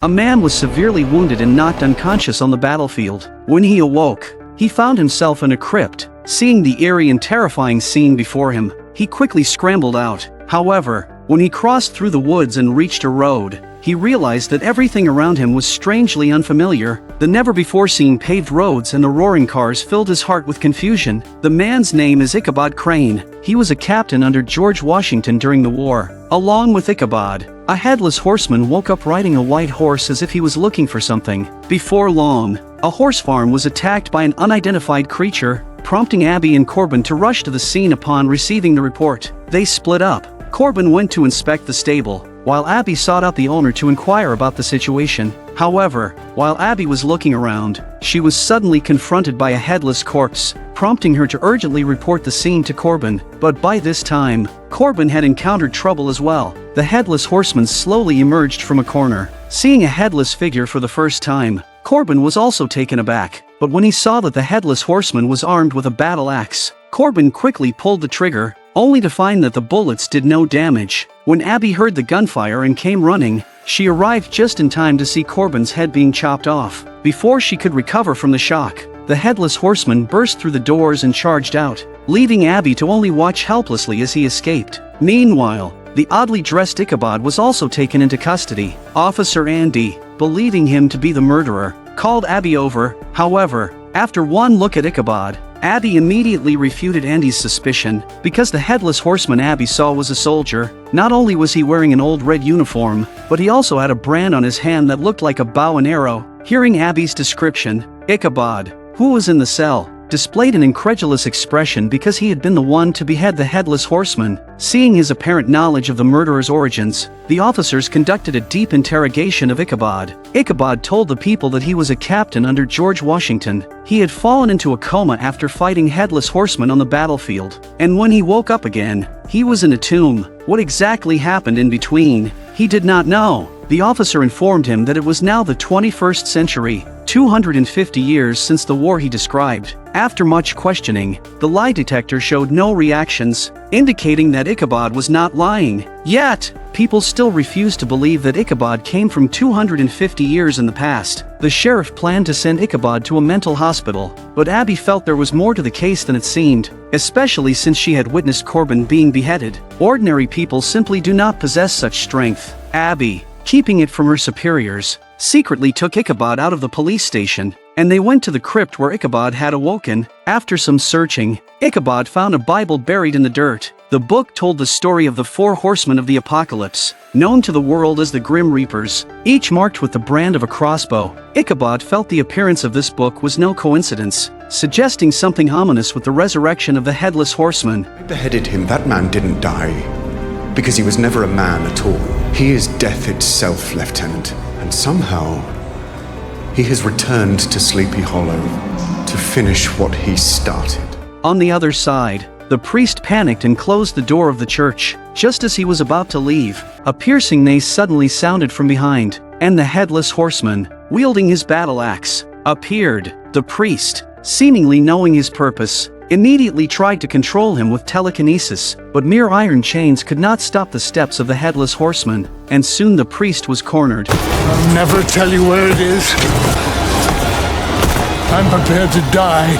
A man was severely wounded and knocked unconscious on the battlefield. When he awoke, he found himself in a crypt. Seeing the eerie and terrifying scene before him, he quickly scrambled out. However, when he crossed through the woods and reached a road, he realized that everything around him was strangely unfamiliar. The never-before-seen paved roads and the roaring cars filled his heart with confusion. The man's name is Ichabod Crane. He was a captain under George Washington during the war. Along with Ichabod, a headless horseman woke up riding a white horse as if he was looking for something. Before long, a horse farm was attacked by an unidentified creature, prompting Abby and Corbin to rush to the scene upon receiving the report. They split up. Corbin went to inspect the stable, while Abby sought out the owner to inquire about the situation. However, while Abby was looking around, she was suddenly confronted by a headless corpse, prompting her to urgently report the scene to Corbin. But by this time, Corbin had encountered trouble as well. The headless horseman slowly emerged from a corner. Seeing a headless figure for the first time, Corbin was also taken aback. But when he saw that the headless horseman was armed with a battle axe, Corbin quickly pulled the trigger, only to find that the bullets did no damage. When Abby heard the gunfire and came running, she arrived just in time to see Corbin's head being chopped off. Before she could recover from the shock, the headless horseman burst through the doors and charged out, leaving Abby to only watch helplessly as he escaped. Meanwhile, the oddly dressed Ichabod was also taken into custody. Officer Andy, believing him to be the murderer, called Abby over. However, after one look at Ichabod, Abby immediately refuted Andy's suspicion, because the headless horseman Abby saw was a soldier. Not only was he wearing an old red uniform, but he also had a brand on his hand that looked like a bow and arrow. Hearing Abby's description, Ichabod, who was in the cell, displayed an incredulous expression because he had been the one to behead the headless horseman. Seeing his apparent knowledge of the murderer's origins, the officers conducted a deep interrogation of Ichabod. Ichabod told the people that he was a captain under George Washington. He had fallen into a coma after fighting headless horsemen on the battlefield, and when he woke up again, he was in a tomb. What exactly happened in between, he did not know. The officer informed him that it was now the 21st century, 250 years since the war he described. After much questioning, the lie detector showed no reactions, indicating that Ichabod was not lying. Yet, people still refused to believe that Ichabod came from 250 years in the past. The sheriff planned to send Ichabod to a mental hospital, but Abby felt there was more to the case than it seemed, especially since she had witnessed Corbin being beheaded. Ordinary people simply do not possess such strength. Abby, keeping it from her superiors, secretly took Ichabod out of the police station, and they went to the crypt where Ichabod had awoken. After some searching, Ichabod found a Bible buried in the dirt. The book told the story of the 4 horsemen of the apocalypse, known to the world as the Grim Reapers, each marked with the brand of a crossbow. Ichabod felt the appearance of this book was no coincidence, suggesting something ominous with the resurrection of the headless horseman. I beheaded him. That man didn't die, because he was never a man at all. He is death itself, Lieutenant, and somehow he has returned to Sleepy Hollow to finish what he started. On the other side, the priest panicked and closed the door of the church. Just as he was about to leave, a piercing neigh suddenly sounded from behind, and the headless horseman, wielding his battle axe, appeared. The priest, seemingly knowing his purpose, immediately tried to control him with telekinesis, but mere iron chains could not stop the steps of the headless horseman, and soon the priest was cornered. I'll never tell you where it is. I'm prepared to die.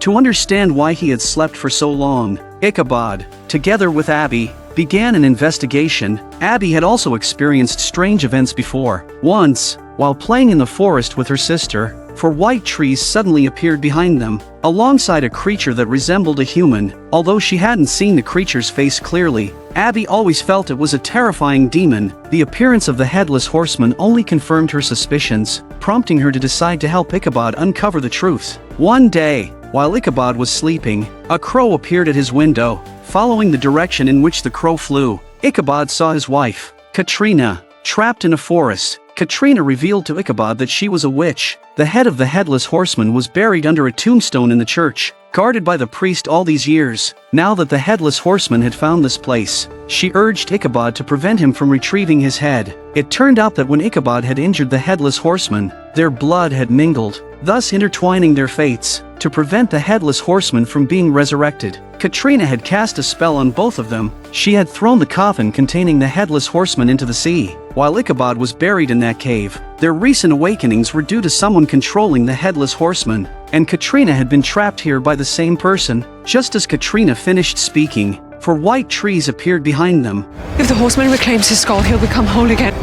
To understand why he had slept for so long, Ichabod, together with Abby, began an investigation. Abby had also experienced strange events before. Once, while playing in the forest with her sister, 4 white trees suddenly appeared behind them, alongside a creature that resembled a human. Although she hadn't seen the creature's face clearly, Abby always felt it was a terrifying demon. The appearance of the headless horseman only confirmed her suspicions, prompting her to decide to help Ichabod uncover the truth. One day, while Ichabod was sleeping, a crow appeared at his window. Following the direction in which the crow flew, Ichabod saw his wife, Katrina, trapped in a forest. Katrina revealed to Ichabod that she was a witch. The head of the headless horseman was buried under a tombstone in the church, guarded by the priest all these years. Now that the headless horseman had found this place, she urged Ichabod to prevent him from retrieving his head. It turned out that when Ichabod had injured the headless horseman, their blood had mingled, thus intertwining their fates. To prevent the headless horseman from being resurrected, Katrina had cast a spell on both of them. She had thrown the coffin containing the headless horseman into the sea. while Ichabod was buried in that cave. Their recent awakenings were due to someone controlling the Headless Horseman, and Katrina had been trapped here by the same person. Just as Katrina finished speaking, 4 white trees appeared behind them. If the horseman reclaims his skull, he'll become whole again.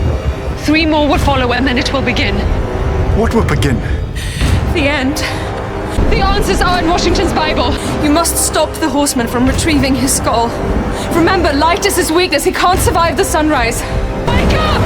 3 more would follow, and then it will begin. What will begin? The end. The answers are in Washington's Bible. You must stop the horseman from retrieving his skull. Remember, light is his weakness. He can't survive the sunrise. Wake up!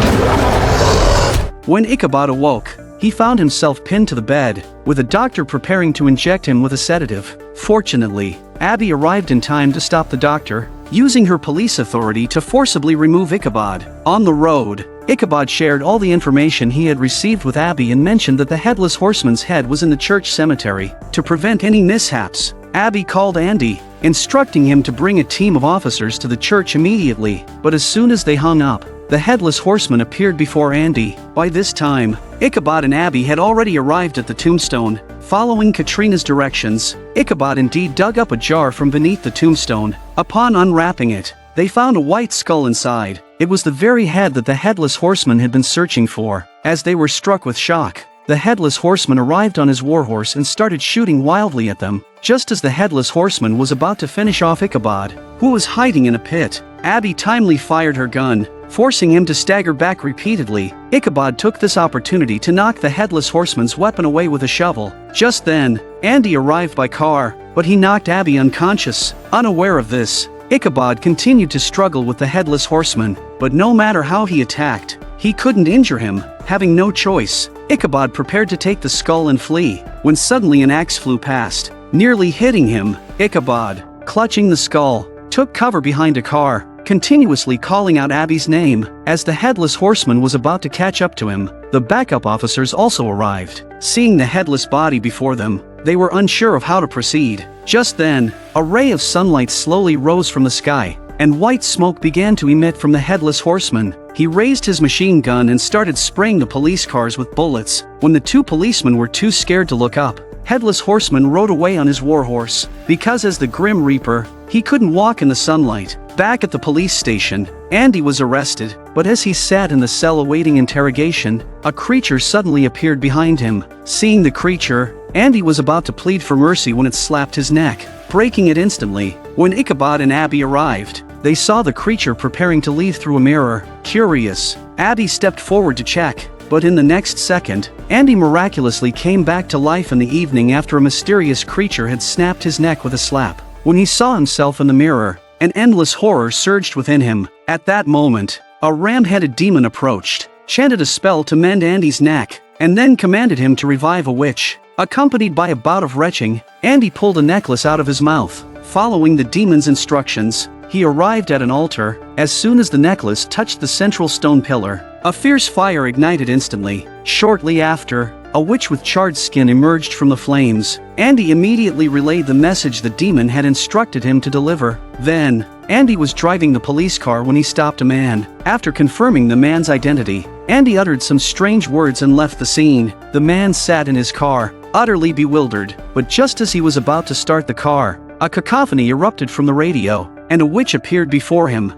When Ichabod awoke, he found himself pinned to the bed, with a doctor preparing to inject him with a sedative. Fortunately, Abby arrived in time to stop the doctor, using her police authority to forcibly remove Ichabod. On the road, Ichabod shared all the information he had received with Abby and mentioned that the Headless Horseman's head was in the church cemetery. To prevent any mishaps, Abby called Andy, instructing him to bring a team of officers to the church immediately. But as soon as they hung up, the Headless Horseman appeared before Andy. By this time, Ichabod and Abby had already arrived at the tombstone. Following Katrina's directions, Ichabod indeed dug up a jar from beneath the tombstone. Upon unwrapping it, they found a white skull inside. It was the very head that the Headless Horseman had been searching for. As they were struck with shock, the Headless Horseman arrived on his warhorse and started shooting wildly at them. Just as the Headless Horseman was about to finish off Ichabod, who was hiding in a pit, Abby timely fired her gun, forcing him to stagger back repeatedly. Ichabod took this opportunity to knock the Headless Horseman's weapon away with a shovel. Just then, Andy arrived by car, but he knocked Abby unconscious. Unaware of this, Ichabod continued to struggle with the Headless Horseman, but no matter how he attacked, he couldn't injure him. Having no choice, Ichabod prepared to take the skull and flee, when suddenly an axe flew past, nearly hitting him. Ichabod, clutching the skull, took cover behind a car, continuously calling out Abby's name. As the Headless Horseman was about to catch up to him, the backup officers also arrived. Seeing the headless body before them, they were unsure of how to proceed. Just then, a ray of sunlight slowly rose from the sky, and white smoke began to emit from the Headless Horseman. He raised his machine gun and started spraying the police cars with bullets. When the 2 policemen were too scared to look up, Headless Horseman rode away on his warhorse. Because as the Grim Reaper, he couldn't walk in the sunlight. Back at the police station, Andy was arrested, but as he sat in the cell awaiting interrogation, a creature suddenly appeared behind him. Seeing the creature, Andy was about to plead for mercy when it slapped his neck, breaking it instantly. When Ichabod and Abby arrived, they saw the creature preparing to leave through a mirror. Curious, Abby stepped forward to check, but in the next second, Andy miraculously came back to life in the evening after a mysterious creature had snapped his neck with a slap. When he saw himself in the mirror, an endless horror surged within him. At that moment, a ram-headed demon approached, chanted a spell to mend Andy's neck, and then commanded him to revive a witch. Accompanied by a bout of retching, Andy pulled a necklace out of his mouth. Following the demon's instructions, he arrived at an altar. As soon as the necklace touched the central stone pillar, a fierce fire ignited instantly. Shortly after, a witch with charred skin emerged from the flames. Andy immediately relayed the message the demon had instructed him to deliver. Then, Andy was driving the police car when he stopped a man. After confirming the man's identity, Andy uttered some strange words and left the scene. The man sat in his car, utterly bewildered, but just as he was about to start the car, a cacophony erupted from the radio, and a witch appeared before him.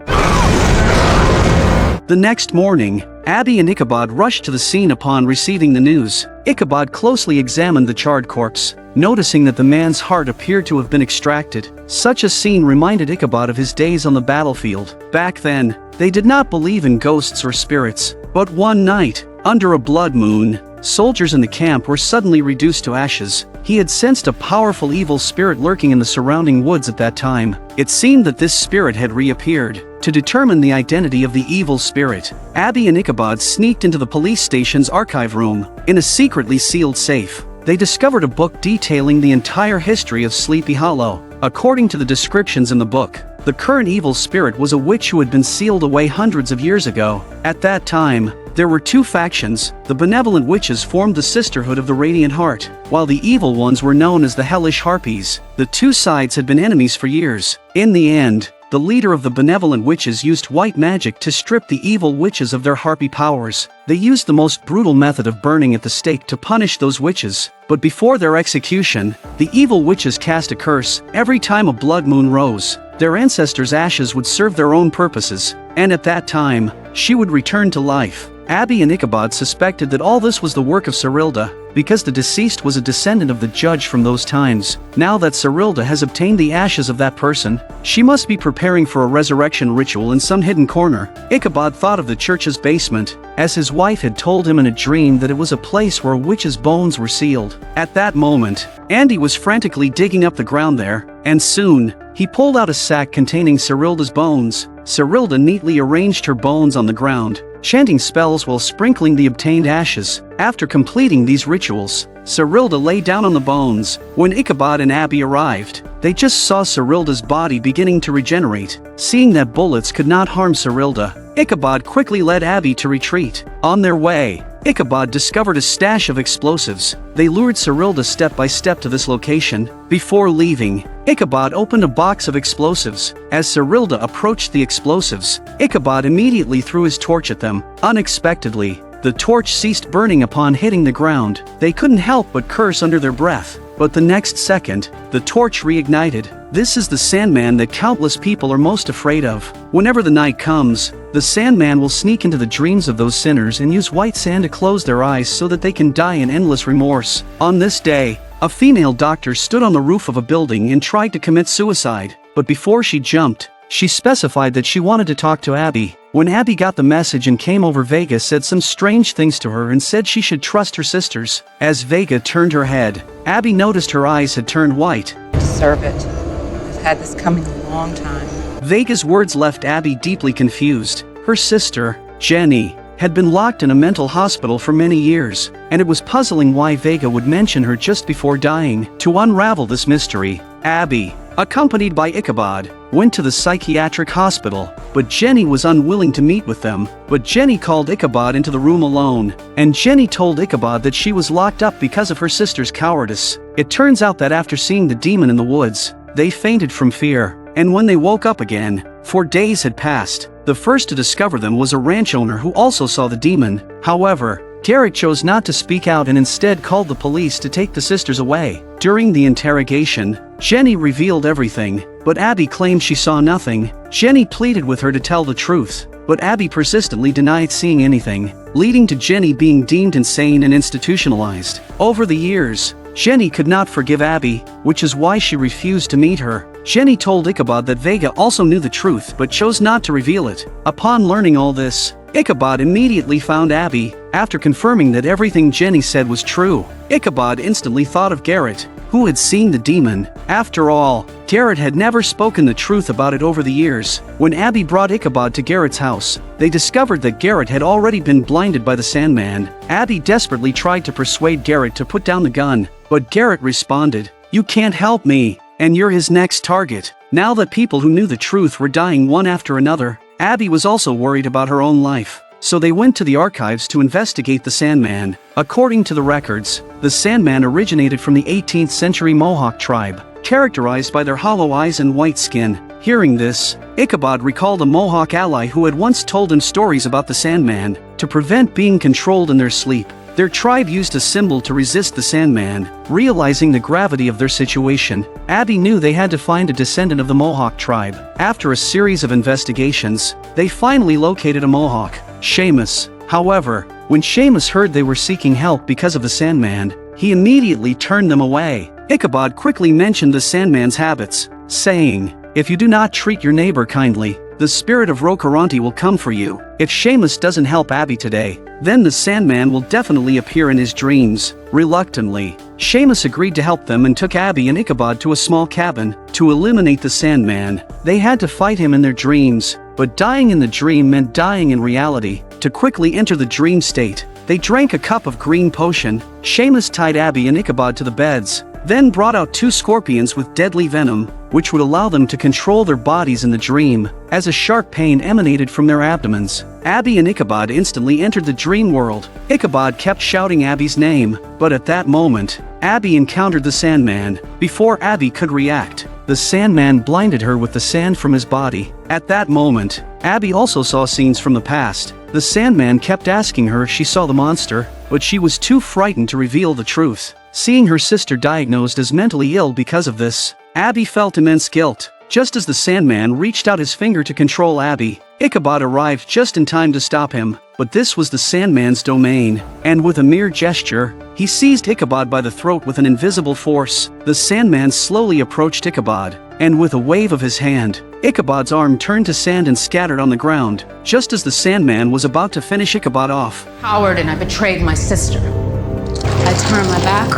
The next morning, Abby and Ichabod rushed to the scene upon receiving the news. Ichabod closely examined the charred corpse, noticing that the man's heart appeared to have been extracted. Such a scene reminded Ichabod of his days on the battlefield. Back then, they did not believe in ghosts or spirits, but one night, under a blood moon, soldiers in the camp were suddenly reduced to ashes. He had sensed a powerful evil spirit lurking in the surrounding woods at that time. It seemed that this spirit had reappeared. To determine the identity of the evil spirit, Abby and Ichabod sneaked into the police station's archive room. In a secretly sealed safe, they discovered a book detailing the entire history of Sleepy Hollow. According to the descriptions in the book, the current evil spirit was a witch who had been sealed away hundreds of years ago. At that time, there were 2 factions. The benevolent witches formed the Sisterhood of the Radiant Heart, while the evil ones were known as the Hellish Harpies. The 2 sides had been enemies for years. In the end, the leader of the benevolent witches used white magic to strip the evil witches of their harpy powers. They used the most brutal method of burning at the stake to punish those witches, but before their execution, the evil witches cast a curse. Every time a blood moon rose, their ancestors' ashes would serve their own purposes, and at that time, she would return to life. Abby and Ichabod suspected that all this was the work of Serilda, because the deceased was a descendant of the judge from those times. Now that Serilda has obtained the ashes of that person, she must be preparing for a resurrection ritual in some hidden corner. Ichabod thought of the church's basement, as his wife had told him in a dream that it was a place where a witch's bones were sealed. At that moment, Andy was frantically digging up the ground there, and soon, he pulled out a sack containing Serilda's bones. Serilda neatly arranged her bones on the ground, chanting spells while sprinkling the obtained ashes. After completing these rituals, Serilda lay down on the bones. When Ichabod and Abby arrived, they just saw Serilda's body beginning to regenerate. Seeing that bullets could not harm Serilda, Ichabod quickly led Abby to retreat. On their way, Ichabod discovered a stash of explosives. They lured Serilda step by step to this location. Before leaving, Ichabod opened a box of explosives. As Serilda approached the explosives, Ichabod immediately threw his torch at them. Unexpectedly, the torch ceased burning upon hitting the ground. They couldn't help but curse under their breath. But the next second, the torch reignited. This is the Sandman that countless people are most afraid of. Whenever the night comes, the Sandman will sneak into the dreams of those sinners and use white sand to close their eyes so that they can die in endless remorse. On this day, a female doctor stood on the roof of a building and tried to commit suicide. But before she jumped, she specified that she wanted to talk to Abby. When Abby got the message and came over, Vega said some strange things to her and said she should trust her sisters. As Vega turned her head, Abby noticed her eyes had turned white. Deserve it. I've had this coming a long time. Vega's words left Abby deeply confused. Her sister, Jenny, had been locked in a mental hospital for many years, and it was puzzling why Vega would mention her just before dying. To unravel this mystery, Abby, accompanied by Ichabod, went to the psychiatric hospital, but Jenny was unwilling to meet with them. But Jenny called Ichabod into the room alone, and Jenny told Ichabod that she was locked up because of her sister's cowardice. It turns out that after seeing the demon in the woods, they fainted from fear, and when they woke up again, 4 days had passed. The first to discover them was a ranch owner who also saw the demon. However, Garrett chose not to speak out and instead called the police to take the sisters away. During the interrogation, Jenny revealed everything, but Abby claimed she saw nothing. Jenny pleaded with her to tell the truth, but Abby persistently denied seeing anything, leading to Jenny being deemed insane and institutionalized. Over the years, Jenny could not forgive Abby, which is why she refused to meet her. Jenny told Ichabod that Vega also knew the truth but chose not to reveal it. Upon learning all this, Ichabod immediately found Abby. After confirming that everything Jenny said was true, Ichabod instantly thought of Garrett, who had seen the demon. After all, Garrett had never spoken the truth about it over the years. When Abby brought Ichabod to Garrett's house, they discovered that Garrett had already been blinded by the Sandman. Abby desperately tried to persuade Garrett to put down the gun, but Garrett responded, "You can't help me, and you're his next target." Now that people who knew the truth were dying one after another, Abby was also worried about her own life. So they went to the archives to investigate the Sandman. According to the records, the Sandman originated from the 18th century Mohawk tribe, characterized by their hollow eyes and white skin. Hearing this, Ichabod recalled a Mohawk ally who had once told him stories about the Sandman. To prevent being controlled in their sleep, their tribe used a symbol to resist the Sandman. Realizing the gravity of their situation, Abby knew they had to find a descendant of the Mohawk tribe. After a series of investigations, they finally located a Mohawk, Seamus. However, when Seamus heard they were seeking help because of the Sandman, he immediately turned them away. Ichabod quickly mentioned the Sandman's habits, saying, "If you do not treat your neighbor kindly, the spirit of Rocaronti will come for you." If Seamus doesn't help Abby today, then the Sandman will definitely appear in his dreams. Reluctantly, Seamus agreed to help them and took Abby and Ichabod to a small cabin. To eliminate the Sandman, they had to fight him in their dreams, but dying in the dream meant dying in reality. To quickly enter the dream state, they drank a cup of green potion. Seamus tied Abby and Ichabod to the beds, then brought out 2 scorpions with deadly venom, which would allow them to control their bodies in the dream, as a sharp pain emanated from their abdomens. Abby and Ichabod instantly entered the dream world. Ichabod kept shouting Abby's name, but at that moment, Abby encountered the Sandman. Before Abby could react, the Sandman blinded her with the sand from his body. At that moment, Abby also saw scenes from the past. The Sandman kept asking her if she saw the monster, but she was too frightened to reveal the truth. Seeing her sister diagnosed as mentally ill because of this, Abby felt immense guilt. Just as the Sandman reached out his finger to control Abby, Ichabod arrived just in time to stop him, but this was the Sandman's domain, and with a mere gesture, he seized Ichabod by the throat with an invisible force. The Sandman slowly approached Ichabod, and with a wave of his hand, Ichabod's arm turned to sand and scattered on the ground, just as the Sandman was about to finish Ichabod off. Coward, and I betrayed my sister. I turned my back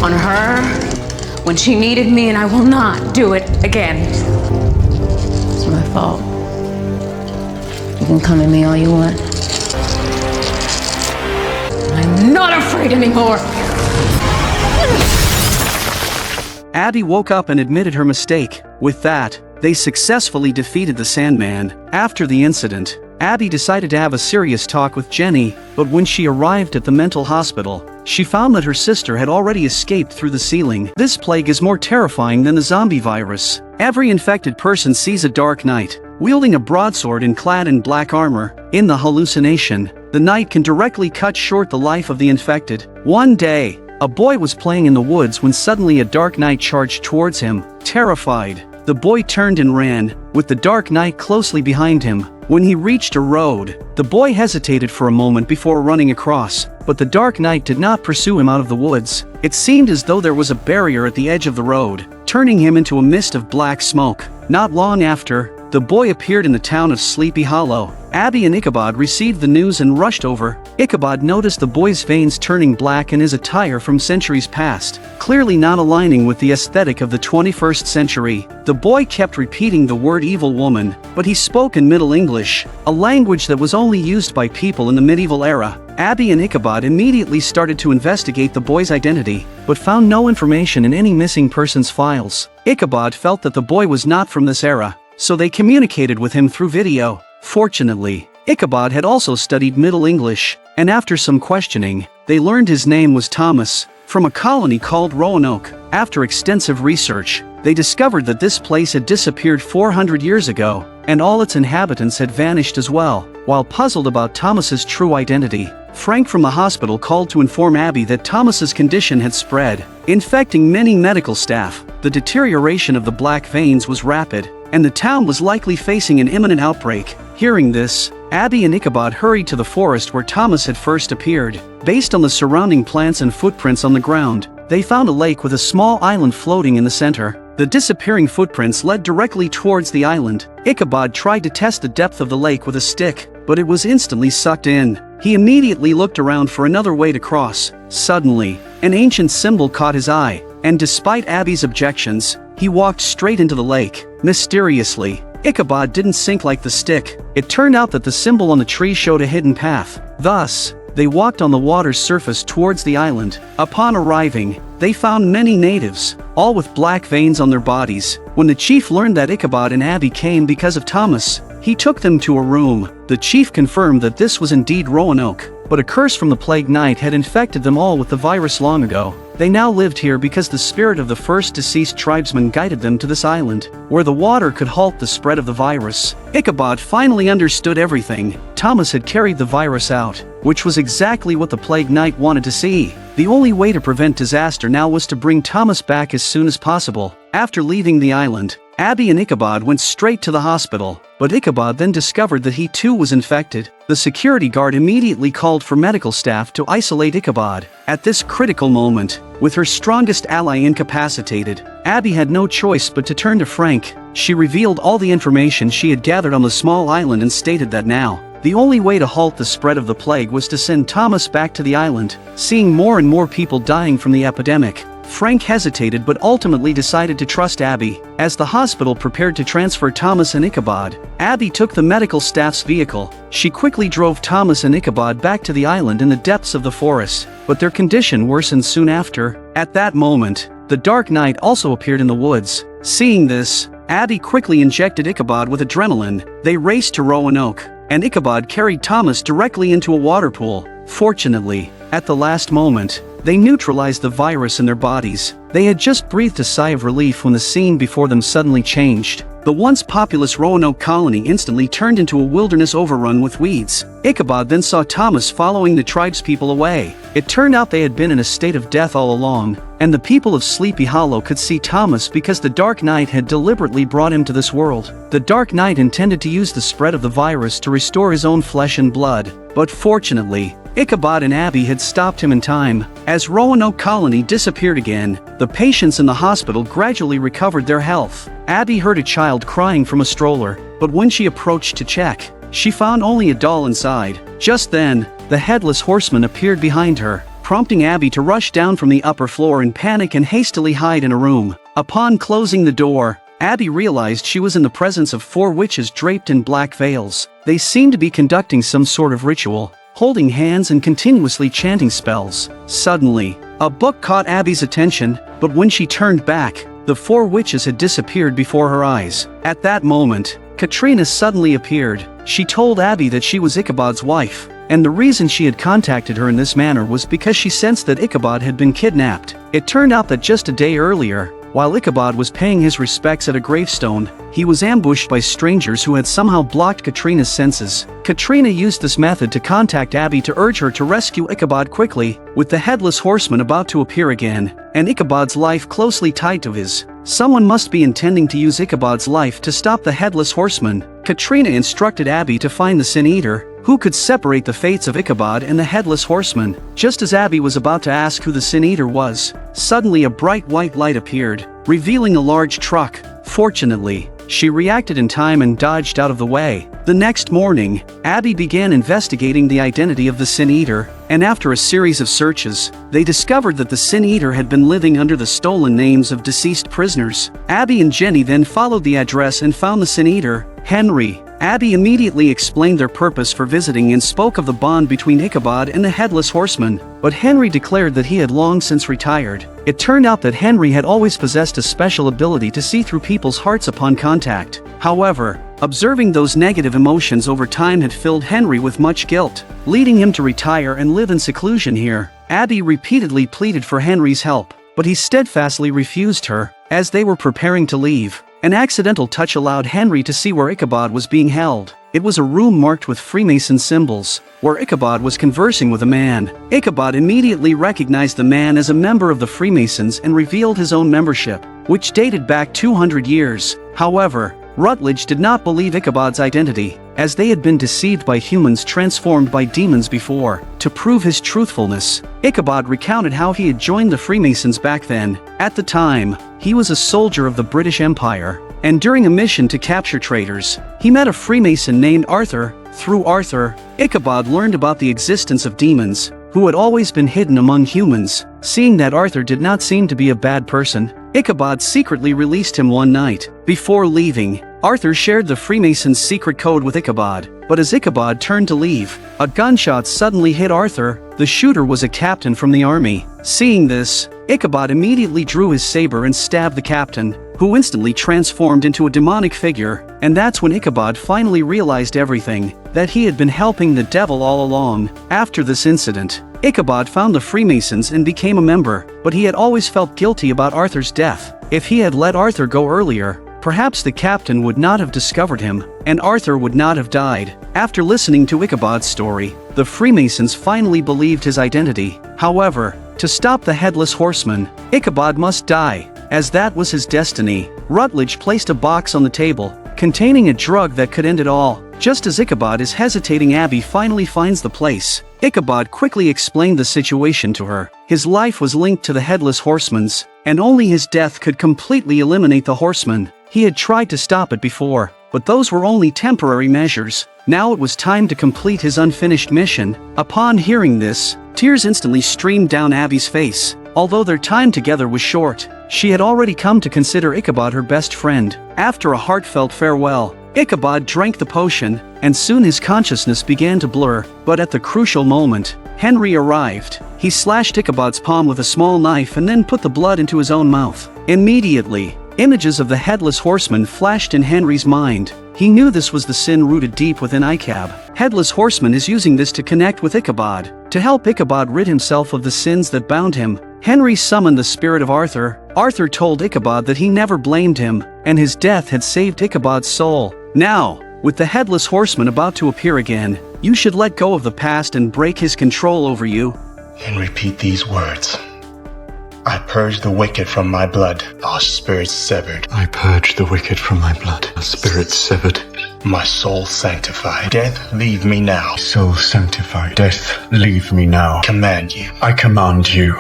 on her when she needed me, and I will not do it again. It's my fault. You can come at me all you want. I'm not afraid anymore. Abby woke up and admitted her mistake. With that, they successfully defeated the Sandman. After the incident, Abby decided to have a serious talk with Jenny, but when she arrived at the mental hospital, she found that her sister had already escaped through the ceiling. This plague is more terrifying than the zombie virus. Every infected person sees a dark knight, wielding a broadsword and clad in black armor. In the hallucination, the knight can directly cut short the life of the infected. One day, a boy was playing in the woods when suddenly a dark knight charged towards him. Terrified, the boy turned and ran, with the dark knight closely behind him. When he reached a road, the boy hesitated for a moment before running across, but the dark knight did not pursue him out of the woods. It seemed as though there was a barrier at the edge of the road, turning him into a mist of black smoke. Not long after, the boy appeared in the town of Sleepy Hollow. Abby and Ichabod received the news and rushed over. Ichabod noticed the boy's veins turning black and his attire from centuries past, clearly not aligning with the aesthetic of the 21st century. The boy kept repeating the word evil woman, but he spoke in Middle English, a language that was only used by people in the medieval era. Abby and Ichabod immediately started to investigate the boy's identity, but found no information in any missing persons files. Ichabod felt that the boy was not from this era, so they communicated with him through video. Fortunately, Ichabod had also studied Middle English, and after some questioning, they learned his name was Thomas, from a colony called Roanoke. After extensive research, they discovered that this place had disappeared 400 years ago, and all its inhabitants had vanished as well. While puzzled about Thomas's true identity, Frank from the hospital called to inform Abby that Thomas's condition had spread, infecting many medical staff. The deterioration of the black veins was rapid, and the town was likely facing an imminent outbreak. Hearing this, Abby and Ichabod hurried to the forest where Thomas had first appeared. Based on the surrounding plants and footprints on the ground, they found a lake with a small island floating in the center. The disappearing footprints led directly towards the island. Ichabod tried to test the depth of the lake with a stick, but it was instantly sucked in. He immediately looked around for another way to cross. Suddenly, an ancient symbol caught his eye, and despite Abby's objections, he walked straight into the lake. Mysteriously, Ichabod didn't sink like the stick. It turned out that the symbol on the tree showed a hidden path. Thus, they walked on the water's surface towards the island. Upon arriving, they found many natives, all with black veins on their bodies. When the chief learned that Ichabod and Abby came because of Thomas, he took them to a room. The chief confirmed that this was indeed Roanoke, but a curse from the plague knight had infected them all with the virus long ago. They now lived here because the spirit of the first deceased tribesman guided them to this island, where the water could halt the spread of the virus. Ichabod finally understood everything. Thomas had carried the virus out, which was exactly what the plague knight wanted to see. The only way to prevent disaster now was to bring Thomas back as soon as possible. After leaving the island, Abby and Ichabod went straight to the hospital, but Ichabod then discovered that he too was infected. The security guard immediately called for medical staff to isolate Ichabod. At this critical moment, with her strongest ally incapacitated, Abby had no choice but to turn to Frank. She revealed all the information she had gathered on the small island and stated that now, the only way to halt the spread of the plague was to send Thomas back to the island. Seeing more and more people dying from the epidemic, Frank hesitated but ultimately decided to trust Abby. As the hospital prepared to transfer Thomas and Ichabod, Abby took the medical staff's vehicle. She quickly drove Thomas and Ichabod back to the island in the depths of the forest, but their condition worsened soon after. At that moment, the Dark Knight also appeared in the woods. Seeing this, Abby quickly injected Ichabod with adrenaline. They raced to Roanoke, and Ichabod carried Thomas directly into a water pool. Fortunately, at the last moment, they neutralized the virus in their bodies. They had just breathed a sigh of relief when the scene before them suddenly changed. The once populous Roanoke colony instantly turned into a wilderness overrun with weeds. Ichabod then saw Thomas following the tribespeople away. It turned out they had been in a state of death all along, and the people of Sleepy Hollow could see Thomas because the Dark Knight had deliberately brought him to this world. The Dark Knight intended to use the spread of the virus to restore his own flesh and blood, but fortunately, Ichabod and Abby had stopped him in time. As Roanoke colony disappeared again, the patients in the hospital gradually recovered their health. Abby heard a child crying from a stroller, but when she approached to check, she found only a doll inside. Just then, the Headless Horseman appeared behind her, prompting Abby to rush down from the upper floor in panic and hastily hide in a room. Upon closing the door, Abby realized she was in the presence of 4 witches draped in black veils. They seemed to be conducting some sort of ritual, holding hands and continuously chanting spells. Suddenly, a book caught Abby's attention, but when she turned back, the 4 witches had disappeared before her eyes. At that moment, Katrina suddenly appeared. She told Abby that she was Ichabod's wife, and the reason she had contacted her in this manner was because she sensed that Ichabod had been kidnapped. It turned out that just a day earlier, while Ichabod was paying his respects at a gravestone, he was ambushed by strangers who had somehow blocked Katrina's senses. Katrina used this method to contact Abby to urge her to rescue Ichabod quickly. With the Headless Horseman about to appear again, and Ichabod's life closely tied to his, someone must be intending to use Ichabod's life to stop the Headless Horseman. Katrina instructed Abby to find the Sin Eater, who could separate the fates of Ichabod and the Headless Horseman. Just as Abby was about to ask who the Sin Eater was, suddenly a bright white light appeared, revealing a large truck. Fortunately, she reacted in time and dodged out of the way. The next morning, Abby began investigating the identity of the Sin Eater, and after a series of searches, they discovered that the Sin Eater had been living under the stolen names of deceased prisoners. Abby and Jenny then followed the address and found the Sin Eater, Henry. Abby immediately explained their purpose for visiting and spoke of the bond between Ichabod and the Headless Horseman, but Henry declared that he had long since retired. It turned out that Henry had always possessed a special ability to see through people's hearts upon contact. However, observing those negative emotions over time had filled Henry with much guilt, leading him to retire and live in seclusion here. Abby repeatedly pleaded for Henry's help, but he steadfastly refused her. As they were preparing to leave, an accidental touch allowed Henry to see where Ichabod was being held. It was a room marked with Freemason symbols, where Ichabod was conversing with a man. Ichabod immediately recognized the man as a member of the Freemasons and revealed his own membership, which dated back 200 years. However, Rutledge did not believe Ichabod's identity, as they had been deceived by humans transformed by demons before. To prove his truthfulness, Ichabod recounted how he had joined the Freemasons back then. At the time, he was a soldier of the British Empire, and during a mission to capture traitors, he met a Freemason named Arthur. Through Arthur, Ichabod learned about the existence of demons, who had always been hidden among humans. Seeing that Arthur did not seem to be a bad person, Ichabod secretly released him one night. Before leaving, Arthur shared the Freemason's secret code with Ichabod, but as Ichabod turned to leave, a gunshot suddenly hit Arthur. The shooter was a captain from the army. Seeing this, Ichabod immediately drew his saber and stabbed the captain, who instantly transformed into a demonic figure, and that's when Ichabod finally realized everything, that he had been helping the devil all along. After this incident, Ichabod found the Freemasons and became a member, but he had always felt guilty about Arthur's death. If he had let Arthur go earlier, perhaps the captain would not have discovered him, and Arthur would not have died. After listening to Ichabod's story, the Freemasons finally believed his identity. However, to stop the Headless Horseman, Ichabod must die, as that was his destiny. Rutledge placed a box on the table, containing a drug that could end it all. Just as Ichabod is hesitating, Abby finally finds the place. Ichabod quickly explained the situation to her. His life was linked to the Headless Horseman's, and only his death could completely eliminate the Horseman. He had tried to stop it before, but those were only temporary measures. Now it was time to complete his unfinished mission. Upon hearing this, tears instantly streamed down Abby's face. Although their time together was short, she had already come to consider Ichabod her best friend. After a heartfelt farewell, Ichabod drank the potion, and soon his consciousness began to blur, but at the crucial moment, Henry arrived. He slashed Ichabod's palm with a small knife and then put the blood into his own mouth. Immediately, images of the Headless Horseman flashed in Henry's mind. He knew this was the sin rooted deep within Ichabod. Headless Horseman is using this to connect with Ichabod. To help Ichabod rid himself of the sins that bound him, Henry summoned the spirit of Arthur. Arthur told Ichabod that he never blamed him, and his death had saved Ichabod's soul. Now, with the Headless Horseman about to appear again, you should let go of the past and break his control over you. And repeat these words. I purge the wicked from my blood, our spirits severed. I purge the wicked from my blood, our spirits severed. My soul sanctified. Death, leave me now. Soul sanctified. Death, leave me now. Command you. I command you.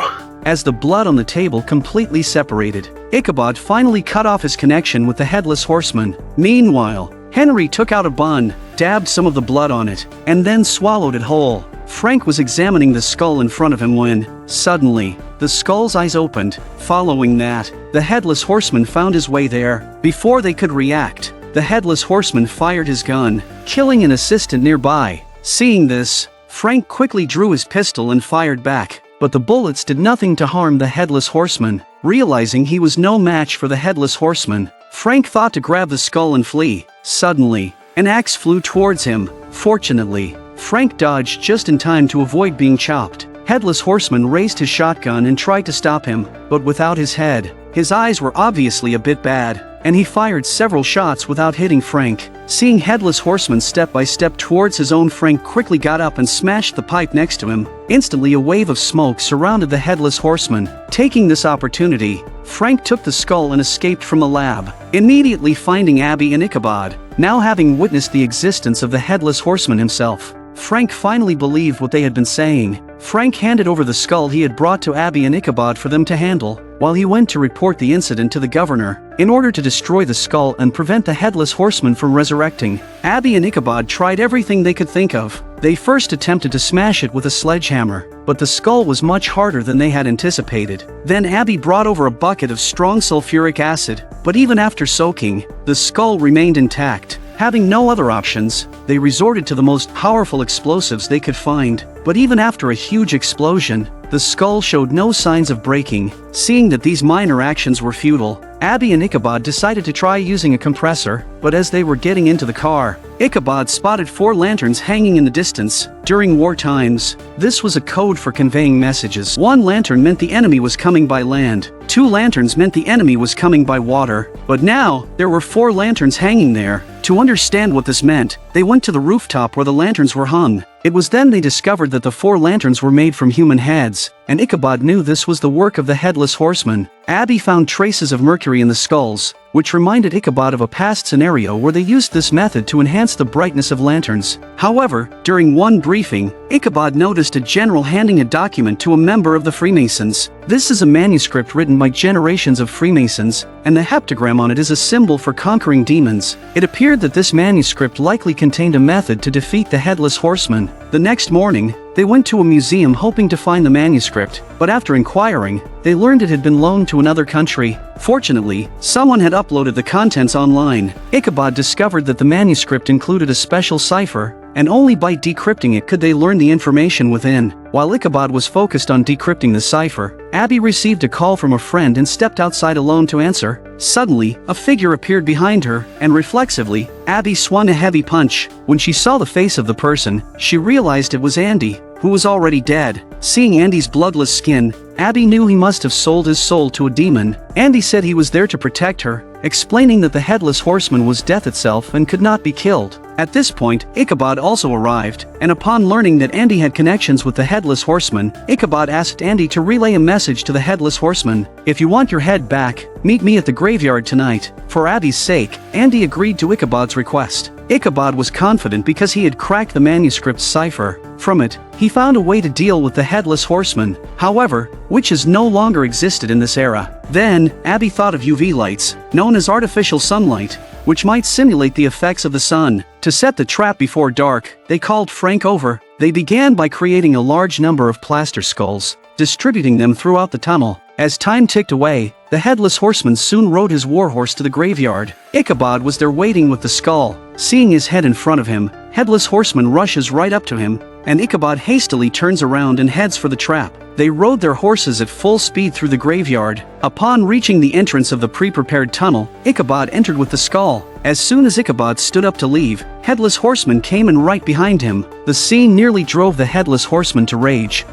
As the blood on the table completely separated, Ichabod finally cut off his connection with the Headless Horseman. Meanwhile, Henry took out a bun, dabbed some of the blood on it, and then swallowed it whole. Frank was examining the skull in front of him when, suddenly, the skull's eyes opened. Following that, the Headless Horseman found his way there. Before they could react, the Headless Horseman fired his gun, killing an assistant nearby. Seeing this, Frank quickly drew his pistol and fired back, but the bullets did nothing to harm the Headless Horseman. Realizing he was no match for the Headless Horseman, Frank thought to grab the skull and flee. Suddenly, an axe flew towards him. Fortunately, Frank dodged just in time to avoid being chopped. Headless Horseman raised his shotgun and tried to stop him, but without his head. His eyes were obviously a bit bad, and he fired several shots without hitting Frank. Seeing Headless Horseman step by step towards his own, Frank quickly got up and smashed the pipe next to him. Instantly, a wave of smoke surrounded the Headless Horseman. Taking this opportunity, Frank took the skull and escaped from the lab, immediately finding Abby and Ichabod. Now having witnessed the existence of the Headless Horseman himself, Frank finally believed what they had been saying. Frank handed over the skull he had brought to Abby and Ichabod for them to handle, while he went to report the incident to the governor. In order to destroy the skull and prevent the Headless Horseman from resurrecting, Abby and Ichabod tried everything they could think of. They first attempted to smash it with a sledgehammer, but the skull was much harder than they had anticipated. Then Abby brought over a bucket of strong sulfuric acid, but even after soaking, the skull remained intact. Having no other options, they resorted to the most powerful explosives they could find. But even after a huge explosion, the skull showed no signs of breaking. Seeing that these minor actions were futile, Abby and Ichabod decided to try using a compressor, but as they were getting into the car, Ichabod spotted 4 lanterns hanging in the distance. During war times, this was a code for conveying messages. 1 lantern meant the enemy was coming by land, 2 lanterns meant the enemy was coming by water, but now, there were 4 lanterns hanging there. To understand what this meant, they went to the rooftop where the lanterns were hung. It was then they discovered that the 4 lanterns were made from human heads, and Ichabod knew this was the work of the Headless Horseman. Abby found traces of mercury in the skulls, which reminded Ichabod of a past scenario where they used this method to enhance the brightness of lanterns. However, during one briefing, Ichabod noticed a general handing a document to a member of the Freemasons. This is a manuscript written by generations of Freemasons, and the heptagram on it is a symbol for conquering demons. It appeared that this manuscript likely contained a method to defeat the Headless Horseman. The next morning, they went to a museum hoping to find the manuscript, but after inquiring, they learned it had been loaned to another country. Fortunately, someone had uploaded the contents online. Ichabod discovered that the manuscript included a special cipher, and only by decrypting it could they learn the information within. While Ichabod was focused on decrypting the cipher, Abby received a call from a friend and stepped outside alone to answer. Suddenly, a figure appeared behind her, and reflexively, Abby swung a heavy punch. When she saw the face of the person, she realized it was Andy, who was already dead. Seeing Andy's bloodless skin, Abby knew he must have sold his soul to a demon. Andy said he was there to protect her, explaining that the Headless Horseman was death itself and could not be killed. At this point, Ichabod also arrived, and upon learning that Andy had connections with the Headless Horseman, Ichabod asked Andy to relay a message to the Headless Horseman. "If you want your head back, meet me at the graveyard tonight." For Abby's sake, Andy agreed to Ichabod's request. Ichabod was confident because he had cracked the manuscript's cipher. From it, he found a way to deal with the Headless Horseman. However, witches no longer existed in this era. Then, Abby thought of UV lights, known as artificial sunlight, which might simulate the effects of the sun. To set the trap before dark, they called Frank over. They began by creating a large number of plaster skulls, distributing them throughout the tunnel. As time ticked away, the Headless Horseman soon rode his warhorse to the graveyard. Ichabod was there waiting with the skull. Seeing his head in front of him, Headless Horseman rushes right up to him, and Ichabod hastily turns around and heads for the trap. They rode their horses at full speed through the graveyard. Upon reaching the entrance of the pre-prepared tunnel, Ichabod entered with the skull. As soon as Ichabod stood up to leave, Headless Horseman came in right behind him. The scene nearly drove the Headless Horseman to rage.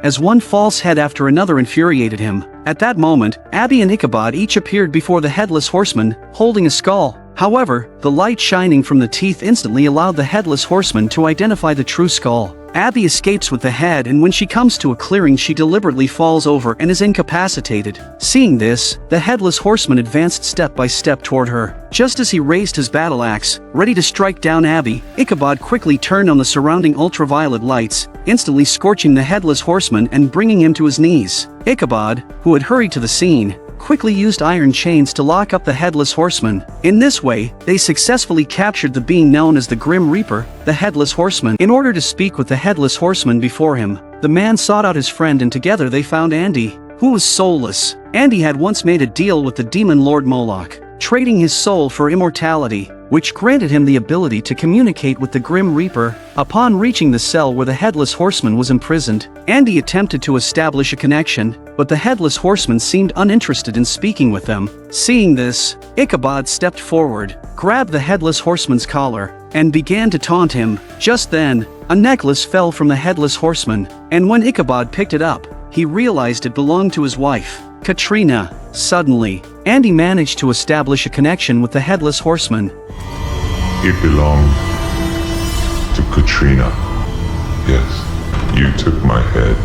As one false head after another infuriated him. At that moment, Abby and Ichabod each appeared before the Headless Horseman, holding a skull. However, the light shining from the teeth instantly allowed the Headless Horseman to identify the true skull. Abby escapes with the head, and when she comes to a clearing she deliberately falls over and is incapacitated. Seeing this, the Headless Horseman advanced step by step toward her. Just as he raised his battle axe, ready to strike down Abby, Ichabod quickly turned on the surrounding ultraviolet lights, instantly scorching the Headless Horseman and bringing him to his knees. Ichabod, who had hurried to the scene, quickly used iron chains to lock up the Headless Horseman. In this way, they successfully captured the being known as the Grim Reaper, the Headless Horseman. In order to speak with the Headless Horseman before him, the man sought out his friend, and together they found Andy, who was soulless. Andy had once made a deal with the demon lord Moloch, trading his soul for immortality, which granted him the ability to communicate with the Grim Reaper. Upon reaching the cell where the Headless Horseman was imprisoned, Andy attempted to establish a connection, but the Headless Horseman seemed uninterested in speaking with them. Seeing this, Ichabod stepped forward, grabbed the Headless Horseman's collar, and began to taunt him. Just then, a necklace fell from the Headless Horseman, and when Ichabod picked it up, he realized it belonged to his wife, Katrina. Suddenly, Andy managed to establish a connection with the Headless Horseman. It belonged to Katrina. Yes, you took my head,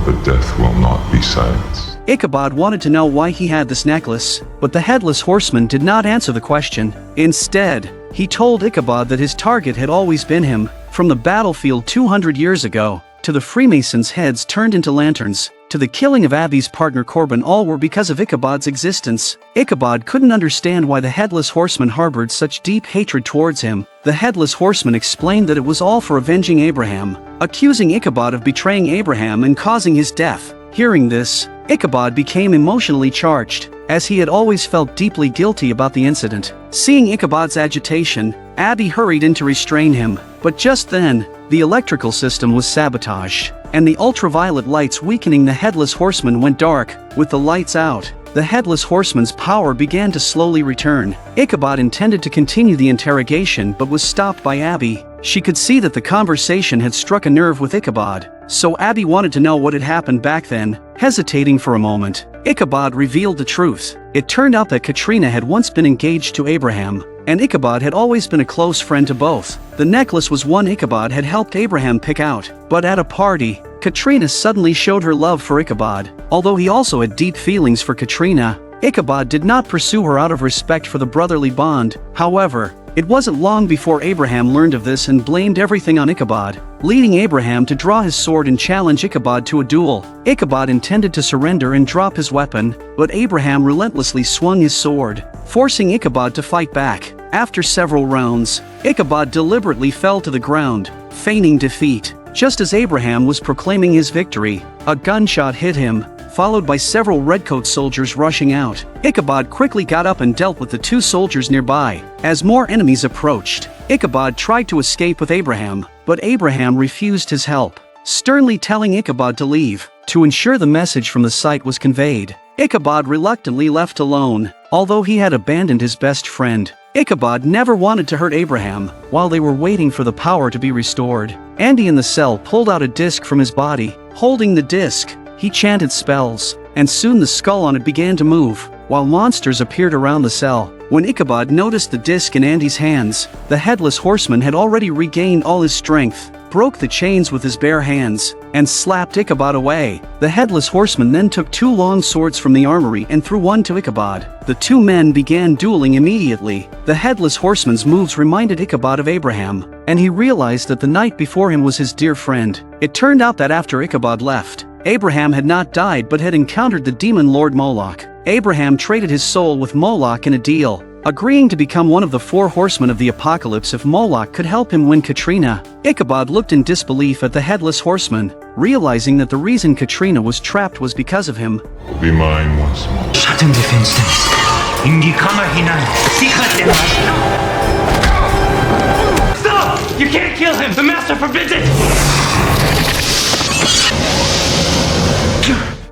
but death will not be silenced. Ichabod wanted to know why he had this necklace, but the Headless Horseman did not answer the question. Instead, he told Ichabod that his target had always been him. From the battlefield 200 years ago, to the Freemasons' heads turned into lanterns, to the killing of Abby's partner Corbin, all were because of Ichabod's existence. Ichabod couldn't understand why the Headless Horseman harbored such deep hatred towards him. The Headless Horseman explained that it was all for avenging Abraham, accusing Ichabod of betraying Abraham and causing his death. Hearing this, Ichabod became emotionally charged, as he had always felt deeply guilty about the incident. Seeing Ichabod's agitation, Abby hurried in to restrain him, but just then, the electrical system was sabotaged, and the ultraviolet lights weakening the Headless Horseman went dark. With the lights out, the Headless Horseman's power began to slowly return. Ichabod intended to continue the interrogation but was stopped by Abby. She could see that the conversation had struck a nerve with Ichabod, so Abby wanted to know what had happened back then. Hesitating for a moment, Ichabod revealed the truth. It turned out that Katrina had once been engaged to Abraham, and Ichabod had always been a close friend to both. The necklace was one Ichabod had helped Abraham pick out, but at a party, Katrina suddenly showed her love for Ichabod. Although he also had deep feelings for Katrina, Ichabod did not pursue her out of respect for the brotherly bond. However, it wasn't long before Abraham learned of this and blamed everything on Ichabod, leading Abraham to draw his sword and challenge Ichabod to a duel. Ichabod intended to surrender and drop his weapon, but Abraham relentlessly swung his sword, forcing Ichabod to fight back. After several rounds, Ichabod deliberately fell to the ground, feigning defeat. Just as Abraham was proclaiming his victory, a gunshot hit him, followed by several redcoat soldiers rushing out. Ichabod quickly got up and dealt with the two soldiers nearby. As more enemies approached, Ichabod tried to escape with Abraham, but Abraham refused his help, sternly telling Ichabod to leave. To ensure the message from the site was conveyed, Ichabod reluctantly left alone. Although he had abandoned his best friend, Ichabod never wanted to hurt Abraham. While they were waiting for the power to be restored, Andy in the cell pulled out a disc from his body. Holding the disc, he chanted spells, and soon the skull on it began to move, while monsters appeared around the cell. When Ichabod noticed the disc in Andy's hands, the Headless Horseman had already regained all his strength, broke the chains with his bare hands, and slapped Ichabod away. The Headless Horseman then took two long swords from the armory and threw one to Ichabod. The two men began dueling immediately. The Headless Horseman's moves reminded Ichabod of Abraham, and he realized that the knight before him was his dear friend. It turned out that after Ichabod left, Abraham had not died but had encountered the demon lord Moloch. Abraham traded his soul with Moloch in a deal, agreeing to become one of the 4 horsemen of the apocalypse if Moloch could help him win Katrina. Ichabod looked in disbelief at the headless horseman, realizing that the reason Katrina was trapped was because of him. Be mine once more. 샤든 디펜스 인디카마 히난 시카데 Stop! You can't kill him! The master forbids it!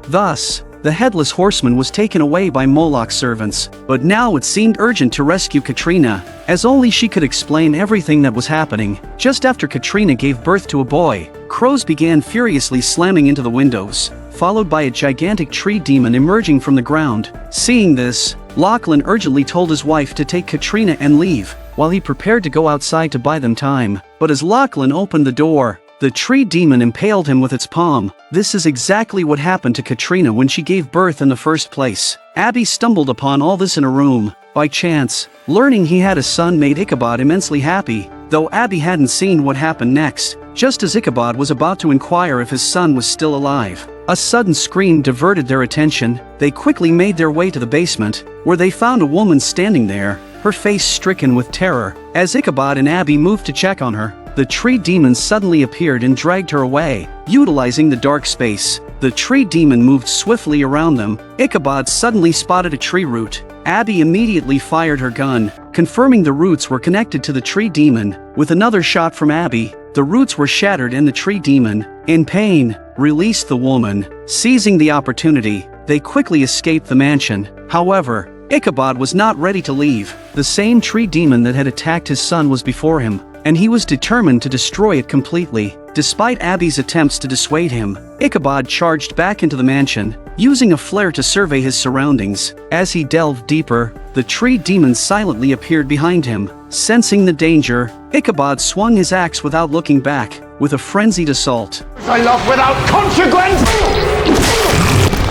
Thus, the headless horseman was taken away by Moloch's servants, but now it seemed urgent to rescue Katrina, as only she could explain everything that was happening. Just after Katrina gave birth to a boy, crows began furiously slamming into the windows, followed by a gigantic tree demon emerging from the ground. Seeing this, Lachlan urgently told his wife to take Katrina and leave, while he prepared to go outside to buy them time. But as Lachlan opened the door, the tree demon impaled him with its palm. This is exactly what happened to Katrina when she gave birth in the first place. Abby stumbled upon all this in a room, by chance. Learning he had a son made Ichabod immensely happy, though Abby hadn't seen what happened next. Just as Ichabod was about to inquire if his son was still alive, a sudden scream diverted their attention. They quickly made their way to the basement, where they found a woman standing there, her face stricken with terror. As Ichabod and Abby moved to check on her, the tree demon suddenly appeared and dragged her away. Utilizing the dark space, the tree demon moved swiftly around them. Ichabod suddenly spotted a tree root. Abby immediately fired her gun, confirming the roots were connected to the tree demon. With another shot from Abby, the roots were shattered and the tree demon, in pain, released the woman. Seizing the opportunity, they quickly escaped the mansion. However, Ichabod was not ready to leave. The same tree demon that had attacked his son was before him, and he was determined to destroy it completely. Despite Abby's attempts to dissuade him, Ichabod charged back into the mansion, using a flare to survey his surroundings. As he delved deeper, the tree demon silently appeared behind him. Sensing the danger, Ichabod swung his axe without looking back, with a frenzied assault. I love without consequence!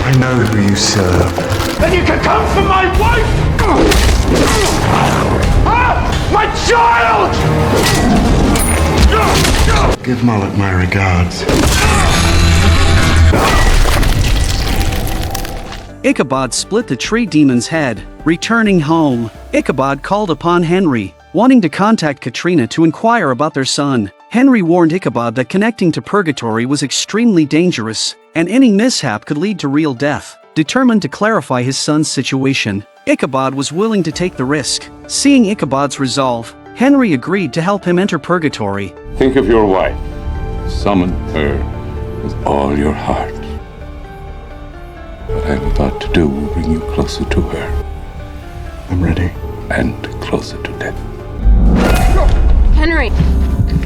I know who you serve. Then you can come for my wife! My child! Give Moloch my regards. Ichabod split the tree demon's head. Returning home, Ichabod called upon Henry, wanting to contact Katrina to inquire about their son. Henry warned Ichabod that connecting to purgatory was extremely dangerous, and any mishap could lead to real death. Determined to clarify his son's situation, Ichabod was willing to take the risk. Seeing Ichabod's resolve, Henry agreed to help him enter purgatory. Think of your wife. Summon her with all your heart. What I'm about to do will bring you closer to her. I'm ready. And closer to death. Henry!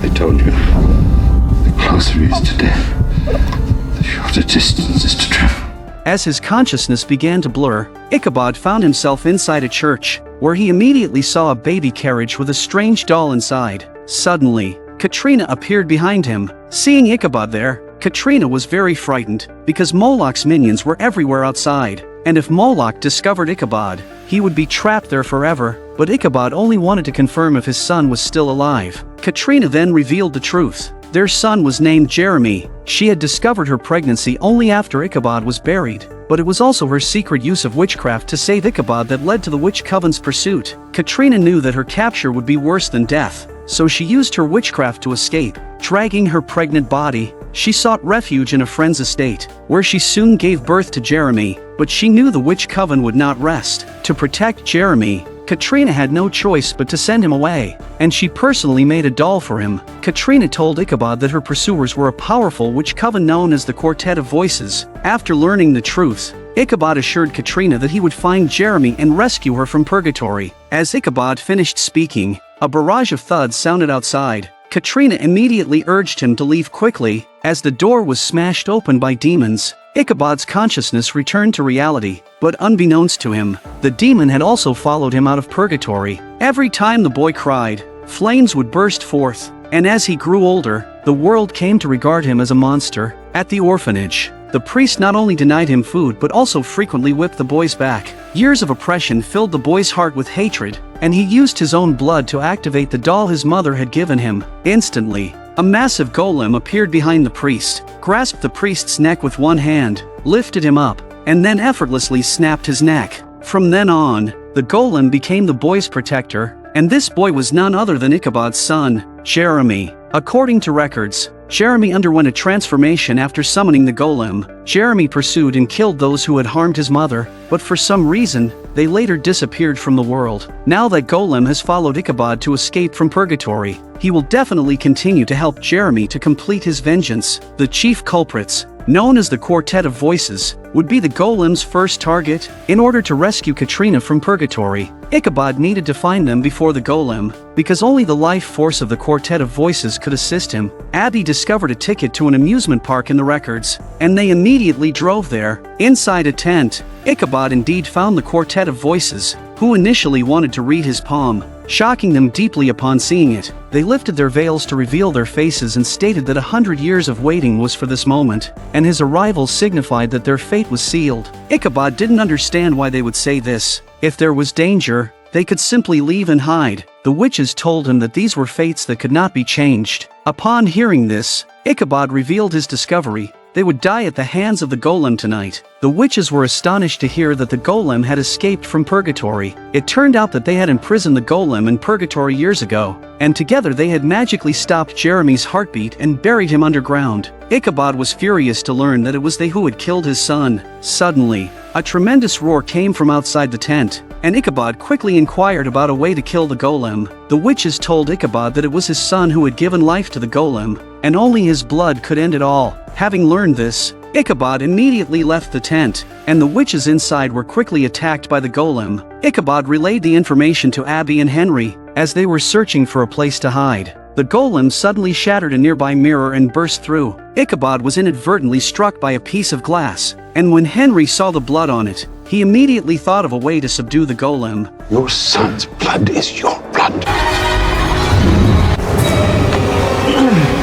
I told you. The closer he is to death, the shorter distance is to travel. As his consciousness began to blur, Ichabod found himself inside a church, where he immediately saw a baby carriage with a strange doll inside. Suddenly, Katrina appeared behind him. Seeing Ichabod there, Katrina was very frightened, because Moloch's minions were everywhere outside, and if Moloch discovered Ichabod, he would be trapped there forever. But Ichabod only wanted to confirm if his son was still alive. Katrina then revealed the truth. Their son was named Jeremy. She had discovered her pregnancy only after Ichabod was buried, but it was also her secret use of witchcraft to save Ichabod that led to the witch coven's pursuit. Katrina knew that her capture would be worse than death, so she used her witchcraft to escape. Dragging her pregnant body, she sought refuge in a friend's estate, where she soon gave birth to Jeremy, but she knew the witch coven would not rest. To protect Jeremy, Katrina had no choice but to send him away, and she personally made a doll for him. Katrina told Ichabod that her pursuers were a powerful witch coven known as the Quartet of Voices. After learning the truth, Ichabod assured Katrina that he would find Jeremy and rescue her from purgatory. As Ichabod finished speaking, a barrage of thuds sounded outside. Katrina immediately urged him to leave quickly. As the door was smashed open by demons, Ichabod's consciousness returned to reality, but unbeknownst to him, the demon had also followed him out of purgatory. Every time the boy cried, flames would burst forth, and as he grew older, the world came to regard him as a monster. At the orphanage, the priest not only denied him food but also frequently whipped the boy's back. Years of oppression filled the boy's heart with hatred, and he used his own blood to activate the doll his mother had given him. Instantly, a massive golem appeared behind the priest, grasped the priest's neck with one hand, lifted him up, and then effortlessly snapped his neck. From then on, the golem became the boy's protector, and this boy was none other than Ichabod's son, Jeremy. According to records, Jeremy underwent a transformation after summoning the golem. Jeremy pursued and killed those who had harmed his mother, but for some reason, they later disappeared from the world. Now that golem has followed Ichabod to escape from purgatory, he will definitely continue to help Jeremy to complete his vengeance. The chief culprits, known as the Quartet of Voices, would be the golem's first target. In order to rescue Katrina from purgatory, Ichabod needed to find them before the golem, because only the life force of the Quartet of Voices could assist him. Abby discovered a ticket to an amusement park in the records, and they immediately drove there. Inside a tent, Ichabod indeed found the Quartet of Voices, who initially wanted to read his palm, shocking them deeply upon seeing it. They lifted their veils to reveal their faces and stated that 100 years of waiting was for this moment, and his arrival signified that their fate was sealed. Ichabod didn't understand why they would say this. If there was danger, they could simply leave and hide. The witches told him that these were fates that could not be changed. Upon hearing this, Ichabod revealed his discovery. They would die at the hands of the golem tonight. The witches were astonished to hear that the golem had escaped from purgatory. It turned out that they had imprisoned the golem in purgatory years ago, and together they had magically stopped Jeremy's heartbeat and buried him underground. Ichabod was furious to learn that it was they who had killed his son. Suddenly, a tremendous roar came from outside the tent, and Ichabod quickly inquired about a way to kill the golem. The witches told Ichabod that it was his son who had given life to the golem, and only his blood could end it all. Having learned this, Ichabod immediately left the tent, and the witches inside were quickly attacked by the golem. Ichabod relayed the information to Abby and Henry, as they were searching for a place to hide. The golem suddenly shattered a nearby mirror and burst through. Ichabod was inadvertently struck by a piece of glass, and when Henry saw the blood on it, he immediately thought of a way to subdue the golem. Your son's blood is your blood.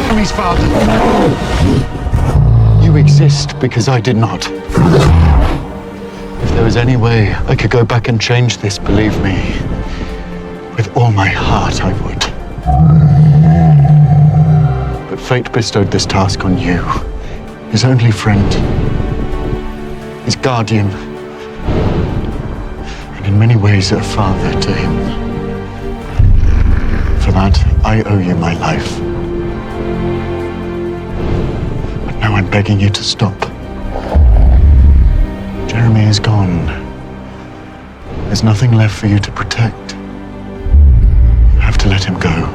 Henry's father. You exist because I did not. If there was any way I could go back and change this, believe me, with all my heart I would. But fate bestowed this task on you, his only friend, his guardian, and in many ways a father to him. For that, I owe you my life. But now I'm begging you to stop. Jeremy is gone. There's nothing left for you to protect. You have to let him go.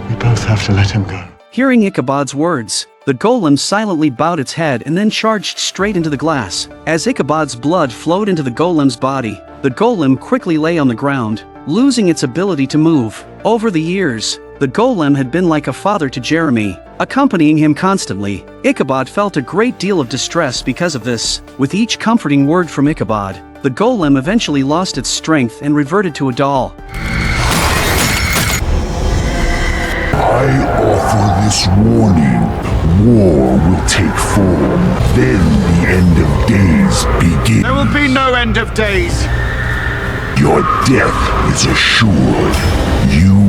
We both have to let him go. Hearing Ichabod's words, the golem silently bowed its head and then charged straight into the glass. As Ichabod's blood flowed into the golem's body, the golem quickly lay on the ground, losing its ability to move. Over the years, the golem had been like a father to Jeremy, accompanying him constantly. Ichabod felt a great deal of distress because of this. With each comforting word from Ichabod, the golem eventually lost its strength and reverted to a doll. I offer this warning. War will take form. Then the end of days begins. There will be no end of days. Your death is assured. You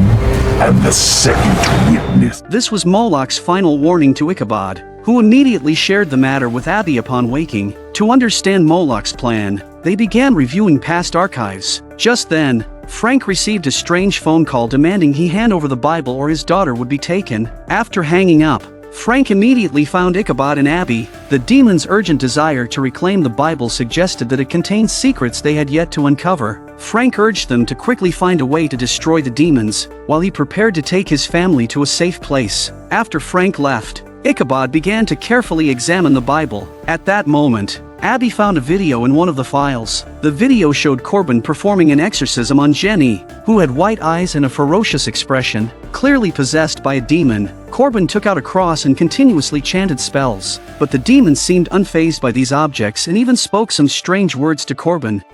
and the second witness. This was Moloch's final warning to Ichabod, who immediately shared the matter with Abby upon waking. To understand Moloch's plan, they began reviewing past archives. Just then, Frank received a strange phone call demanding he hand over the Bible or his daughter would be taken. After hanging up, Frank immediately found Ichabod and Abby. The demon's urgent desire to reclaim the Bible suggested that it contained secrets they had yet to uncover. Frank urged them to quickly find a way to destroy the demons, while he prepared to take his family to a safe place. After Frank left, Ichabod began to carefully examine the Bible. At that moment, Abby found a video in one of the files. The video showed Corbin performing an exorcism on Jenny, who had white eyes and a ferocious expression. Clearly possessed by a demon, Corbin took out a cross and continuously chanted spells. But the demon seemed unfazed by these objects and even spoke some strange words to Corbin.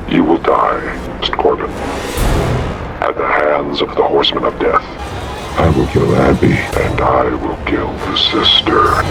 You will die, Mr. Corbin, at the hands of the Horsemen of Death. I will kill Abby, and I will kill the sister.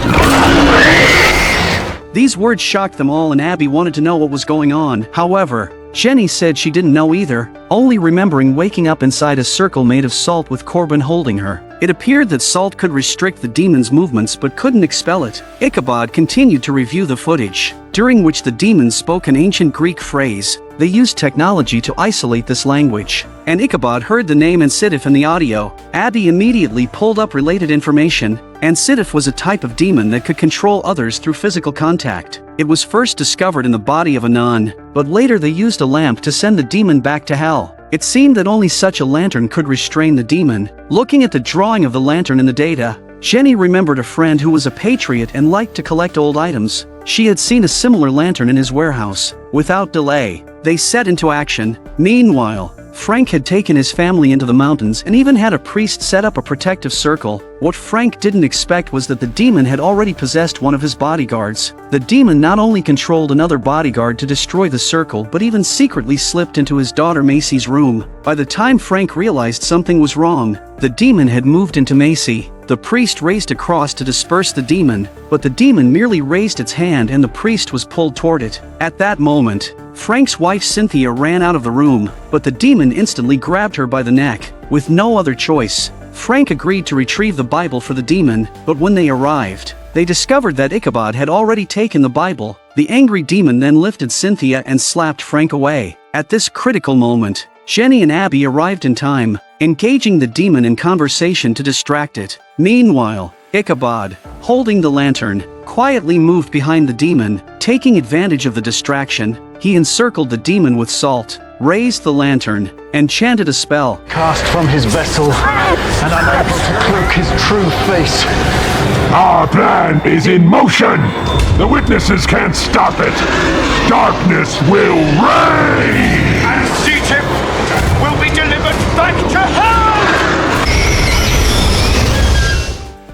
These words shocked them all and Abby wanted to know what was going on. However, Jenny said she didn't know either, only remembering waking up inside a circle made of salt with Corbin holding her. It appeared that salt could restrict the demon's movements but couldn't expel it. Ichabod continued to review the footage, during which the demon spoke an ancient Greek phrase. They used technology to isolate this language, and Ichabod heard the name Insidiff in the audio. Abby immediately pulled up related information. Insidiff was a type of demon that could control others through physical contact. It was first discovered in the body of a nun, but later they used a lamp to send the demon back to hell. It seemed that only such a lantern could restrain the demon. Looking at the drawing of the lantern in the data, Jenny remembered a friend who was a patriot and liked to collect old items. She had seen a similar lantern in his warehouse. Without delay, they set into action. Meanwhile, Frank had taken his family into the mountains and even had a priest set up a protective circle. What Frank didn't expect was that the demon had already possessed one of his bodyguards. The demon not only controlled another bodyguard to destroy the circle but even secretly slipped into his daughter Macy's room. By the time Frank realized something was wrong, the demon had moved into Macy. The priest raised a cross to disperse the demon, but the demon merely raised its hand and the priest was pulled toward it. At that moment, Frank's wife Cynthia ran out of the room, but the demon instantly grabbed her by the neck. With no other choice, Frank agreed to retrieve the Bible for the demon, but when they arrived, they discovered that Ichabod had already taken the Bible. The angry demon then lifted Cynthia and slapped Frank away. At this critical moment, Jenny and Abby arrived in time, engaging the demon in conversation to distract it. Meanwhile, Ichabod, holding the lantern, quietly moved behind the demon. Taking advantage of the distraction, he encircled the demon with salt, raised the lantern, and chanted a spell. Cast from his vessel, and unable to cloak his true face. Our plan is in motion! The witnesses can't stop it! Darkness will reign! And Egypt will be delivered back to hell!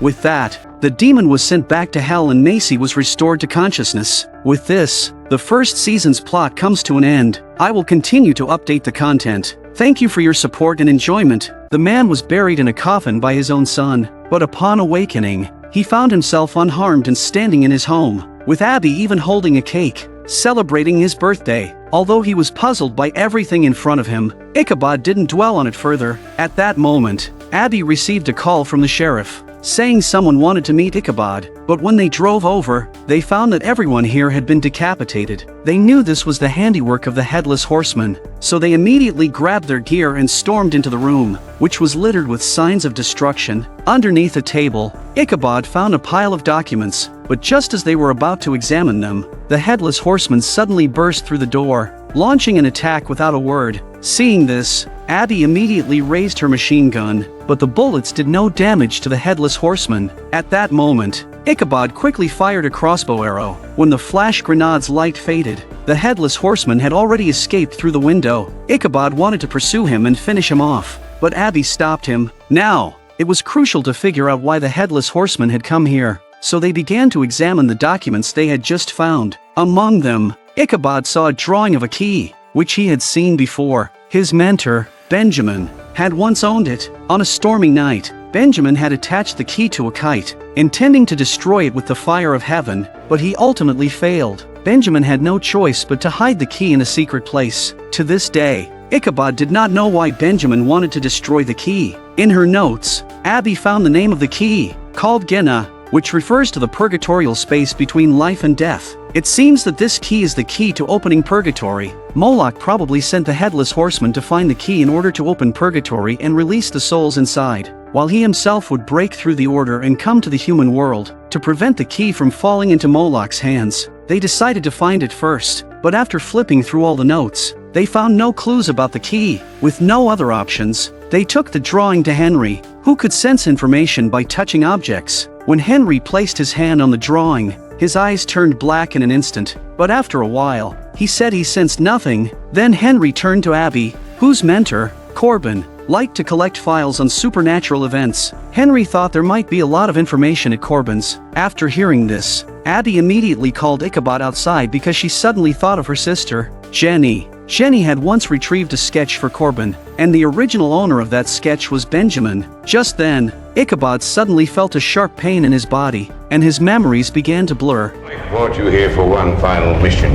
With that, the demon was sent back to hell and Macy was restored to consciousness. With this, the first season's plot comes to an end. I will continue to update the content. Thank you for your support and enjoyment. The man was buried in a coffin by his own son, but upon awakening, he found himself unharmed and standing in his home, with Abby even holding a cake, celebrating his birthday. Although he was puzzled by everything in front of him, Ichabod didn't dwell on it further. At that moment, Abby received a call from the sheriff, saying someone wanted to meet Ichabod, but when they drove over, they found that everyone here had been decapitated. They knew this was the handiwork of the Headless Horseman, so they immediately grabbed their gear and stormed into the room, which was littered with signs of destruction. Underneath a table, Ichabod found a pile of documents, but just as they were about to examine them, the Headless Horseman suddenly burst through the door, launching an attack without a word. Seeing this, Abby immediately raised her machine gun, but the bullets did no damage to the Headless Horseman. At that moment, Ichabod quickly fired a crossbow arrow. When the flash grenade's light faded, the Headless Horseman had already escaped through the window. Ichabod wanted to pursue him and finish him off, but Abby stopped him. Now, it was crucial to figure out why the Headless Horseman had come here, so they began to examine the documents they had just found. Among them, Ichabod saw a drawing of a key, which he had seen before. His mentor, Benjamin, had once owned it. On a stormy night, Benjamin had attached the key to a kite, intending to destroy it with the fire of heaven, but he ultimately failed. Benjamin had no choice but to hide the key in a secret place. To this day, Ichabod did not know why Benjamin wanted to destroy the key. In her notes, Abby found the name of the key, called Gehenna, which refers to the purgatorial space between life and death. It seems that this key is the key to opening purgatory. Moloch probably sent the Headless Horseman to find the key in order to open purgatory and release the souls inside, while he himself would break through the order and come to the human world. To prevent the key from falling into Moloch's hands, they decided to find it first, but after flipping through all the notes, they found no clues about the key. With no other options, they took the drawing to Henry, who could sense information by touching objects. When Henry placed his hand on the drawing, his eyes turned black in an instant, but after a while, he said he sensed nothing. Then Henry turned to Abby, whose mentor, Corbin, liked to collect files on supernatural events. Henry thought there might be a lot of information at Corbin's. After hearing this, Abby immediately called Ichabod outside because she suddenly thought of her sister, Jenny. Jenny had once retrieved a sketch for Corbin, and the original owner of that sketch was Benjamin. Just then, Ichabod suddenly felt a sharp pain in his body, and his memories began to blur. I brought you here for one final mission.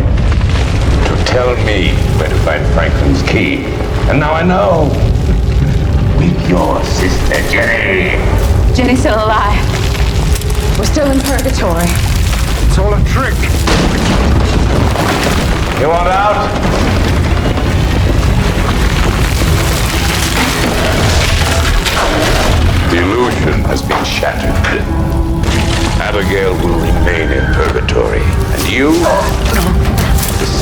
Tell me where to find Franklin's key. And now I know. We your sister, Jenny. Jenny's still alive. We're still in purgatory. It's all a trick. You want out? The illusion has been shattered. Abigail will remain in purgatory, and you will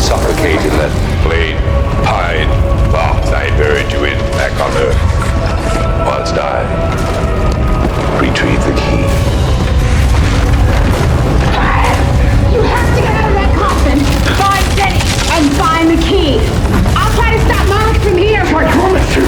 suffocate in that blade pine box I buried you in back on Earth. Whilst I retrieve the key. You have to get out of that coffin, find Jenny, and find the key. I'll try to stop Moloch from here. I promise you,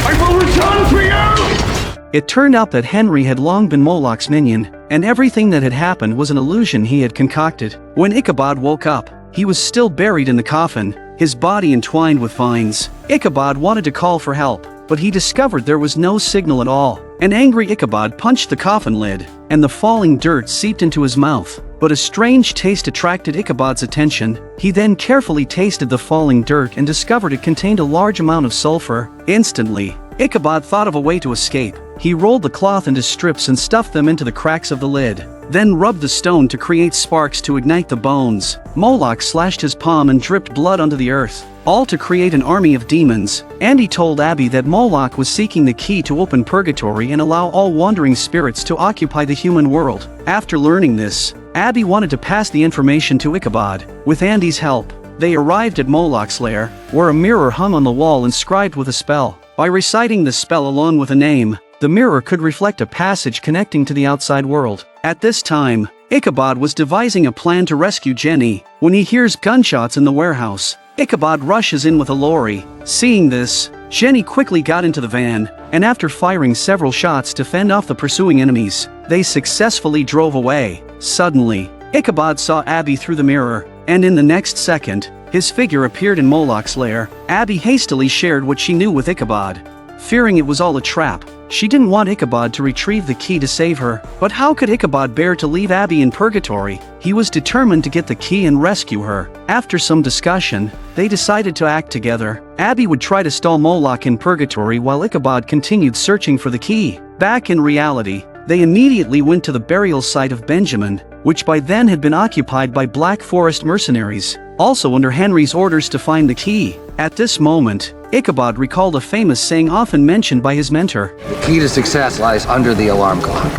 I will return for you! It turned out that Henry had long been Moloch's minion, and everything that had happened was an illusion he had concocted. When Ichabod woke up, he was still buried in the coffin, his body entwined with vines. Ichabod wanted to call for help, but he discovered there was no signal at all. An angry Ichabod punched the coffin lid, and the falling dirt seeped into his mouth. But a strange taste attracted Ichabod's attention. He then carefully tasted the falling dirt and discovered it contained a large amount of sulfur. Instantly, Ichabod thought of a way to escape. He rolled the cloth into strips and stuffed them into the cracks of the lid, then rubbed the stone to create sparks to ignite the bones. Moloch slashed his palm and dripped blood onto the earth, all to create an army of demons. Andy told Abby that Moloch was seeking the key to open purgatory and allow all wandering spirits to occupy the human world. After learning this, Abby wanted to pass the information to Ichabod. With Andy's help, they arrived at Moloch's lair, where a mirror hung on the wall inscribed with a spell. By reciting the spell along with a name, the mirror could reflect a passage connecting to the outside world. At this time, Ichabod was devising a plan to rescue Jenny. When he hears gunshots in the warehouse, Ichabod rushes in with a lorry. Seeing this, Jenny quickly got into the van, and after firing several shots to fend off the pursuing enemies, they successfully drove away. Suddenly, Ichabod saw Abby through the mirror, and in the next second, his figure appeared in Moloch's lair. Abby hastily shared what she knew with Ichabod. Fearing it was all a trap, she didn't want Ichabod to retrieve the key to save her. But how could Ichabod bear to leave Abby in purgatory? He was determined to get the key and rescue her. After some discussion, they decided to act together. Abby would try to stall Moloch in purgatory while Ichabod continued searching for the key. Back in reality, they immediately went to the burial site of Benjamin, which by then had been occupied by Black Forest mercenaries, also under Henry's orders to find the key. At this moment, Ichabod recalled a famous saying often mentioned by his mentor. The key to success lies under the alarm clock.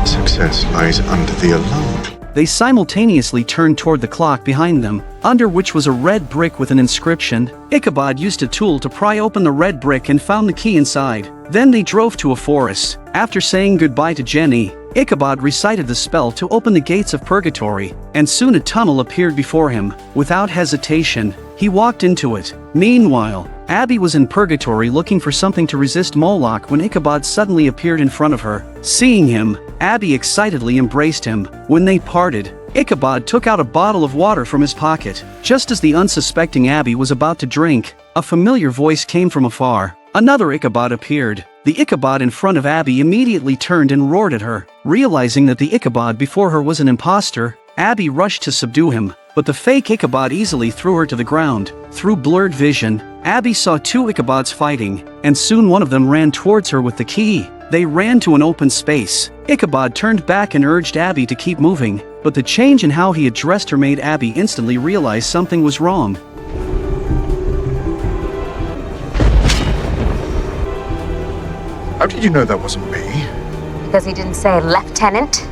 Success lies under the alarm. They simultaneously turned toward the clock behind them, under which was a red brick with an inscription. Ichabod used a tool to pry open the red brick and found the key inside. Then they drove to a forest. After saying goodbye to Jenny, Ichabod recited the spell to open the gates of purgatory, and soon a tunnel appeared before him. Without hesitation, he walked into it. Meanwhile, Abby was in purgatory looking for something to resist Moloch when Ichabod suddenly appeared in front of her. Seeing him, Abby excitedly embraced him. When they parted, Ichabod took out a bottle of water from his pocket. Just as the unsuspecting Abby was about to drink, a familiar voice came from afar. Another Ichabod appeared. The Ichabod in front of Abby immediately turned and roared at her. Realizing that the Ichabod before her was an imposter, Abby rushed to subdue him, but the fake Ichabod easily threw her to the ground. Through blurred vision, Abby saw two Ichabods fighting, and soon one of them ran towards her with the key. They ran to an open space. Ichabod turned back and urged Abby to keep moving, but the change in how he addressed her made Abby instantly realize something was wrong. How did you know that wasn't me? Because he didn't say lieutenant.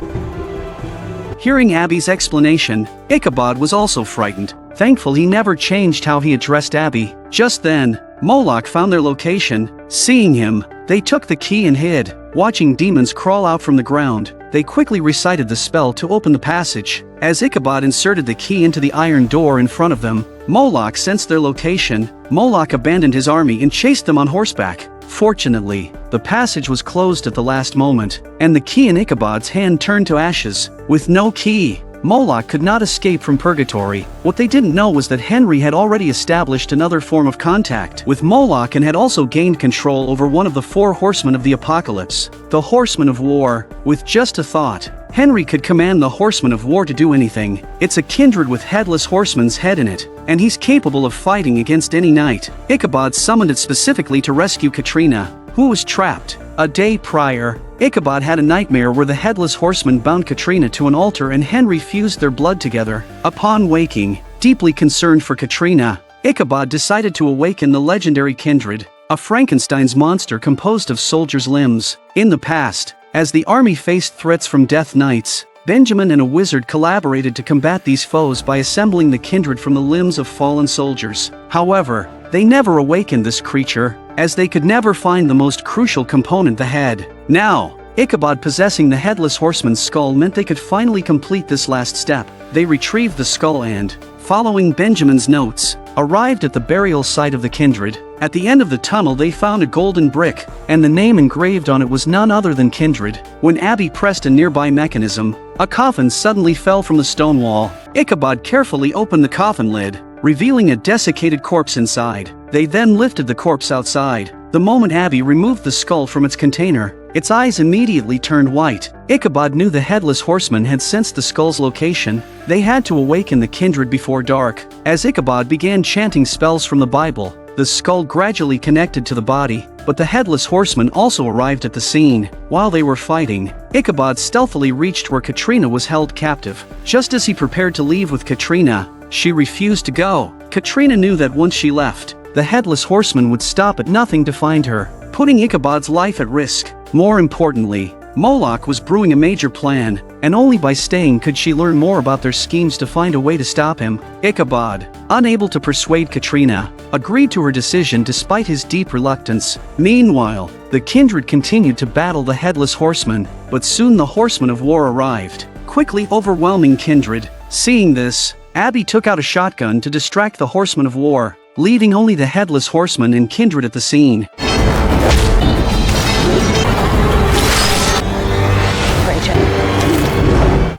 Hearing Abby's explanation, Ichabod was also frightened. Thankful he never changed how he addressed Abby. Just then, Moloch found their location. Seeing him, they took the key and hid. Watching demons crawl out from the ground, they quickly recited the spell to open the passage. As Ichabod inserted the key into the iron door in front of them, Moloch sensed their location. Moloch abandoned his army and chased them on horseback. Fortunately, the passage was closed at the last moment, and the key in Ichabod's hand turned to ashes. With no key, Moloch could not escape from purgatory. What they didn't know was that Henry had already established another form of contact with Moloch and had also gained control over one of the four horsemen of the apocalypse, the Horsemen of War. With just a thought, Henry could command the Horsemen of War to do anything. It's a kindred with Headless Horseman's head in it, and he's capable of fighting against any knight. Ichabod summoned it specifically to rescue Katrina. who was trapped. A day prior, Ichabod had a nightmare where the Headless Horseman bound Katrina to an altar and Henry fused their blood together. Upon waking, deeply concerned for Katrina, Ichabod decided to awaken the legendary kindred, a Frankenstein's monster composed of soldiers' limbs. In the past, as the army faced threats from Death Knights, Benjamin and a wizard collaborated to combat these foes by assembling the kindred from the limbs of fallen soldiers. However, they never awakened this creature, as they could never find the most crucial component, the head. Now, Ichabod possessing the Headless Horseman's skull meant they could finally complete this last step. They retrieved the skull and, following Benjamin's notes, arrived at the burial site of the kindred. At the end of the tunnel they found a golden brick, and the name engraved on it was none other than Kindred. When Abby pressed a nearby mechanism, a coffin suddenly fell from the stone wall. Ichabod carefully opened the coffin lid, revealing a desiccated corpse inside. They then lifted the corpse outside. The moment Abby removed the skull from its container, its eyes immediately turned white. Ichabod knew the Headless Horseman had sensed the skull's location. They had to awaken the kindred before dark. As Ichabod began chanting spells from the Bible, the skull gradually connected to the body, but the Headless Horseman also arrived at the scene. While they were fighting, Ichabod stealthily reached where Katrina was held captive. Just as he prepared to leave with Katrina, she refused to go. Katrina knew that once she left, the Headless Horseman would stop at nothing to find her, putting Ichabod's life at risk. More importantly, Moloch was brewing a major plan, and only by staying could she learn more about their schemes to find a way to stop him. Ichabod, unable to persuade Katrina, agreed to her decision despite his deep reluctance. Meanwhile, the kindred continued to battle the Headless Horseman, but soon the Horseman of War arrived, quickly overwhelming Kindred. Seeing this, Abby took out a shotgun to distract the Horseman of War, leaving only the Headless Horseman and Kindred at the scene.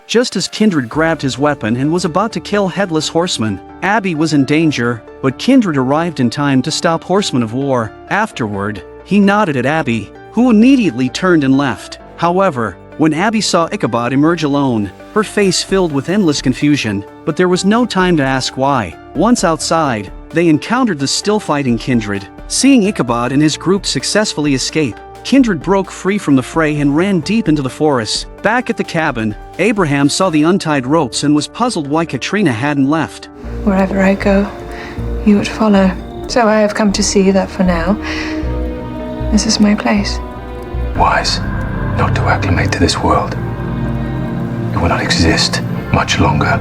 Just as Kindred grabbed his weapon and was about to kill Headless Horseman, Abby was in danger, but Kindred arrived in time to stop Horseman of War. Afterward, he nodded at Abby, who immediately turned and left. However, when Abby saw Ichabod emerge alone, her face filled with endless confusion, but there was no time to ask why. Once outside, they encountered the still fighting Kindred. Seeing Ichabod and his group successfully escape, Kindred broke free from the fray and ran deep into the forest. Back at the cabin, Abraham saw the untied ropes and was puzzled why Katrina hadn't left. Wherever I go, you would follow. So I have come to see that for now, this is my place. Wise not to acclimate to this world. It will not exist much longer.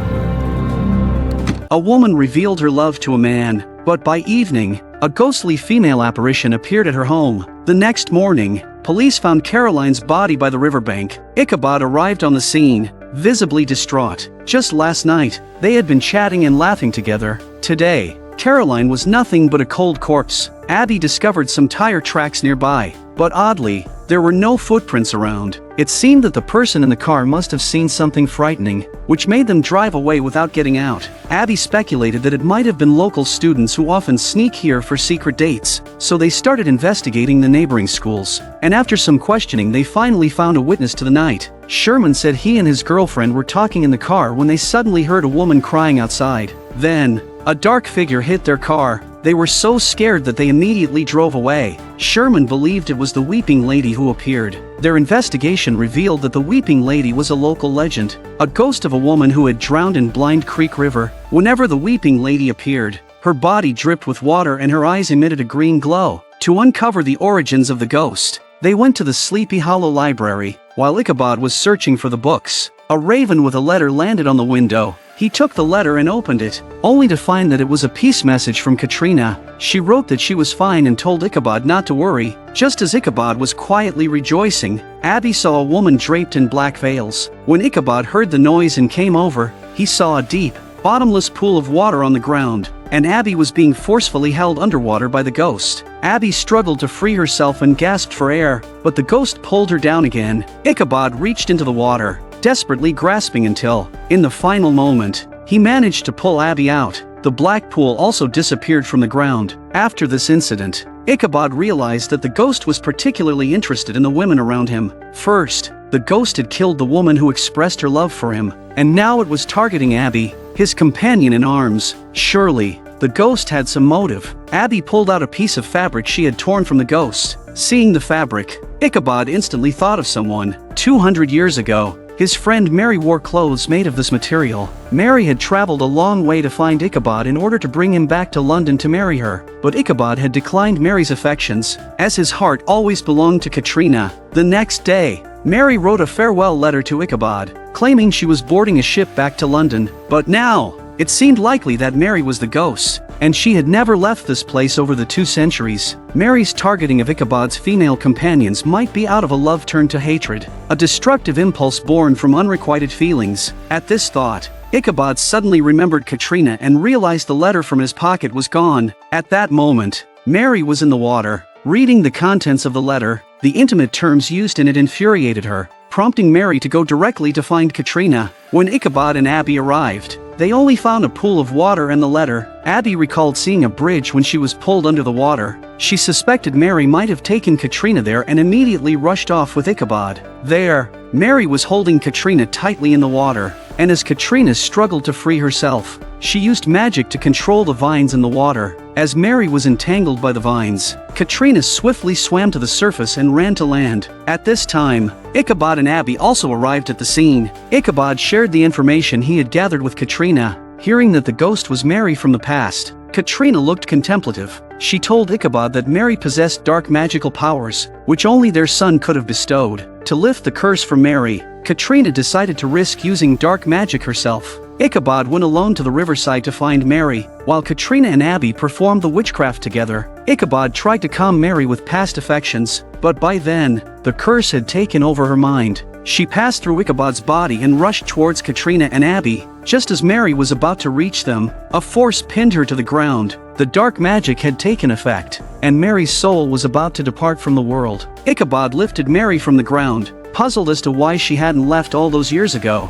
A woman revealed her love to a man, but by evening, a ghostly female apparition appeared at her home. The next morning, police found Caroline's body by the riverbank. Ichabod arrived on the scene, visibly distraught. Just last night, they had been chatting and laughing together. Today, Caroline was nothing but a cold corpse. Abby discovered some tire tracks nearby, but oddly, there were no footprints around. It seemed that the person in the car must have seen something frightening, which made them drive away without getting out. Abby speculated that it might have been local students who often sneak here for secret dates, so they started investigating the neighboring schools. And after some questioning they finally found a witness to the night. Sherman said he and his girlfriend were talking in the car when they suddenly heard a woman crying outside. Then, a dark figure hit their car. They were so scared that they immediately drove away. Sherman believed it was the Weeping Lady who appeared. Their investigation revealed that the Weeping Lady was a local legend, a ghost of a woman who had drowned in Blind Creek River. Whenever the Weeping Lady appeared, her body dripped with water and her eyes emitted a green glow. To uncover the origins of the ghost, they went to the Sleepy Hollow Library. While Ichabod was searching for the books, a raven with a letter landed on the window. He took the letter and opened it, only to find that it was a peace message from Katrina. She wrote that she was fine and told Ichabod not to worry. Just as Ichabod was quietly rejoicing, Abby saw a woman draped in black veils. When Ichabod heard the noise and came over, he saw a deep, bottomless pool of water on the ground, and Abby was being forcefully held underwater by the ghost. Abby struggled to free herself and gasped for air, but the ghost pulled her down again. Ichabod reached into the water, desperately grasping until, in the final moment, he managed to pull Abby out. The black pool also disappeared from the ground. After this incident, Ichabod realized that the ghost was particularly interested in the women around him. First, the ghost had killed the woman who expressed her love for him, and now it was targeting Abby, his companion in arms. Surely, the ghost had some motive. Abby pulled out a piece of fabric she had torn from the ghost. Seeing the fabric, Ichabod instantly thought of someone. 200 years ago, his friend Mary wore clothes made of this material. Mary had traveled a long way to find Ichabod in order to bring him back to London to marry her, but Ichabod had declined Mary's affections, as his heart always belonged to Katrina. The next day, Mary wrote a farewell letter to Ichabod, claiming she was boarding a ship back to London. But now, it seemed likely that Mary was the ghost, and she had never left this place over the 2 centuries. Mary's targeting of Ichabod's female companions might be out of a love turned to hatred, a destructive impulse born from unrequited feelings. At this thought, Ichabod suddenly remembered Katrina and realized the letter from his pocket was gone. At that moment, Mary was in the water, reading the contents of the letter. The intimate terms used in it infuriated her, prompting Mary to go directly to find Katrina. When Ichabod and Abby arrived, they only found a pool of water and the letter. Abby recalled seeing a bridge when she was pulled under the water. She suspected Mary might have taken Katrina there and immediately rushed off with Ichabod. There, Mary was holding Katrina tightly in the water, and as Katrina struggled to free herself, she used magic to control the vines in the water. As Mary was entangled by the vines, Katrina swiftly swam to the surface and ran to land. At this time, Ichabod and Abby also arrived at the scene. Ichabod shared the information he had gathered with Katrina. Hearing that the ghost was Mary from the past, Katrina looked contemplative. She told Ichabod that Mary possessed dark magical powers, which only their son could have bestowed. To lift the curse from Mary, Katrina decided to risk using dark magic herself. Ichabod went alone to the riverside to find Mary, while Katrina and Abby performed the witchcraft together. Ichabod tried to calm Mary with past affections, but by then, the curse had taken over her mind. She passed through Ichabod's body and rushed towards Katrina and Abby. Just as Mary was about to reach them, a force pinned her to the ground. The dark magic had taken effect, and Mary's soul was about to depart from the world. Ichabod lifted Mary from the ground, puzzled as to why she hadn't left all those years ago.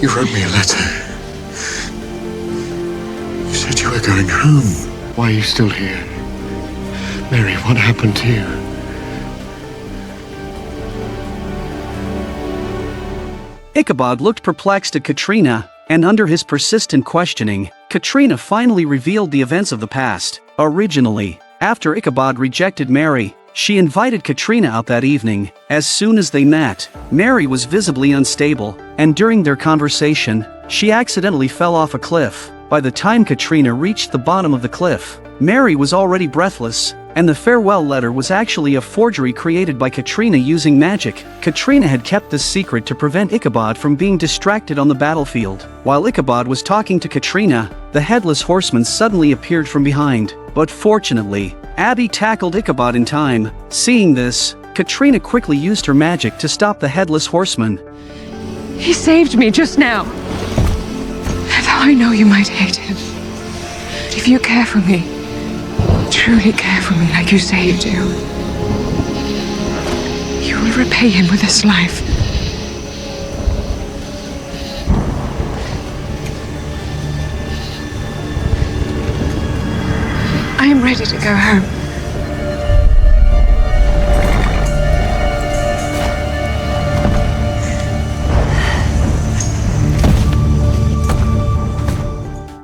You wrote me a letter. You said you were going home. Why are you still here? Mary, what happened to you? Ichabod looked perplexed at Katrina, and under his persistent questioning, Katrina finally revealed the events of the past. Originally, after Ichabod rejected Mary, she invited Katrina out that evening. As soon as they met, Mary was visibly unstable, and during their conversation, she accidentally fell off a cliff. By the time Katrina reached the bottom of the cliff, Mary was already breathless, and the farewell letter was actually a forgery created by Katrina using magic. Katrina had kept this secret to prevent Ichabod from being distracted on the battlefield. While Ichabod was talking to Katrina, the headless horseman suddenly appeared from behind. But fortunately, Abby tackled Ichabod in time. Seeing this, Katrina quickly used her magic to stop the headless horseman. He saved me just now. And though I know you might hate him, if you care for me, truly care for me like you say you do, you will repay him with this life. I am ready to go home.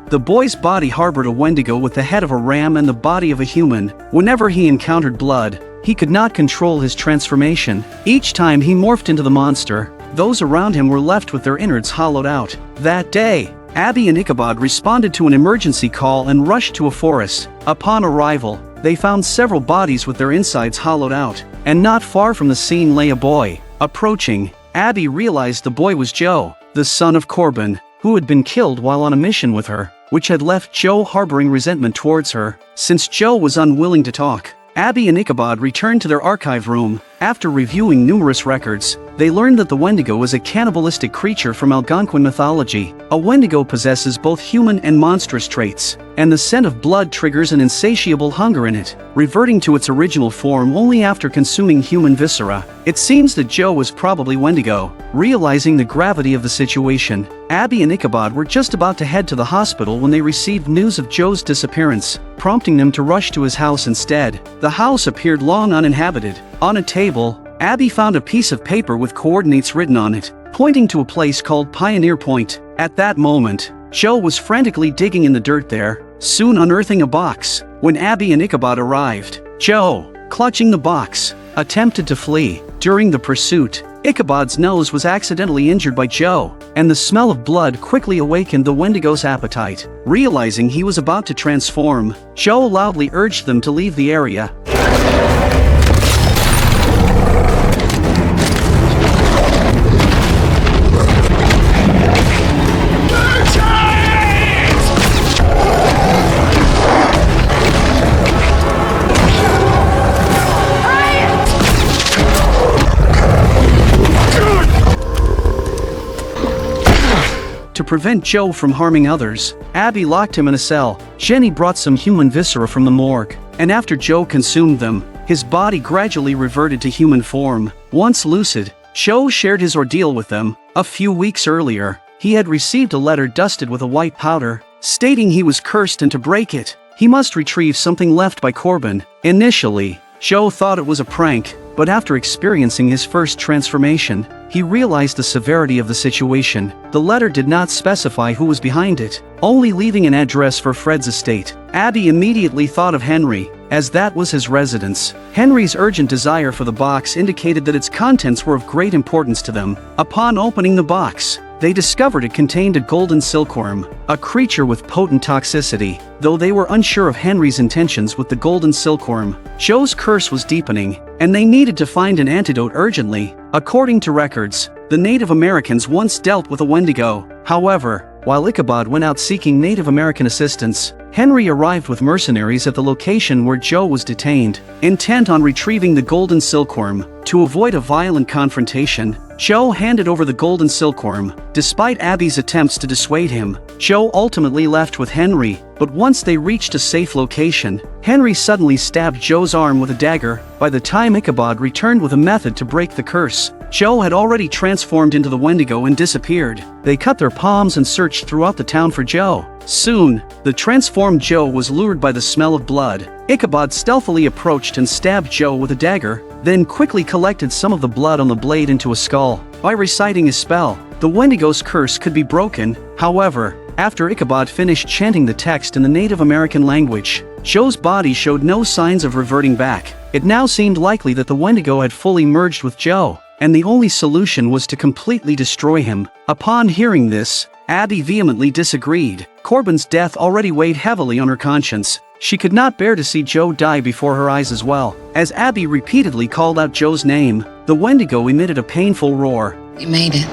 The boy's body harbored a Wendigo with the head of a ram and the body of a human. Whenever he encountered blood, he could not control his transformation. Each time he morphed into the monster, those around him were left with their innards hollowed out. That day, Abby and Ichabod responded to an emergency call and rushed to a forest. Upon arrival, they found several bodies with their insides hollowed out, and not far from the scene lay a boy. Approaching, Abby realized the boy was Joe, the son of Corbin, who had been killed while on a mission with her, which had left Joe harboring resentment towards her. Since Joe was unwilling to talk, Abby and Ichabod returned to their archive room. After reviewing numerous records, they learned that the Wendigo was a cannibalistic creature from Algonquin mythology. A Wendigo possesses both human and monstrous traits, and the scent of blood triggers an insatiable hunger in it, reverting to its original form only after consuming human viscera. It seems that Joe was probably Wendigo. Realizing the gravity of the situation, Abby and Ichabod were just about to head to the hospital when they received news of Joe's disappearance, prompting them to rush to his house instead. The house appeared long uninhabited. On a table, Abby found a piece of paper with coordinates written on it, pointing to a place called Pioneer Point. At that moment, Joe was frantically digging in the dirt there, soon unearthing a box. When Abby and Ichabod arrived, Joe, clutching the box, attempted to flee. During the pursuit, Ichabod's nose was accidentally injured by Joe, and the smell of blood quickly awakened the Wendigo's appetite. Realizing he was about to transform, Joe loudly urged them to leave the area. To prevent Joe from harming others, Abby locked him in a cell. Jenny brought some human viscera from the morgue, and after Joe consumed them, his body gradually reverted to human form. Once lucid, Joe shared his ordeal with them. A few weeks earlier, he had received a letter dusted with a white powder, stating he was cursed and to break it, he must retrieve something left by Corbin. Initially, Joe thought it was a prank, but after experiencing his first transformation, he realized the severity of the situation. The letter did not specify who was behind it, only leaving an address for Fred's estate. Abby immediately thought of Henry, as that was his residence. Henry's urgent desire for the box indicated that its contents were of great importance to them. Upon opening the box, they discovered it contained a golden silkworm, a creature with potent toxicity. Though they were unsure of Henry's intentions with the golden silkworm, Joe's curse was deepening, and they needed to find an antidote urgently. According to records, the Native Americans once dealt with a Wendigo. However, while Ichabod went out seeking Native American assistance, Henry arrived with mercenaries at the location where Joe was detained, intent on retrieving the golden silkworm. To avoid a violent confrontation, Joe handed over the golden silkworm. Despite Abby's attempts to dissuade him, Joe ultimately left with Henry, but once they reached a safe location, Henry suddenly stabbed Joe's arm with a dagger. By the time Ichabod returned with a method to break the curse, Joe had already transformed into the Wendigo and disappeared. They cut their palms and searched throughout the town for Joe. Soon, the transformed Joe was lured by the smell of blood. Ichabod stealthily approached and stabbed Joe with a dagger, then quickly collected some of the blood on the blade into a skull. By reciting his spell, the Wendigo's curse could be broken. However, after Ichabod finished chanting the text in the Native American language, Joe's body showed no signs of reverting back. It now seemed likely that the Wendigo had fully merged with Joe, and the only solution was to completely destroy him. Upon hearing this, Abby vehemently disagreed. Corbin's death already weighed heavily on her conscience. She could not bear to see Joe die before her eyes as well. As Abby repeatedly called out Joe's name, the Wendigo emitted a painful roar. You made it.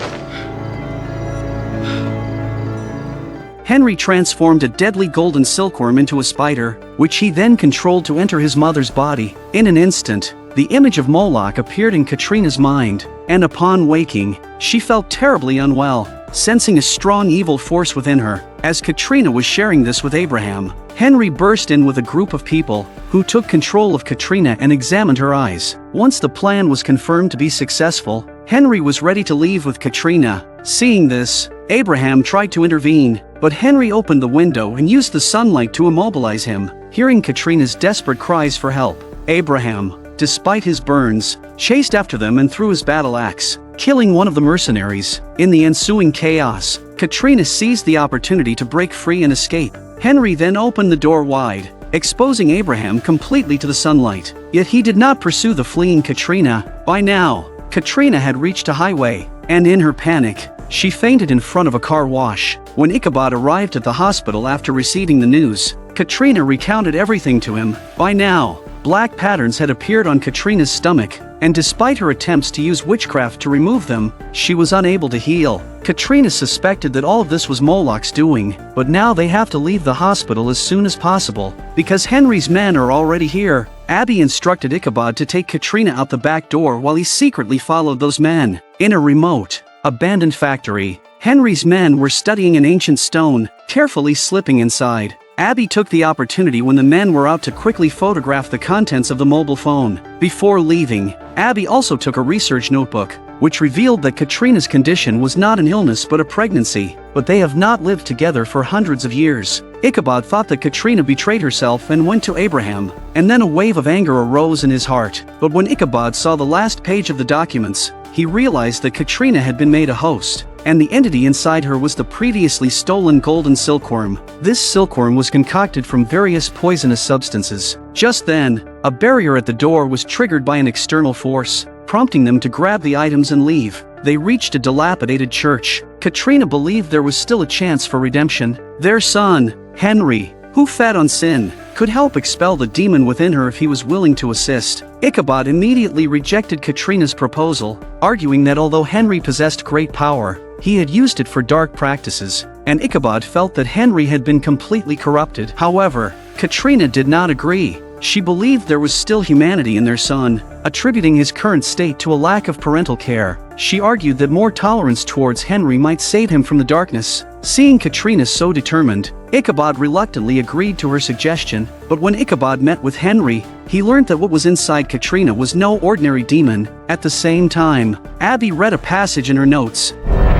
Henry transformed a deadly golden silkworm into a spider, which he then controlled to enter his mother's body. In an instant, the image of Moloch appeared in Katrina's mind, and upon waking, she felt terribly unwell, sensing a strong evil force within her. As Katrina was sharing this with Abraham, Henry burst in with a group of people, who took control of Katrina and examined her eyes. Once the plan was confirmed to be successful, Henry was ready to leave with Katrina. Seeing this, Abraham tried to intervene, but Henry opened the window and used the sunlight to immobilize him. Hearing Katrina's desperate cries for help, Abraham, despite his burns, chased after them and threw his battle axe, killing one of the mercenaries. In the ensuing chaos, Katrina seized the opportunity to break free and escape. Henry then opened the door wide, exposing Abraham completely to the sunlight. Yet he did not pursue the fleeing Katrina. By now, Katrina had reached a highway, and in her panic, she fainted in front of a car wash. When Ichabod arrived at the hospital after receiving the news, Katrina recounted everything to him. By now, black patterns had appeared on Katrina's stomach, and despite her attempts to use witchcraft to remove them, she was unable to heal. Katrina suspected that all of this was Moloch's doing, but now they have to leave the hospital as soon as possible, because Henry's men are already here. Abby instructed Ichabod to take Katrina out the back door while he secretly followed those men. In a remote, abandoned factory, Henry's men were studying an ancient stone, carefully slipping inside. Abby took the opportunity when the men were out to quickly photograph the contents of the mobile phone. Before leaving, Abby also took a research notebook, which revealed that Katrina's condition was not an illness but a pregnancy, but they have not lived together for hundreds of years. Ichabod thought that Katrina betrayed herself and went to Abraham, and then a wave of anger arose in his heart. But when Ichabod saw the last page of the documents, he realized that Katrina had been made a host. and the entity inside her was the previously stolen golden silkworm. This silkworm was concocted from various poisonous substances. Just then, a barrier at the door was triggered by an external force, prompting them to grab the items and leave. They reached a dilapidated church. Katrina believed there was still a chance for redemption. Their son, Henry, who fed on sin, could help expel the demon within her if he was willing to assist. Ichabod immediately rejected Katrina's proposal, arguing that although Henry possessed great power, he had used it for dark practices, and Ichabod felt that Henry had been completely corrupted. However, Katrina did not agree. She believed there was still humanity in their son, attributing his current state to a lack of parental care. She argued that more tolerance towards Henry might save him from the darkness. Seeing Katrina so determined, Ichabod reluctantly agreed to her suggestion, but when Ichabod met with Henry, he learned that what was inside Katrina was no ordinary demon. At the same time, Abby read a passage in her notes.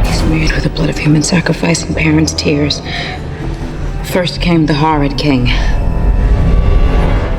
Smeared with the blood of human sacrifice and parents' tears. First came the horrid king,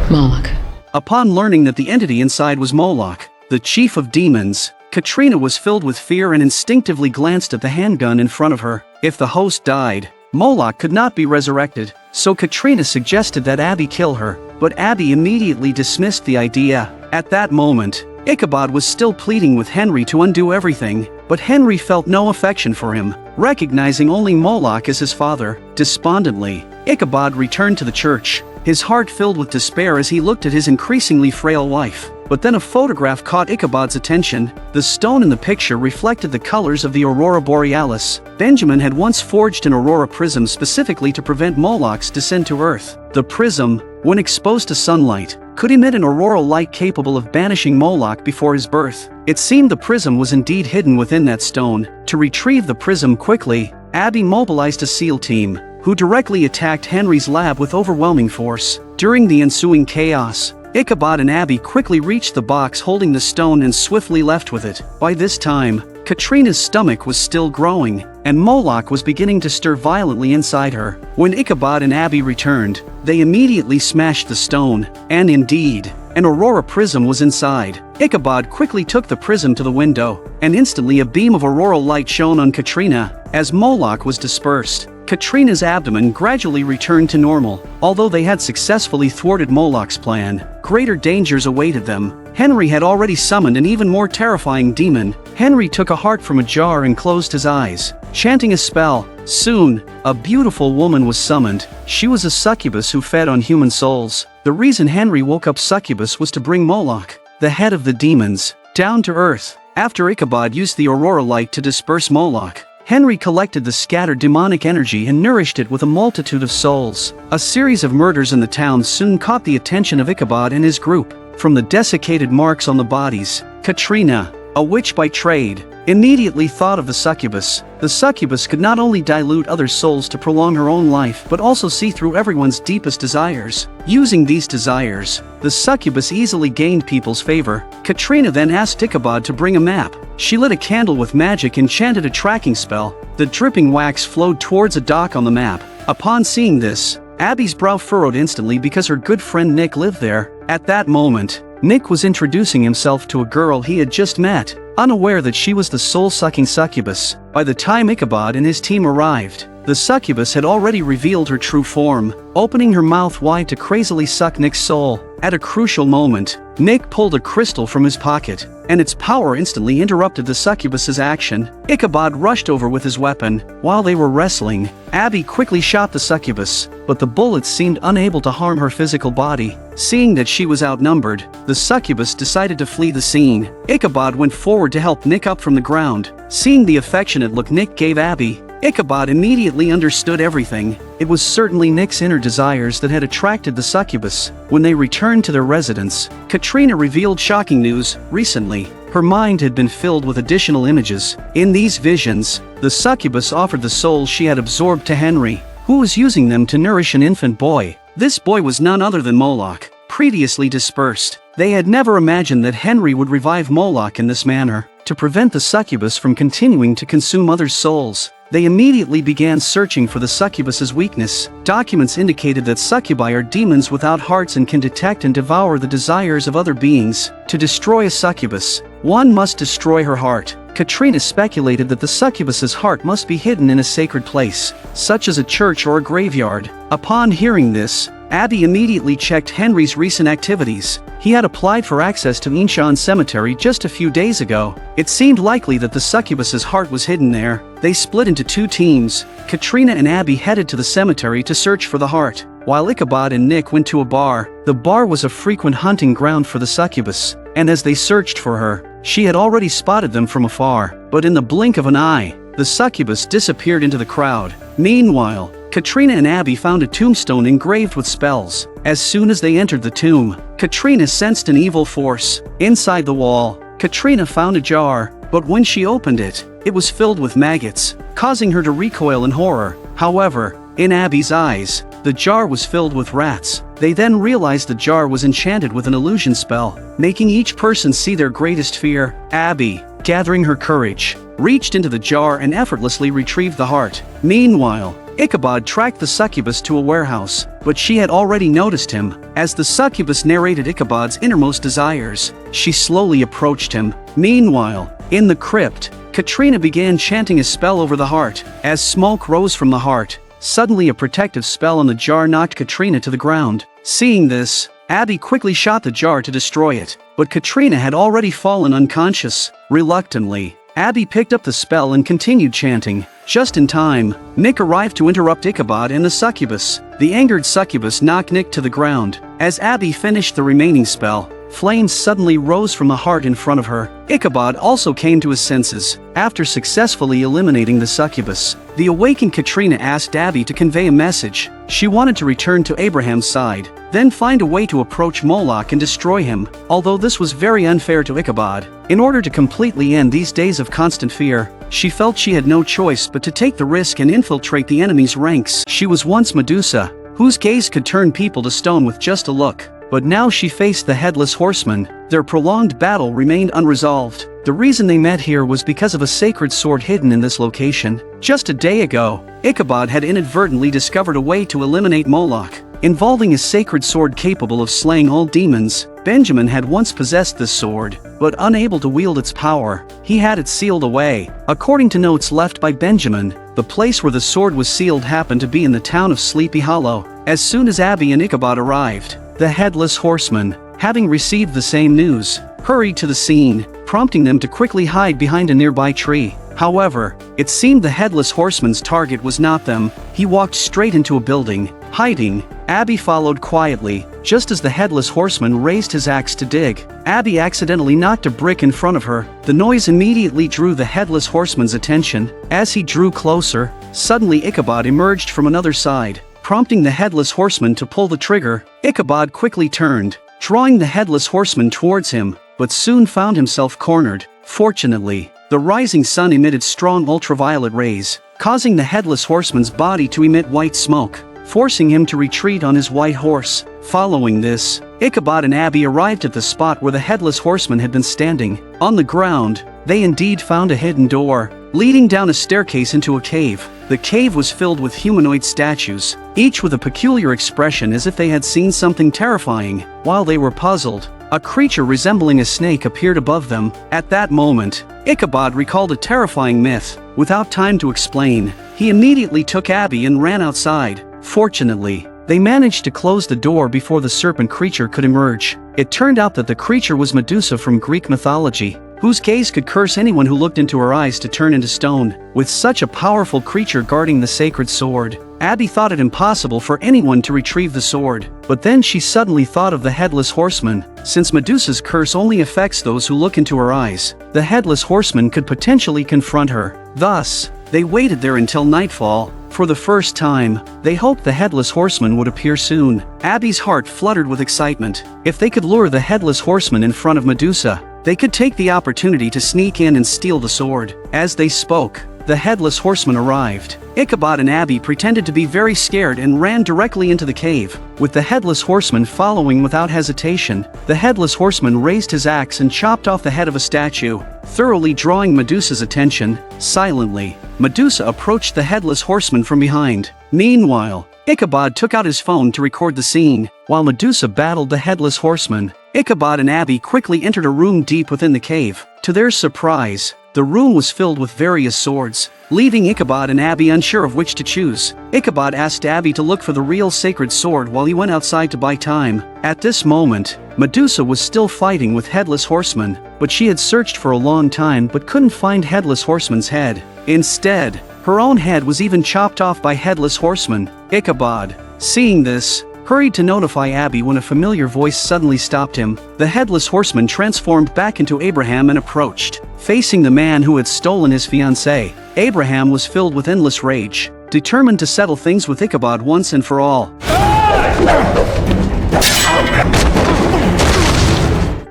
Moloch. Upon learning that the entity inside was Moloch, the chief of demons, Katrina was filled with fear and instinctively glanced at the handgun in front of her. If the host died, Moloch could not be resurrected, so Katrina suggested that Abby kill her, but Abby immediately dismissed the idea. At that moment, Ichabod was still pleading with Henry to undo everything, but Henry felt no affection for him, recognizing only Moloch as his father. Despondently, Ichabod returned to the church, his heart filled with despair as he looked at his increasingly frail wife. But then a photograph caught Ichabod's attention. The stone in the picture reflected the colors of the Aurora Borealis. Benjamin had once forged an aurora prism specifically to prevent Moloch's descent to Earth. The prism, when exposed to sunlight, could emit an auroral light capable of banishing Moloch before his birth. It seemed the prism was indeed hidden within that stone. To retrieve the prism quickly, Abby mobilized a SEAL team, who directly attacked Henry's lab with overwhelming force. During the ensuing chaos, Ichabod and Abby quickly reached the box holding the stone and swiftly left with it. By this time, Katrina's stomach was still growing, and Moloch was beginning to stir violently inside her. When Ichabod and Abby returned, they immediately smashed the stone, and indeed, an aurora prism was inside. Ichabod quickly took the prism to the window, and instantly a beam of auroral light shone on Katrina. As Moloch was dispersed, Katrina's abdomen gradually returned to normal. Although they had successfully thwarted Moloch's plan, greater dangers awaited them. Henry had already summoned an even more terrifying demon. Henry took a heart from a jar and closed his eyes, chanting a spell. Soon, a beautiful woman was summoned. She was a succubus who fed on human souls. The reason Henry woke up succubus was to bring Moloch, the head of the demons, down to earth. After Ichabod used the aurora light to disperse Moloch, Henry collected the scattered demonic energy and nourished it with a multitude of souls. A series of murders in the town soon caught the attention of Ichabod and his group. From the desiccated marks on the bodies, Katrina, a witch by trade, immediately thought of the succubus. The succubus could not only dilute other souls to prolong her own life but also see through everyone's deepest desires. Using these desires, the succubus easily gained people's favor. Katrina then asked Ichabod to bring a map. She lit a candle with magic and chanted a tracking spell. The dripping wax flowed towards a dock on the map. Upon seeing this, Abby's brow furrowed instantly because her good friend Nick lived there. At that moment, Nick was introducing himself to a girl he had just met, unaware that she was the soul-sucking succubus. By the time Ichabod and his team arrived, the succubus had already revealed her true form, opening her mouth wide to crazily suck Nick's soul. At a crucial moment, Nick pulled a crystal from his pocket, and its power instantly interrupted the succubus's action. Ichabod rushed over with his weapon. While they were wrestling, Abby quickly shot the succubus, but the bullets seemed unable to harm her physical body. Seeing that she was outnumbered, the succubus decided to flee the scene. Ichabod went forward to help Nick up from the ground. Seeing the affectionate look Nick gave Abby, Ichabod immediately understood everything. It was certainly Nick's inner desires that had attracted the succubus. When they returned to their residence, Katrina revealed shocking news. Recently, her mind had been filled with additional images. In these visions, the succubus offered the souls she had absorbed to Henry, who was using them to nourish an infant boy. This boy was none other than Moloch, previously dispersed. They had never imagined that Henry would revive Moloch in this manner. To prevent the succubus from continuing to consume others' souls, they immediately began searching for the succubus's weakness. Documents indicated that succubi are demons without hearts and can detect and devour the desires of other beings. To destroy a succubus, one must destroy her heart. Katrina speculated that the succubus's heart must be hidden in a sacred place, such as a church or a graveyard. Upon hearing this, Abby immediately checked Henry's recent activities. He had applied for access to Incheon Cemetery just a few days ago. It seemed likely that the succubus's heart was hidden there. They split into two teams. Katrina and Abby headed to the cemetery to search for the heart, while Ichabod and Nick went to a bar. The bar was a frequent hunting ground for the succubus, and as they searched for her, she had already spotted them from afar. But in the blink of an eye, the succubus disappeared into the crowd. Meanwhile, Katrina and Abby found a tombstone engraved with spells. As soon as they entered the tomb, Katrina sensed an evil force. Inside the wall, Katrina found a jar, but when she opened it, it was filled with maggots, causing her to recoil in horror. However, in Abby's eyes, the jar was filled with rats. They then realized the jar was enchanted with an illusion spell, making each person see their greatest fear. Abby, gathering her courage, reached into the jar and effortlessly retrieved the heart. Meanwhile, Ichabod tracked the succubus to a warehouse, but she had already noticed him. As the succubus narrated Ichabod's innermost desires, she slowly approached him. Meanwhile, in the crypt, Katrina began chanting a spell over the heart. As smoke rose from the heart, suddenly a protective spell on the jar knocked Katrina to the ground. Seeing this, Abby quickly shot the jar to destroy it, but Katrina had already fallen unconscious. Reluctantly, Abby picked up the spell and continued chanting. Just in time, Nick arrived to interrupt Ichabod and the succubus. The angered succubus knocked Nick to the ground. As Abby finished the remaining spell, flames suddenly rose from the heart in front of her. Ichabod also came to his senses. After successfully eliminating the succubus, the awakened Katrina asked Abby to convey a message. She wanted to return to Abraham's side, then find a way to approach Moloch and destroy him. Although this was very unfair to Ichabod, in order to completely end these days of constant fear, she felt she had no choice but to take the risk and infiltrate the enemy's ranks. She was once Medusa, whose gaze could turn people to stone with just a look. But now she faced the Headless Horseman. Their prolonged battle remained unresolved. The reason they met here was because of a sacred sword hidden in this location. Just a day ago, Ichabod had inadvertently discovered a way to eliminate Moloch, involving a sacred sword capable of slaying all demons. Benjamin had once possessed this sword, but unable to wield its power, he had it sealed away. According to notes left by Benjamin, the place where the sword was sealed happened to be in the town of Sleepy Hollow. As soon as Abby and Ichabod arrived, the Headless Horseman, having received the same news, hurried to the scene, prompting them to quickly hide behind a nearby tree. However, it seemed the Headless Horseman's target was not them. He walked straight into a building, hiding. Abby followed quietly, just as the Headless Horseman raised his axe to dig. Abby accidentally knocked a brick in front of her. The noise immediately drew the Headless Horseman's attention. As he drew closer, suddenly Ichabod emerged from another side, prompting the Headless Horseman to pull the trigger. Ichabod quickly turned, drawing the Headless Horseman towards him, but soon found himself cornered. Fortunately, the rising sun emitted strong ultraviolet rays, causing the Headless Horseman's body to emit white smoke, forcing him to retreat on his white horse. Following this, Ichabod and Abby arrived at the spot where the Headless Horseman had been standing. On the ground, they indeed found a hidden door, leading down a staircase into a cave. The cave was filled with humanoid statues, each with a peculiar expression as if they had seen something terrifying. While they were puzzled, a creature resembling a snake appeared above them. At that moment, Ichabod recalled a terrifying myth. Without time to explain, he immediately took Abby and ran outside. Fortunately, they managed to close the door before the serpent creature could emerge. It turned out that the creature was Medusa from Greek mythology, whose gaze could curse anyone who looked into her eyes to turn into stone. With such a powerful creature guarding the sacred sword, Abby thought it impossible for anyone to retrieve the sword. But then she suddenly thought of the Headless Horseman. Since Medusa's curse only affects those who look into her eyes, the Headless Horseman could potentially confront her. Thus, they waited there until nightfall. For the first time, they hoped the Headless Horseman would appear soon. Abby's heart fluttered with excitement. If they could lure the Headless Horseman in front of Medusa, they could take the opportunity to sneak in and steal the sword. As they spoke, the Headless Horseman arrived. Ichabod and Abby pretended to be very scared and ran directly into the cave, with the Headless Horseman following without hesitation. The Headless Horseman raised his axe and chopped off the head of a statue, thoroughly drawing Medusa's attention. Silently, Medusa approached the Headless Horseman from behind. Meanwhile, Ichabod took out his phone to record the scene. While Medusa battled the Headless Horseman, Ichabod and Abby quickly entered a room deep within the cave. To their surprise, The room was filled with various swords, leaving Ichabod and Abby unsure of which to choose. Ichabod asked Abby to look for the real sacred sword while he went outside to buy time. At this moment, Medusa was still fighting with Headless Horseman, but she had searched for a long time but couldn't find Headless Horseman's head. Instead, her own head was even chopped off by Headless Horseman. Ichabod, seeing this, hurried to notify Abby when a familiar voice suddenly stopped him. The Headless Horseman transformed back into Abraham and approached, facing the man who had stolen his fiancée. Abraham was filled with endless rage, determined to settle things with Ichabod once and for all.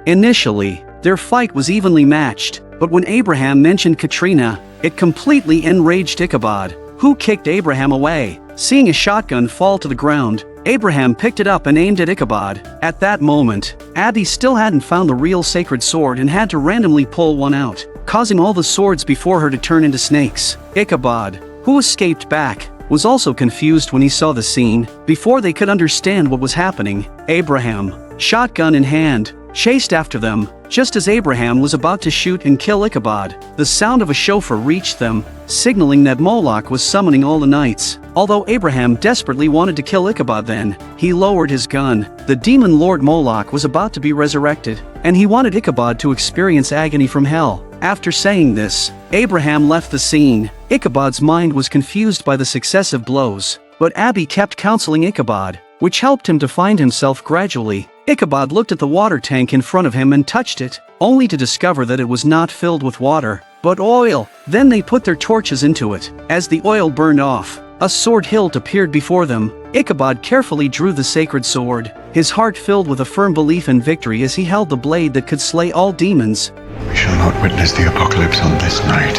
Initially, their fight was evenly matched, but when Abraham mentioned Katrina, it completely enraged Ichabod, who kicked Abraham away. Seeing a shotgun fall to the ground, Abraham picked it up and aimed at Ichabod. At that moment, Abby still hadn't found the real sacred sword and had to randomly pull one out, causing all the swords before her to turn into snakes. Ichabod, who escaped back, was also confused when he saw the scene. Before they could understand what was happening, Abraham, shotgun in hand, chased after them. Just as Abraham was about to shoot and kill Ichabod, the sound of a shofar reached them, signaling that Moloch was summoning all the knights. Although Abraham desperately wanted to kill Ichabod then, he lowered his gun. The demon lord Moloch was about to be resurrected, and he wanted Ichabod to experience agony from hell. After saying this, Abraham left the scene. Ichabod's mind was confused by the successive blows, but Abby kept counseling Ichabod, which helped him to find himself gradually. Ichabod looked at the water tank in front of him and touched it, only to discover that it was not filled with water, but oil. Then they put their torches into it. As the oil burned off, a sword hilt appeared before them. Ichabod carefully drew the sacred sword, his heart filled with a firm belief in victory as he held the blade that could slay all demons. We shall not witness the apocalypse on this night.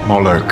Moloch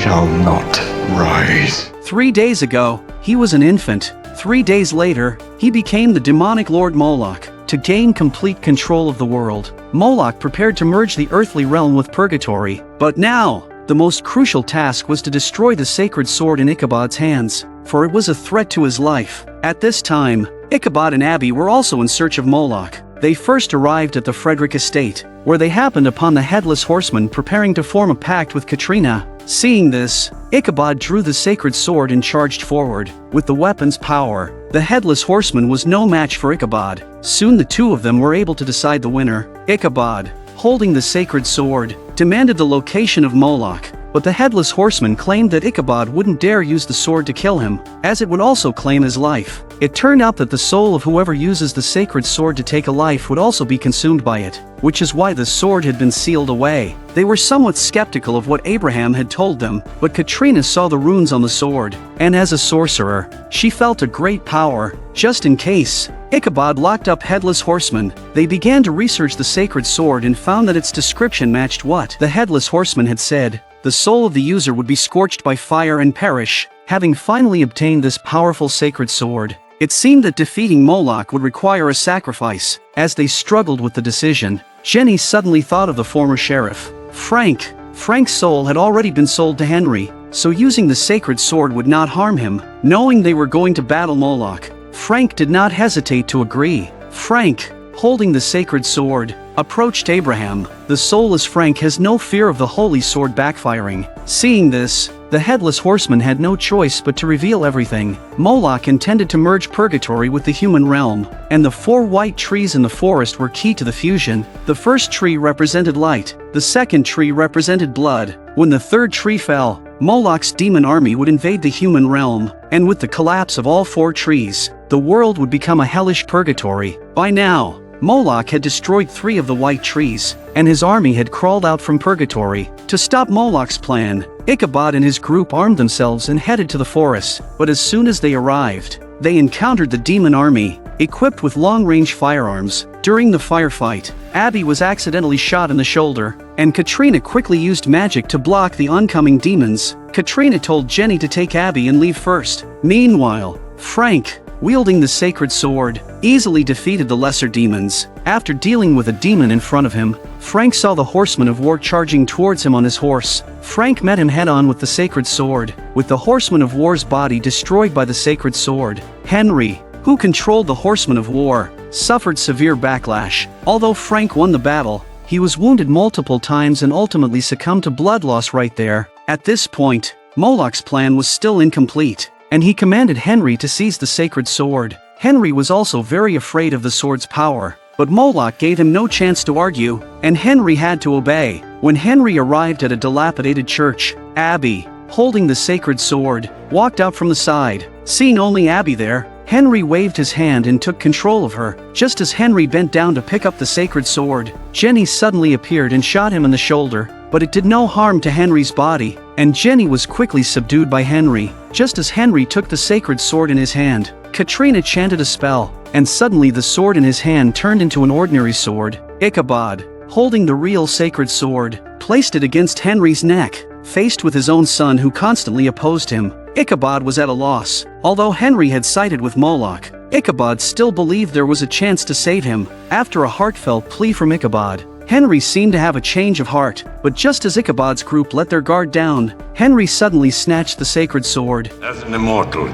shall not rise. 3 days ago, he was an infant. 3 days later, he became the demonic lord Moloch. To gain complete control of the world, Moloch prepared to merge the earthly realm with purgatory. But now, the most crucial task was to destroy the sacred sword in Ichabod's hands, for it was a threat to his life. At this time, Ichabod and Abby were also in search of Moloch. They first arrived at the Frederick estate, where they happened upon the Headless Horseman preparing to form a pact with Katrina. Seeing this, Ichabod drew the sacred sword and charged forward. With the weapon's power, the Headless Horseman was no match for Ichabod. Soon the two of them were able to decide the winner. Ichabod, holding the sacred sword, demanded the location of Moloch, but the Headless Horseman claimed that Ichabod wouldn't dare use the sword to kill him, as it would also claim his life. It turned out that the soul of whoever uses the sacred sword to take a life would also be consumed by it, which is why the sword had been sealed away. They were somewhat skeptical of what Abraham had told them, but Katrina saw the runes on the sword, and as a sorcerer, she felt a great power. Just in case, Ichabod locked up Headless Horseman. They began to research the sacred sword and found that its description matched what the Headless Horseman had said. The soul of the user would be scorched by fire and perish. Having finally obtained this powerful sacred sword, it seemed that defeating Moloch would require a sacrifice. As they struggled with the decision, Jenny suddenly thought of the former sheriff, Frank. Frank's soul had already been sold to Henry, so using the sacred sword would not harm him. Knowing they were going to battle Moloch, Frank did not hesitate to agree. Frank, holding the sacred sword, approached Abraham. The soulless Frank has no fear of the holy sword backfiring. Seeing this, the Headless Horseman had no choice but to reveal everything. Moloch intended to merge purgatory with the human realm, and the 4 white trees in the forest were key to the fusion. The first tree represented light, the second tree represented blood. When the third tree fell, Moloch's demon army would invade the human realm, and with the collapse of all 4 trees, the world would become a hellish purgatory. By now, Moloch had destroyed 3 of the white trees, and his army had crawled out from purgatory. To stop Moloch's plan, Ichabod and his group armed themselves and headed to the forest, but as soon as they arrived, they encountered the demon army, equipped with long-range firearms. During the firefight, Abby was accidentally shot in the shoulder, and Katrina quickly used magic to block the oncoming demons. Katrina told Jenny to take Abby and leave first. Meanwhile, Frank, wielding the sacred sword, easily defeated the lesser demons. After dealing with a demon in front of him, Frank saw the horseman of war charging towards him on his horse. Frank met him head-on with the sacred sword, with the horseman of war's body destroyed by the sacred sword. Henry, who controlled the horseman of war, suffered severe backlash. Although Frank won the battle, He was wounded multiple times and ultimately succumbed to blood loss right there. At this point, Moloch's plan was still incomplete, and he commanded Henry to seize the sacred sword. Henry was also very afraid of the sword's power, but Moloch gave him no chance to argue, and Henry had to obey. When Henry arrived at a dilapidated church, Abby, holding the sacred sword, walked out from the side. Seeing only Abby there, Henry waved his hand and took control of her. Just as Henry bent down to pick up the sacred sword, Jenny suddenly appeared and shot him in the shoulder, but it did no harm to Henry's body, and Jenny was quickly subdued by Henry. Just as Henry took the sacred sword in his hand, Katrina chanted a spell, and suddenly the sword in his hand turned into an ordinary sword. Ichabod, holding the real sacred sword, placed it against Henry's neck. Faced with his own son who constantly opposed him, Ichabod was at a loss. Although Henry had sided with Moloch, Ichabod still believed there was a chance to save him. After a heartfelt plea from Ichabod, Henry seemed to have a change of heart, but just as Ichabod's group let their guard down, Henry suddenly snatched the sacred sword. As an immortal,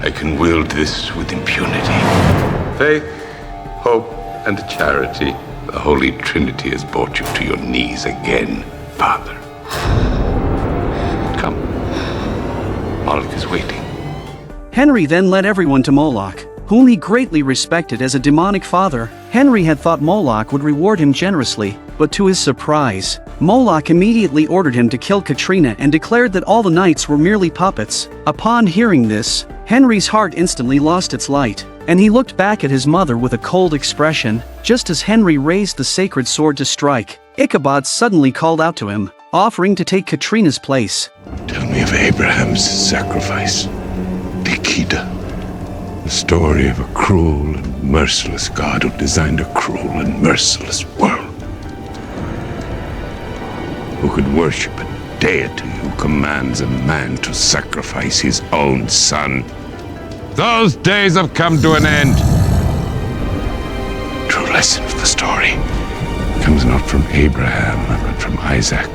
I can wield this with impunity. Faith, hope, and charity. The Holy Trinity has brought you to your knees again, Father. Come. Moloch is waiting. Henry then led everyone to Moloch, whom he greatly respected as a demonic father. Henry had thought Moloch would reward him generously, but to his surprise, Moloch immediately ordered him to kill Katrina and declared that all the knights were merely puppets. Upon hearing this, Henry's heart instantly lost its light, and he looked back at his mother with a cold expression. Just as Henry raised the sacred sword to strike, Ichabod suddenly called out to him, offering to take Katrina's place. Tell me of Abraham's sacrifice, Nikita. The story of a cruel and merciless God who designed a cruel and merciless world. Who could worship a deity who commands a man to sacrifice his own son. Those days have come to an end. The true lesson of the story comes not from Abraham, but from Isaac.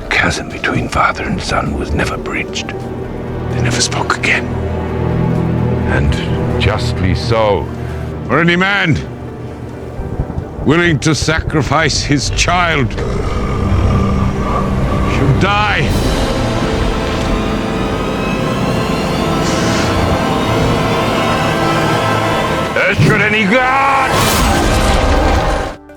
The chasm between father and son was never bridged. They never spoke again. And justly so. For any man willing to sacrifice his child should die. As should any god!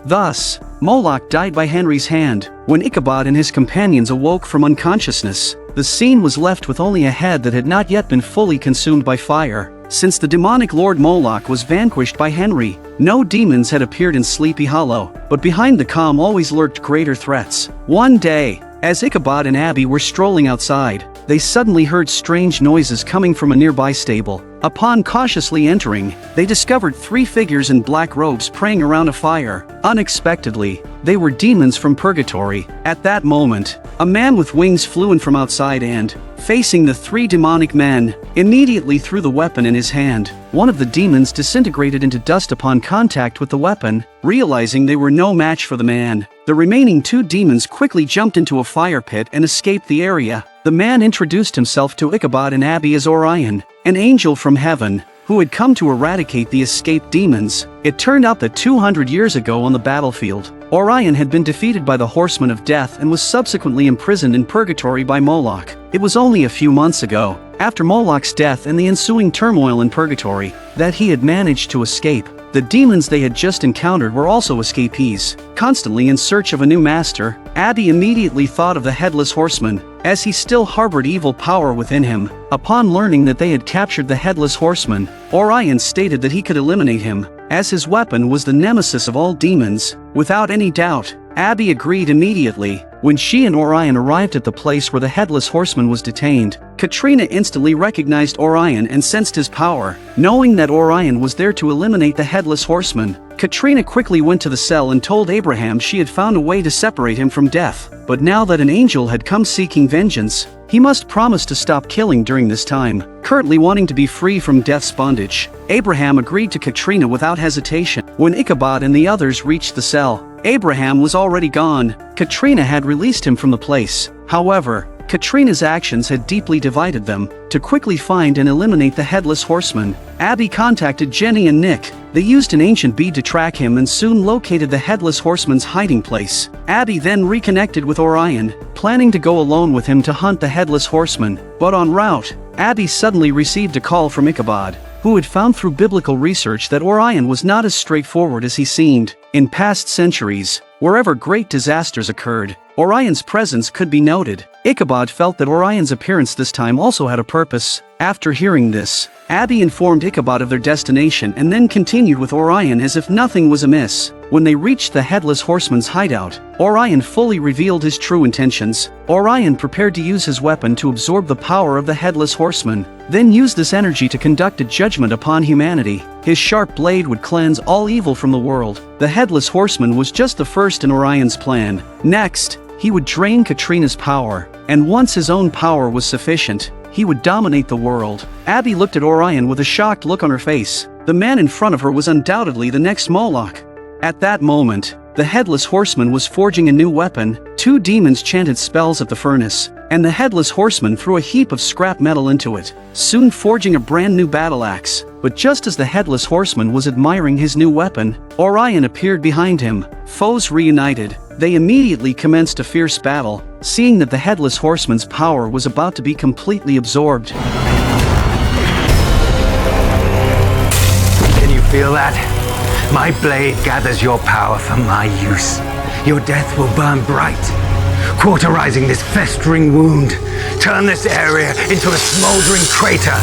Thus, Moloch died by Henry's hand. When Ichabod and his companions awoke from unconsciousness, the scene was left with only a head that had not yet been fully consumed by fire. Since the demonic Lord Moloch was vanquished by Henry, no demons had appeared in Sleepy Hollow, but behind the calm always lurked greater threats. One day, as Ichabod and Abby were strolling outside, they suddenly heard strange noises coming from a nearby stable. Upon cautiously entering, they discovered 3 figures in black robes praying around a fire. Unexpectedly, they were demons from purgatory. At that moment, a man with wings flew in from outside and, facing the 3 demonic men, immediately threw the weapon in his hand. One of the demons disintegrated into dust upon contact with the weapon. Realizing they were no match for the man, the remaining 2 demons quickly jumped into a fire pit and escaped the area. The man introduced himself to Ichabod and Abby as Orion, an angel from heaven, who had come to eradicate the escaped demons. It turned out that 200 years ago on the battlefield, Orion had been defeated by the Horsemen of Death and was subsequently imprisoned in purgatory by Moloch. It was only a few months ago, after Moloch's death and the ensuing turmoil in purgatory, that he had managed to escape. The demons they had just encountered were also escapees. Constantly in search of a new master, Abby immediately thought of the Headless Horseman, as he still harbored evil power within him. Upon learning that they had captured the Headless Horseman, Orion stated that he could eliminate him, as his weapon was the nemesis of all demons. Without any doubt, Abby agreed immediately. When she and Orion arrived at the place where the Headless Horseman was detained, Katrina instantly recognized Orion and sensed his power. Knowing that Orion was there to eliminate the Headless Horseman, Katrina quickly went to the cell and told Abraham she had found a way to separate him from death. But now that an angel had come seeking vengeance, he must promise to stop killing during this time. Currently wanting to be free from death's bondage, Abraham agreed to Katrina without hesitation. When Ichabod and the others reached the cell, Abraham was already gone. Katrina had released him from the place. However, Katrina's actions had deeply divided them. To quickly find and eliminate the Headless Horseman, Abby contacted Jenny and Nick, They used an ancient bead to track him and soon located the Headless Horseman's hiding place. Abby then reconnected with Orion, planning to go alone with him to hunt the Headless Horseman, but en route, Abby suddenly received a call from Ichabod, who had found through biblical research that Orion was not as straightforward as he seemed. In past centuries, wherever great disasters occurred, Orion's presence could be noted. Ichabod felt that Orion's appearance this time also had a purpose. After hearing this, Abby informed Ichabod of their destination and then continued with Orion as if nothing was amiss. When they reached the Headless Horseman's hideout, Orion fully revealed his true intentions. Orion prepared to use his weapon to absorb the power of the Headless Horseman, then use this energy to conduct a judgment upon humanity. His sharp blade would cleanse all evil from the world. The Headless Horseman was just the first in Orion's plan. Next, he would drain Katrina's power, and once his own power was sufficient, he would dominate the world. Abby looked at Orion with a shocked look on her face. The man in front of her was undoubtedly the next Moloch. At that moment, the Headless Horseman was forging a new weapon. 2 demons chanted spells at the furnace, and the Headless Horseman threw a heap of scrap metal into it, soon forging a brand new battle axe. But just as the Headless Horseman was admiring his new weapon, Orion appeared behind him. Foes reunited, they immediately commenced a fierce battle, seeing that the Headless Horseman's power was about to be completely absorbed. Can you feel that? My blade gathers your power for my use. Your death will burn bright, cauterizing this festering wound. Turn this area into a smoldering crater.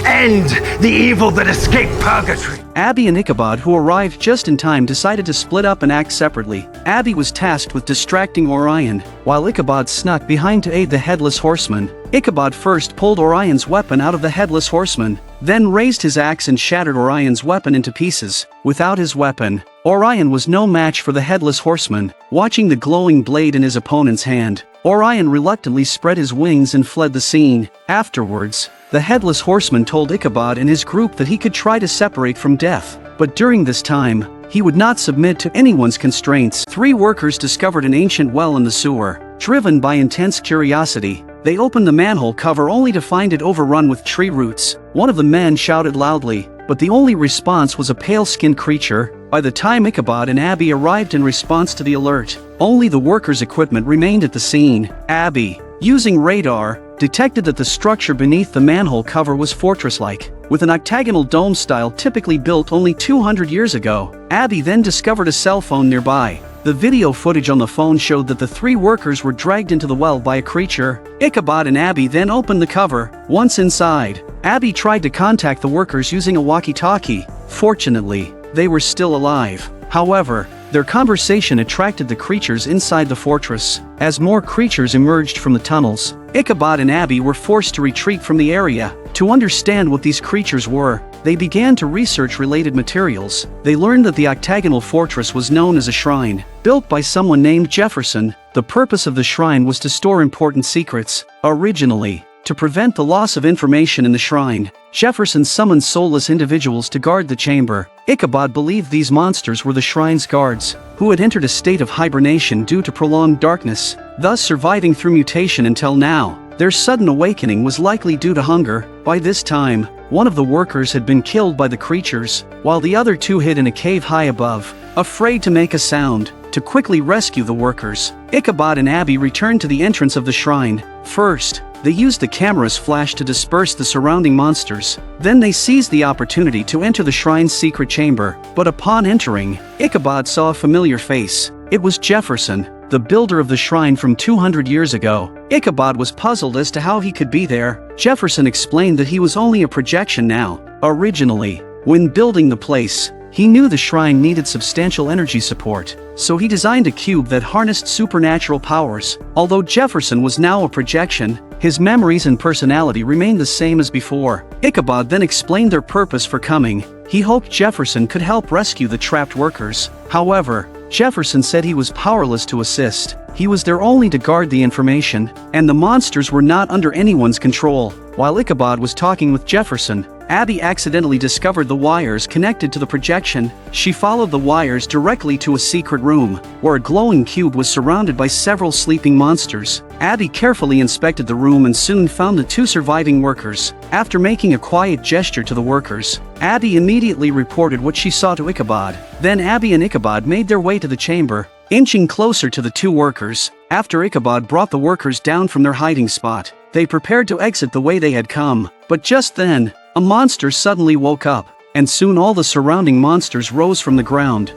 End the evil that escaped purgatory. Abby and Ichabod, who arrived just in time, decided to split up and act separately. Abby was tasked with distracting Orion, while Ichabod snuck behind to aid the Headless Horseman. Ichabod first pulled Orion's weapon out of the Headless Horseman, then raised his axe and shattered Orion's weapon into pieces. Without his weapon, Orion was no match for the Headless Horseman. Watching the glowing blade in his opponent's hand, Orion reluctantly spread his wings and fled the scene. Afterwards, the Headless Horseman told Ichabod and his group that he could try to separate from death, but during this time, he would not submit to anyone's constraints. 3 workers discovered an ancient well in the sewer. Driven by intense curiosity, they opened the manhole cover only to find it overrun with tree roots. One of the men shouted loudly, but the only response was a pale-skinned creature. By the time Ichabod and Abby arrived in response to the alert, only the workers' equipment remained at the scene. Abby, using radar, detected that the structure beneath the manhole cover was fortress-like, with an octagonal dome style typically built only 200 years ago. Abby then discovered a cell phone nearby. The video footage on the phone showed that the 3 workers were dragged into the well by a creature. Ichabod and Abby then opened the cover. Once inside, Abby tried to contact the workers using a walkie-talkie. Fortunately, they were still alive. However, their conversation attracted the creatures inside the fortress. As more creatures emerged from the tunnels, Ichabod and Abby were forced to retreat from the area. To understand what these creatures were, they began to research related materials. They learned that the octagonal fortress was known as a shrine, built by someone named Jefferson. The purpose of the shrine was to store important secrets. Originally, to prevent the loss of information in the shrine, Jefferson summoned soulless individuals to guard the chamber. Ichabod believed these monsters were the shrine's guards, who had entered a state of hibernation due to prolonged darkness, thus surviving through mutation until now. Their sudden awakening was likely due to hunger. By this time, one of the workers had been killed by the creatures, while the other 2 hid in a cave high above, afraid to make a sound. To quickly rescue the workers, Ichabod and Abby returned to the entrance of the shrine. First, they used the camera's flash to disperse the surrounding monsters. Then they seized the opportunity to enter the shrine's secret chamber. But upon entering, Ichabod saw a familiar face. It was Jefferson, the builder of the shrine from 200 years ago. Ichabod was puzzled as to how he could be there. Jefferson explained that he was only a projection now. Originally, when building the place, he knew the shrine needed substantial energy support, so he designed a cube that harnessed supernatural powers. Although Jefferson was now a projection, his memories and personality remained the same as before. Ichabod then explained their purpose for coming. He hoped Jefferson could help rescue the trapped workers. However, Jefferson said he was powerless to assist. He was there only to guard the information, and the monsters were not under anyone's control. While Ichabod was talking with Jefferson, Abby accidentally discovered the wires connected to the projection. She followed the wires directly to a secret room, where a glowing cube was surrounded by several sleeping monsters. Abby carefully inspected the room and soon found the 2 surviving workers. After making a quiet gesture to the workers, Abby immediately reported what she saw to Ichabod. Then Abby and Ichabod made their way to the chamber, inching closer to the 2 workers. After Ichabod brought the workers down from their hiding spot, they prepared to exit the way they had come. But just then, a monster suddenly woke up, and soon all the surrounding monsters rose from the ground. Get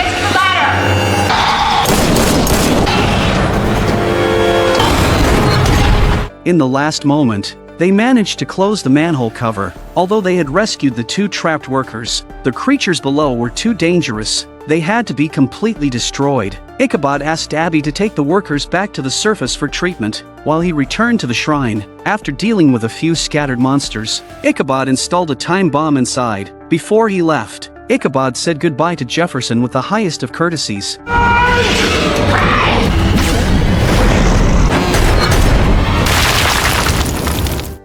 to the ladder! In the last moment, they managed to close the manhole cover. Although they had rescued the 2 trapped workers, the creatures below were too dangerous. They had to be completely destroyed. Ichabod asked Abby to take the workers back to the surface for treatment, while he returned to the shrine. After dealing with a few scattered monsters, Ichabod installed a time bomb inside. Before he left, Ichabod said goodbye to Jefferson with the highest of courtesies.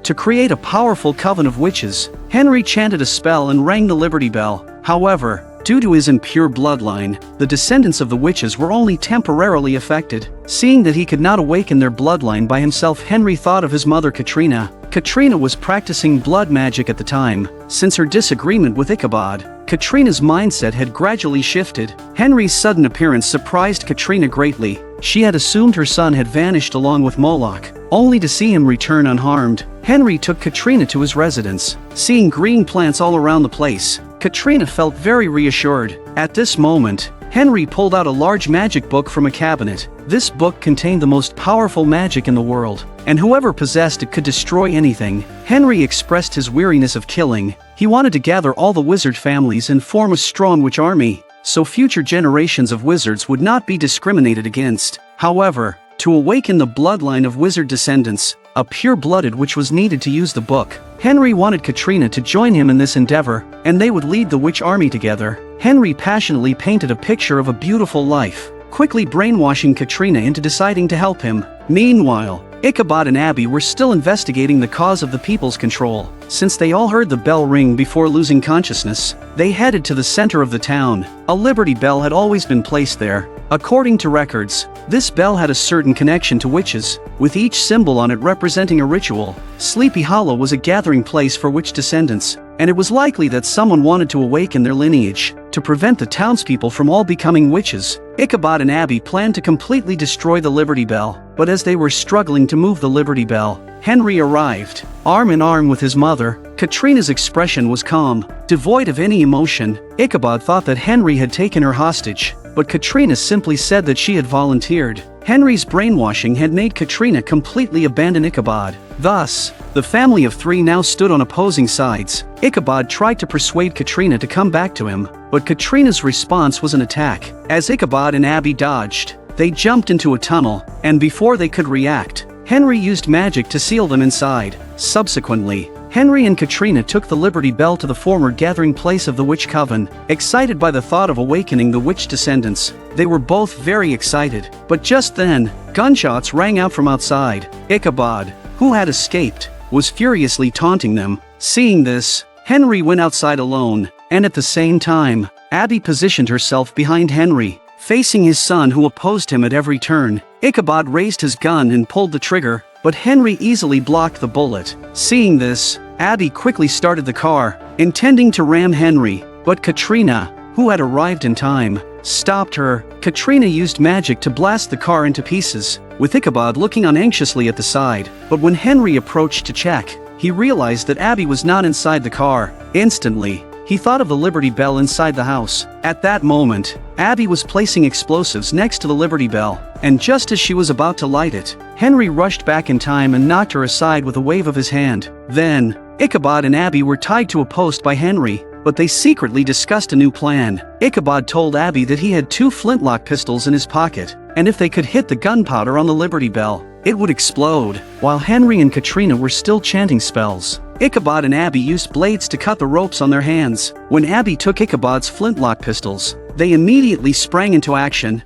To create a powerful coven of witches, Henry chanted a spell and rang the Liberty Bell. However, due to his impure bloodline, the descendants of the witches were only temporarily affected. Seeing that he could not awaken their bloodline by himself, Henry thought of his mother Katrina. Katrina was practicing blood magic at the time. Since her disagreement with Ichabod, Katrina's mindset had gradually shifted. Henry's sudden appearance surprised Katrina greatly. She had assumed her son had vanished along with Moloch, only to see him return unharmed. Henry took Katrina to his residence. Seeing green plants all around the place, Katrina felt very reassured. At this moment, Henry pulled out a large magic book from a cabinet. This book contained the most powerful magic in the world, and whoever possessed it could destroy anything. Henry expressed his weariness of killing. He wanted to gather all the wizard families and form a strong witch army, so future generations of wizards would not be discriminated against. However, to awaken the bloodline of wizard descendants, a pure-blooded witch was needed to use the book. Henry wanted Katrina to join him in this endeavor, and they would lead the witch army together. Henry passionately painted a picture of a beautiful life, quickly brainwashing Katrina into deciding to help him. Meanwhile, Ichabod and Abby were still investigating the cause of the people's control. Since they all heard the bell ring before losing consciousness, they headed to the center of the town. A Liberty Bell had always been placed there. According to records, this bell had a certain connection to witches, with each symbol on it representing a ritual. Sleepy Hollow was a gathering place for witch descendants, and it was likely that someone wanted to awaken their lineage, to prevent the townspeople from all becoming witches. Ichabod and Abby planned to completely destroy the Liberty Bell, but as they were struggling to move the Liberty Bell, Henry arrived. Arm in arm with his mother, Katrina's expression was calm, devoid of any emotion. Ichabod thought that Henry had taken her hostage, but Katrina simply said that she had volunteered. Henry's brainwashing had made Katrina completely abandon Ichabod. Thus, the family of 3 now stood on opposing sides. Ichabod tried to persuade Katrina to come back to him, but Katrina's response was an attack. As Ichabod and Abby dodged, they jumped into a tunnel, and before they could react, Henry used magic to seal them inside. Subsequently, Henry and Katrina took the Liberty Bell to the former gathering place of the Witch Coven. Excited by the thought of awakening the witch descendants, they were both very excited. But just then, gunshots rang out from outside. Ichabod, who had escaped, was furiously taunting them. Seeing this, Henry went outside alone, and at the same time, Abby positioned herself behind Henry, facing his son who opposed him at every turn. Ichabod raised his gun and pulled the trigger, but Henry easily blocked the bullet. Seeing this, Abby quickly started the car, intending to ram Henry, but Katrina, who had arrived in time, stopped her. Katrina used magic to blast the car into pieces, with Ichabod looking on anxiously at the side. But when Henry approached to check, he realized that Abby was not inside the car. Instantly, he thought of the Liberty Bell inside the house. At that moment, Abby was placing explosives next to the Liberty Bell, and just as she was about to light it, Henry rushed back in time and knocked her aside with a wave of his hand. Then, Ichabod and Abby were tied to a post by Henry, but they secretly discussed a new plan. Ichabod told Abby that he had 2 flintlock pistols in his pocket, and if they could hit the gunpowder on the Liberty Bell, it would explode. While Henry and Katrina were still chanting spells, Ichabod and Abby used blades to cut the ropes on their hands. When Abby took Ichabod's flintlock pistols, they immediately sprang into action.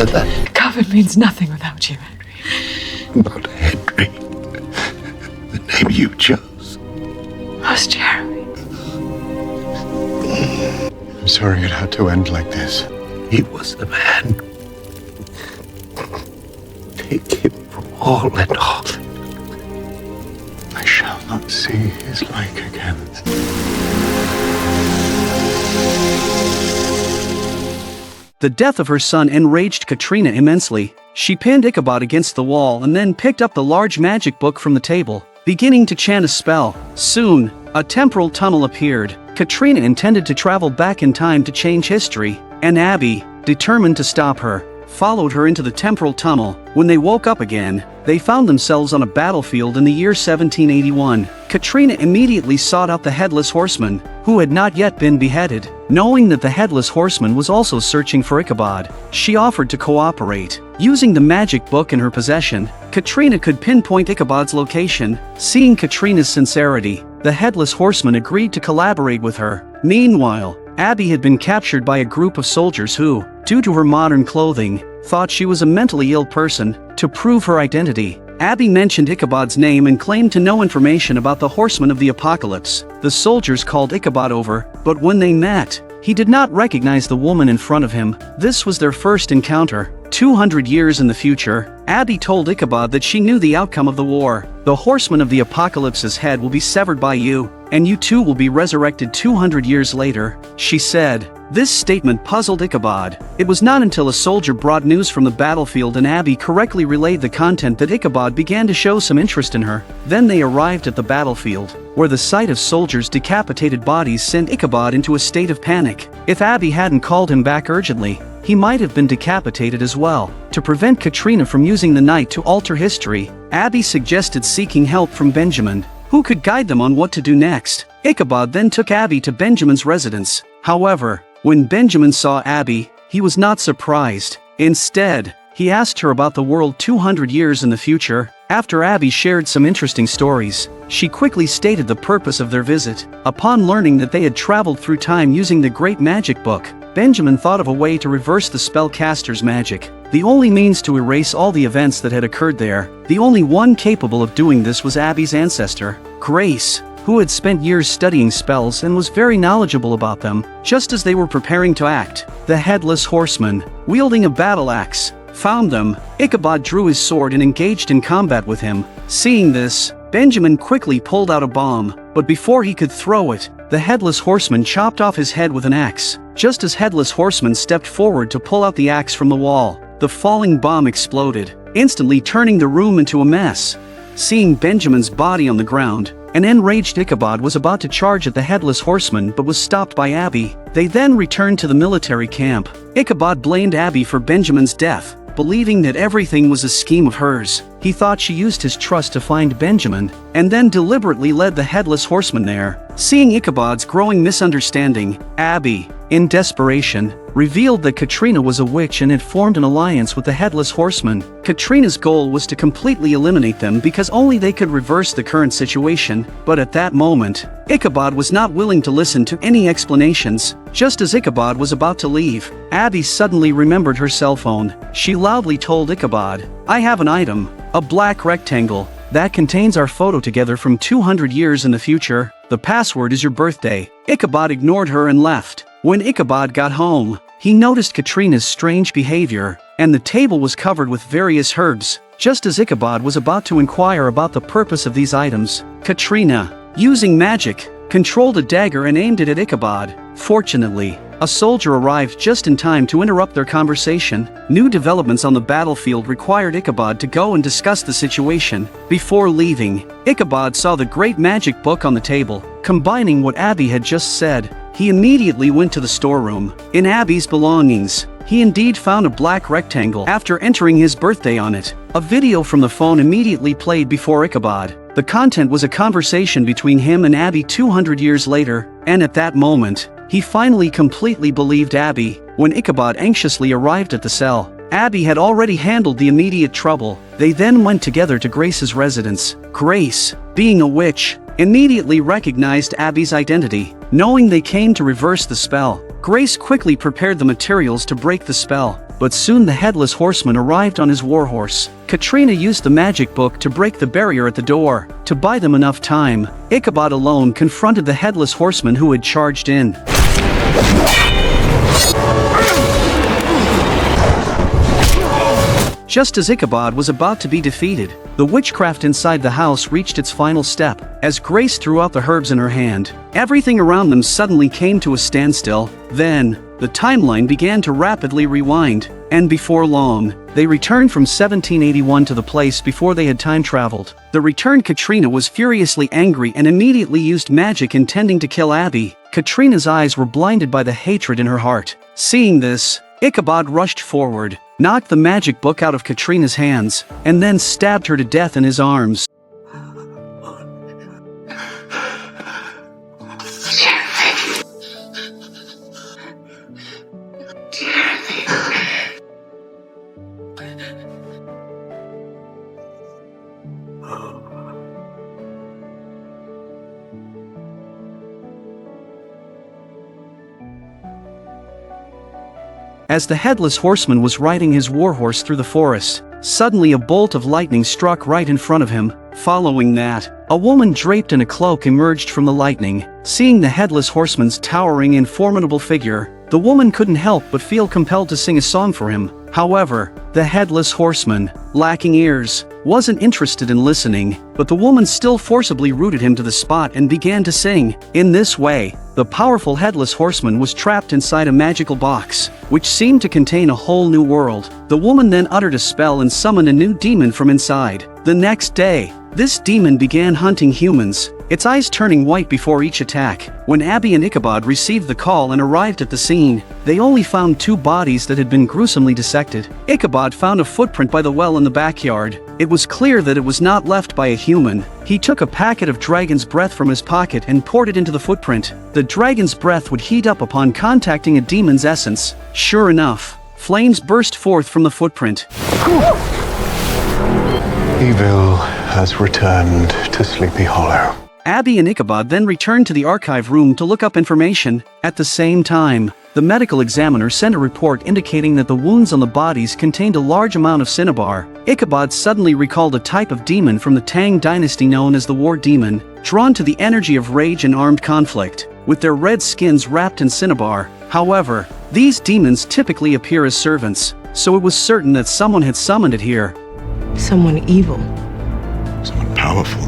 for that. Coven means nothing without you, Henry. Not Henry. The name you chose. Who's Jeremy? I'm sorry it had to end like this. He was the man. Take him from all and all. I shall not see his like again. The death of her son enraged Katrina immensely. She pinned Ichabod against the wall and then picked up the large magic book from the table, beginning to chant a spell. Soon, a temporal tunnel appeared. Katrina intended to travel back in time to change history, and Abby, determined to stop her, followed her into the temporal tunnel. When they woke up again, they found themselves on a battlefield in the year 1781. Katrina immediately sought out the Headless Horseman, who had not yet been beheaded. Knowing that the Headless Horseman was also searching for Ichabod, she offered to cooperate. Using the magic book in her possession, Katrina could pinpoint Ichabod's location. Seeing Katrina's sincerity, the Headless Horseman agreed to collaborate with her. Meanwhile, Abby had been captured by a group of soldiers who, due to her modern clothing, thought she was a mentally ill person. To prove her identity, Abby mentioned Ichabod's name and claimed to know information about the Horseman of the Apocalypse. The soldiers called Ichabod over, but when they met, he did not recognize the woman in front of him. This was their first encounter. 200 years in the future, Abby told Ichabod that she knew the outcome of the war. The Horseman of the Apocalypse's head will be severed by you, and you too will be resurrected 200 years later, she said. This statement puzzled Ichabod. It was not until a soldier brought news from the battlefield and Abby correctly relayed the content that Ichabod began to show some interest in her. Then they arrived at the battlefield, where the sight of soldiers' decapitated bodies sent Ichabod into a state of panic. If Abby hadn't called him back urgently, he might have been decapitated as well. To prevent Katrina from using the night to alter history, Abby suggested seeking help from Benjamin, who could guide them on what to do next. Ichabod then took Abby to Benjamin's residence. However, when Benjamin saw Abby, he was not surprised. Instead, he asked her about the world 200 years in the future. After Abby shared some interesting stories, she quickly stated the purpose of their visit. Upon learning that they had traveled through time using the Great Magic Book, Benjamin thought of a way to reverse the spellcaster's magic. The only means to erase all the events that had occurred there. The only one capable of doing this was Abby's ancestor, Grace, who had spent years studying spells and was very knowledgeable about them. Just as they were preparing to act, the Headless Horseman, wielding a battle axe, found them. Ichabod drew his sword and engaged in combat with him. Seeing this, Benjamin quickly pulled out a bomb, but before he could throw it, the Headless Horseman chopped off his head with an axe. Just as Headless Horseman stepped forward to pull out the axe from the wall, the falling bomb exploded, instantly turning the room into a mess. Seeing Benjamin's body on the ground, an enraged Ichabod was about to charge at the Headless Horseman but was stopped by Abby. They then returned to the military camp. Ichabod blamed Abby for Benjamin's death, believing that everything was a scheme of hers. He thought she used his trust to find Benjamin, and then deliberately led the Headless Horseman there. Seeing Ichabod's growing misunderstanding, Abby, in desperation, revealed that Katrina was a witch and had formed an alliance with the Headless Horseman. Katrina's goal was to completely eliminate them because only they could reverse the current situation, but at that moment, Ichabod was not willing to listen to any explanations. Just as Ichabod was about to leave, Abby suddenly remembered her cell phone. She loudly told Ichabod, "I have an item, a black rectangle, that contains our photo together from 200 years in the future. The password is your birthday." Ichabod ignored her and left. When Ichabod got home, he noticed Katrina's strange behavior, and the table was covered with various herbs. Just as Ichabod was about to inquire about the purpose of these items, Katrina, using magic, controlled a dagger and aimed it at Ichabod. Fortunately, a soldier arrived just in time to interrupt their conversation. New developments on the battlefield required Ichabod to go and discuss the situation. Before leaving, Ichabod saw the Great Magic Book on the table. Combining what Abby had just said, he immediately went to the storeroom. In Abby's belongings, he indeed found a black rectangle after entering his birthday on it. A video from the phone immediately played before Ichabod. The content was a conversation between him and Abby 200 years later, and at that moment, he finally completely believed Abby. When Ichabod anxiously arrived at the cell, Abby had already handled the immediate trouble. They then went together to Grace's residence. Grace, being a witch, immediately recognized Abby's identity. Knowing they came to reverse the spell, Grace quickly prepared the materials to break the spell. but soon the headless horseman arrived on his warhorse. Katrina used the magic book to break the barrier at the door. To buy them enough time, Ichabod alone confronted the headless horseman who had charged in. Just as Ichabod was about to be defeated, the witchcraft inside the house reached its final step. As Grace threw out the herbs in her hand, everything around them suddenly came to a standstill. Then, the timeline began to rapidly rewind, and before long, they returned from 1781 to the place before they had time traveled. The returned Katrina was furiously angry and immediately used magic intending to kill Abby. Katrina's eyes were blinded by the hatred in her heart. Seeing this, Ichabod rushed forward, knocked the magic book out of Katrina's hands, and then stabbed her to death in his arms. As the headless horseman was riding his warhorse through the forest, suddenly a bolt of lightning struck right in front of him. Following that, a woman draped in a cloak emerged from the lightning. Seeing the headless horseman's towering and formidable figure, the woman couldn't help but feel compelled to sing a song for him. However, the headless horseman, lacking ears, wasn't interested in listening, but the woman still forcibly rooted him to the spot and began to sing. In this way, the powerful headless horseman was trapped inside a magical box, which seemed to contain a whole new world. The woman then uttered a spell and summoned a new demon from inside. The next day, this demon began hunting humans, its eyes turning white before each attack. When Abby and Ichabod received the call and arrived at the scene, they only found 2 bodies that had been gruesomely dissected. Ichabod found a footprint by the well in the backyard. It was clear that it was not left by a human. He took a packet of dragon's breath from his pocket and poured it into the footprint. The dragon's breath would heat up upon contacting a demon's essence. Sure enough, flames burst forth from the footprint. Evil has returned to Sleepy Hollow. Abby and Ichabod then returned to the archive room to look up information. At the same time, the medical examiner sent a report indicating that the wounds on the bodies contained a large amount of cinnabar. Ichabod suddenly recalled a type of demon from the Tang dynasty known as the War Demon, drawn to the energy of rage and armed conflict, with their red skins wrapped in cinnabar. However, these demons typically appear as servants, so it was certain that someone had summoned it here. Someone evil. Someone powerful.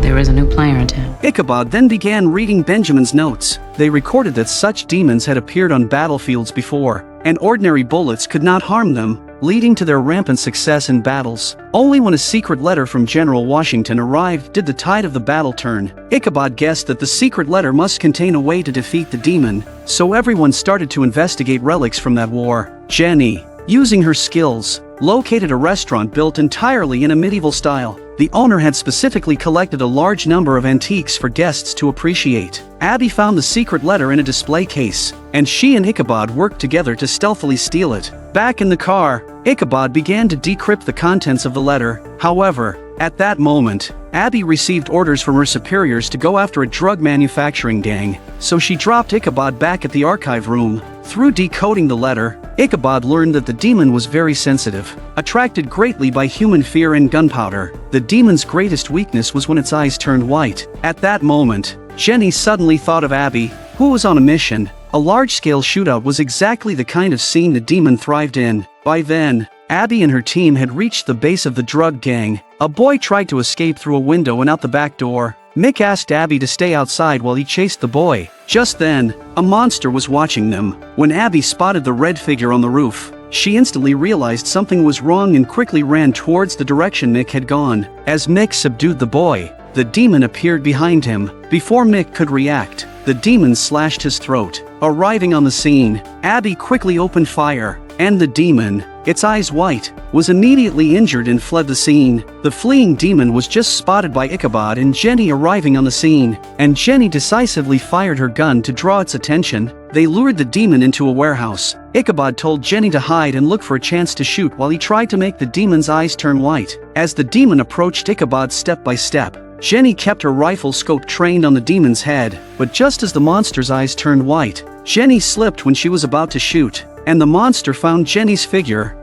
There is a new player in town. Ichabod then began reading Benjamin's notes. They recorded that such demons had appeared on battlefields before, and ordinary bullets could not harm them, leading to their rampant success in battles. Only when a secret letter from General Washington arrived did the tide of the battle turn. Ichabod guessed that the secret letter must contain a way to defeat the demon, so everyone started to investigate relics from that war. Jenny, using her skills, located a restaurant built entirely in a medieval style. The owner had specifically collected a large number of antiques for guests to appreciate. Abby found the secret letter in a display case, and she and Ichabod worked together to stealthily steal it. Back in the car, Ichabod began to decrypt the contents of the letter. However, at that moment, Abby received orders from her superiors to go after a drug manufacturing gang, so she dropped Ichabod back at the archive room. Through decoding the letter, Ichabod learned that the demon was very sensitive, attracted greatly by human fear and gunpowder. The demon's greatest weakness was when its eyes turned white. At that moment, Jenny suddenly thought of Abby, who was on a mission. A large-scale shootout was exactly the kind of scene the demon thrived in. By then, Abby and her team had reached the base of the drug gang. A boy tried to escape through a window and out the back door. Mick asked Abby to stay outside while he chased the boy. Just then, a monster was watching them. When Abby spotted the red figure on the roof, she instantly realized something was wrong and quickly ran towards the direction Mick had gone. As Mick subdued the boy, the demon appeared behind him. Before Mick could react, the demon slashed his throat. Arriving on the scene, Abby quickly opened fire, and the demon, its eyes white, was immediately injured and fled the scene. The fleeing demon was just spotted by Ichabod and Jenny arriving on the scene, and Jenny decisively fired her gun to draw its attention. They lured the demon into a warehouse. Ichabod told Jenny to hide and look for a chance to shoot while he tried to make the demon's eyes turn white. As the demon approached Ichabod step by step, Jenny kept her rifle scope trained on the demon's head, but just as the monster's eyes turned white, Jenny slipped when she was about to shoot, and the monster found Jenny's figure.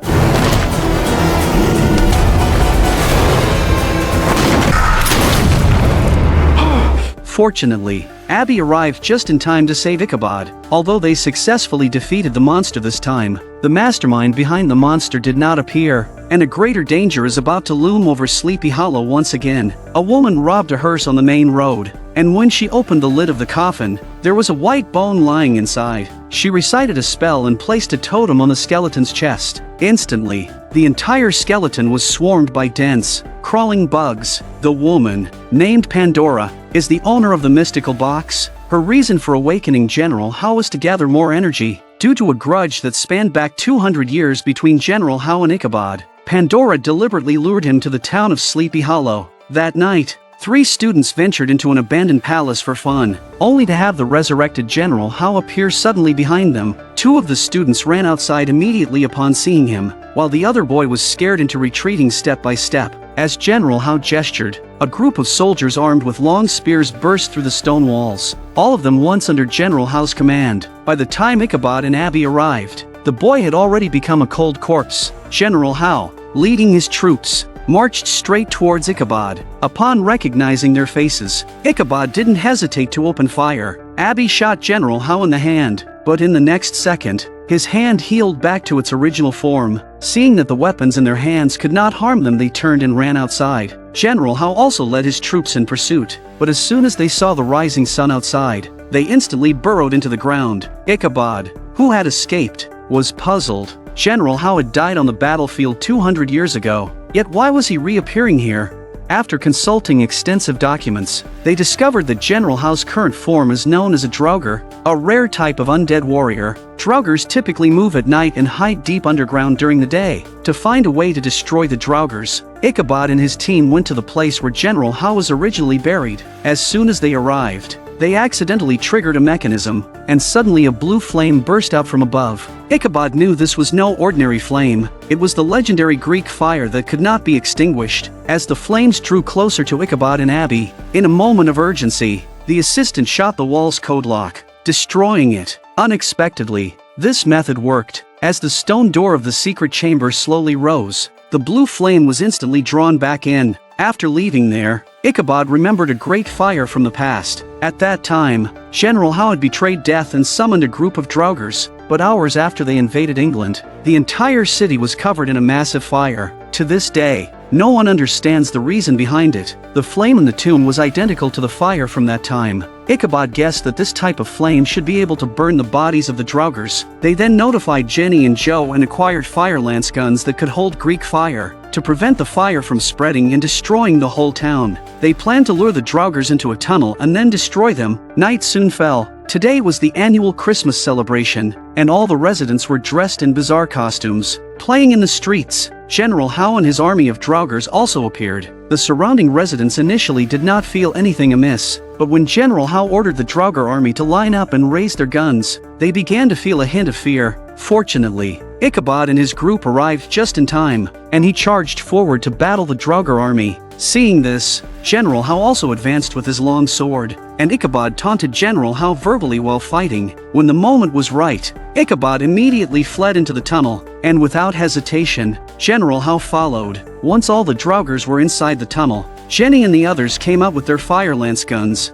Fortunately, Abby arrived just in time to save Ichabod. Although they successfully defeated the monster this time, the mastermind behind the monster did not appear, and a greater danger is about to loom over Sleepy Hollow once again. A woman robbed a hearse on the main road, and when she opened the lid of the coffin, there was a white bone lying inside. She recited a spell and placed a totem on the skeleton's chest. Instantly, the entire skeleton was swarmed by dense, crawling bugs. The woman, named Pandora, is the owner of the mystical box. Her reason for awakening General Howe was to gather more energy. Due to a grudge that spanned back 200 years between General Howe and Ichabod, Pandora deliberately lured him to the town of Sleepy Hollow. That night, 3 students ventured into an abandoned palace for fun, only to have the resurrected General Howe appear suddenly behind them. 2 of the students ran outside immediately upon seeing him, while the other boy was scared into retreating step by step. As General Howe gestured, a group of soldiers armed with long spears burst through the stone walls, all of them once under General Howe's command. By the time Ichabod and Abby arrived, the boy had already become a cold corpse. General Howe, leading his troops, marched straight towards Ichabod. Upon recognizing their faces, Ichabod didn't hesitate to open fire. Abby shot General Howe in the hand, but in the next second, his hand healed back to its original form. Seeing that the weapons in their hands could not harm them, they turned and ran outside. General Howe also led his troops in pursuit, but as soon as they saw the rising sun outside, they instantly burrowed into the ground. Ichabod, who had escaped, was puzzled. General Howe had died on the battlefield 200 years ago, yet why was he reappearing here? After consulting extensive documents, they discovered that General Howe's current form is known as a Draugr, a rare type of undead warrior. Draugrs typically move at night and hide deep underground during the day. To find a way to destroy the Draugrs, Ichabod and his team went to the place where General Howe was originally buried. As soon as they arrived, they accidentally triggered a mechanism, and suddenly a blue flame burst out from above. Ichabod knew this was no ordinary flame. It was the legendary Greek fire that could not be extinguished. As the flames drew closer to Ichabod and Abby, in a moment of urgency, the assistant shot the wall's code lock, destroying it. Unexpectedly, this method worked. As the stone door of the secret chamber slowly rose, the blue flame was instantly drawn back in. After leaving there, Ichabod remembered a great fire from the past. At that time, General Howe had betrayed death and summoned a group of Draugrs, but hours after they invaded England, the entire city was covered in a massive fire. To this day, no one understands the reason behind it. The flame in the tomb was identical to the fire from that time. Ichabod guessed that this type of flame should be able to burn the bodies of the Draugrs. They then notified Jenny and Joe and acquired fire lance guns that could hold Greek fire, to prevent the fire from spreading and destroying the whole town. They planned to lure the Draugrs into a tunnel and then destroy them. Night soon fell. Today was the annual Christmas celebration, and all the residents were dressed in bizarre costumes, playing in the streets. General Howe and his army of Draugrs also appeared. The surrounding residents initially did not feel anything amiss, but when General Howe ordered the Draugr army to line up and raise their guns, they began to feel a hint of fear. Fortunately, Ichabod and his group arrived just in time, and he charged forward to battle the Draugr army. Seeing this, General Howe also advanced with his long sword, and Ichabod taunted General Howe verbally while fighting. When the moment was right, Ichabod immediately fled into the tunnel, and without hesitation, General Howe followed. Once all the Draugrs were inside the tunnel, Jenny and the others came out with their fire lance guns.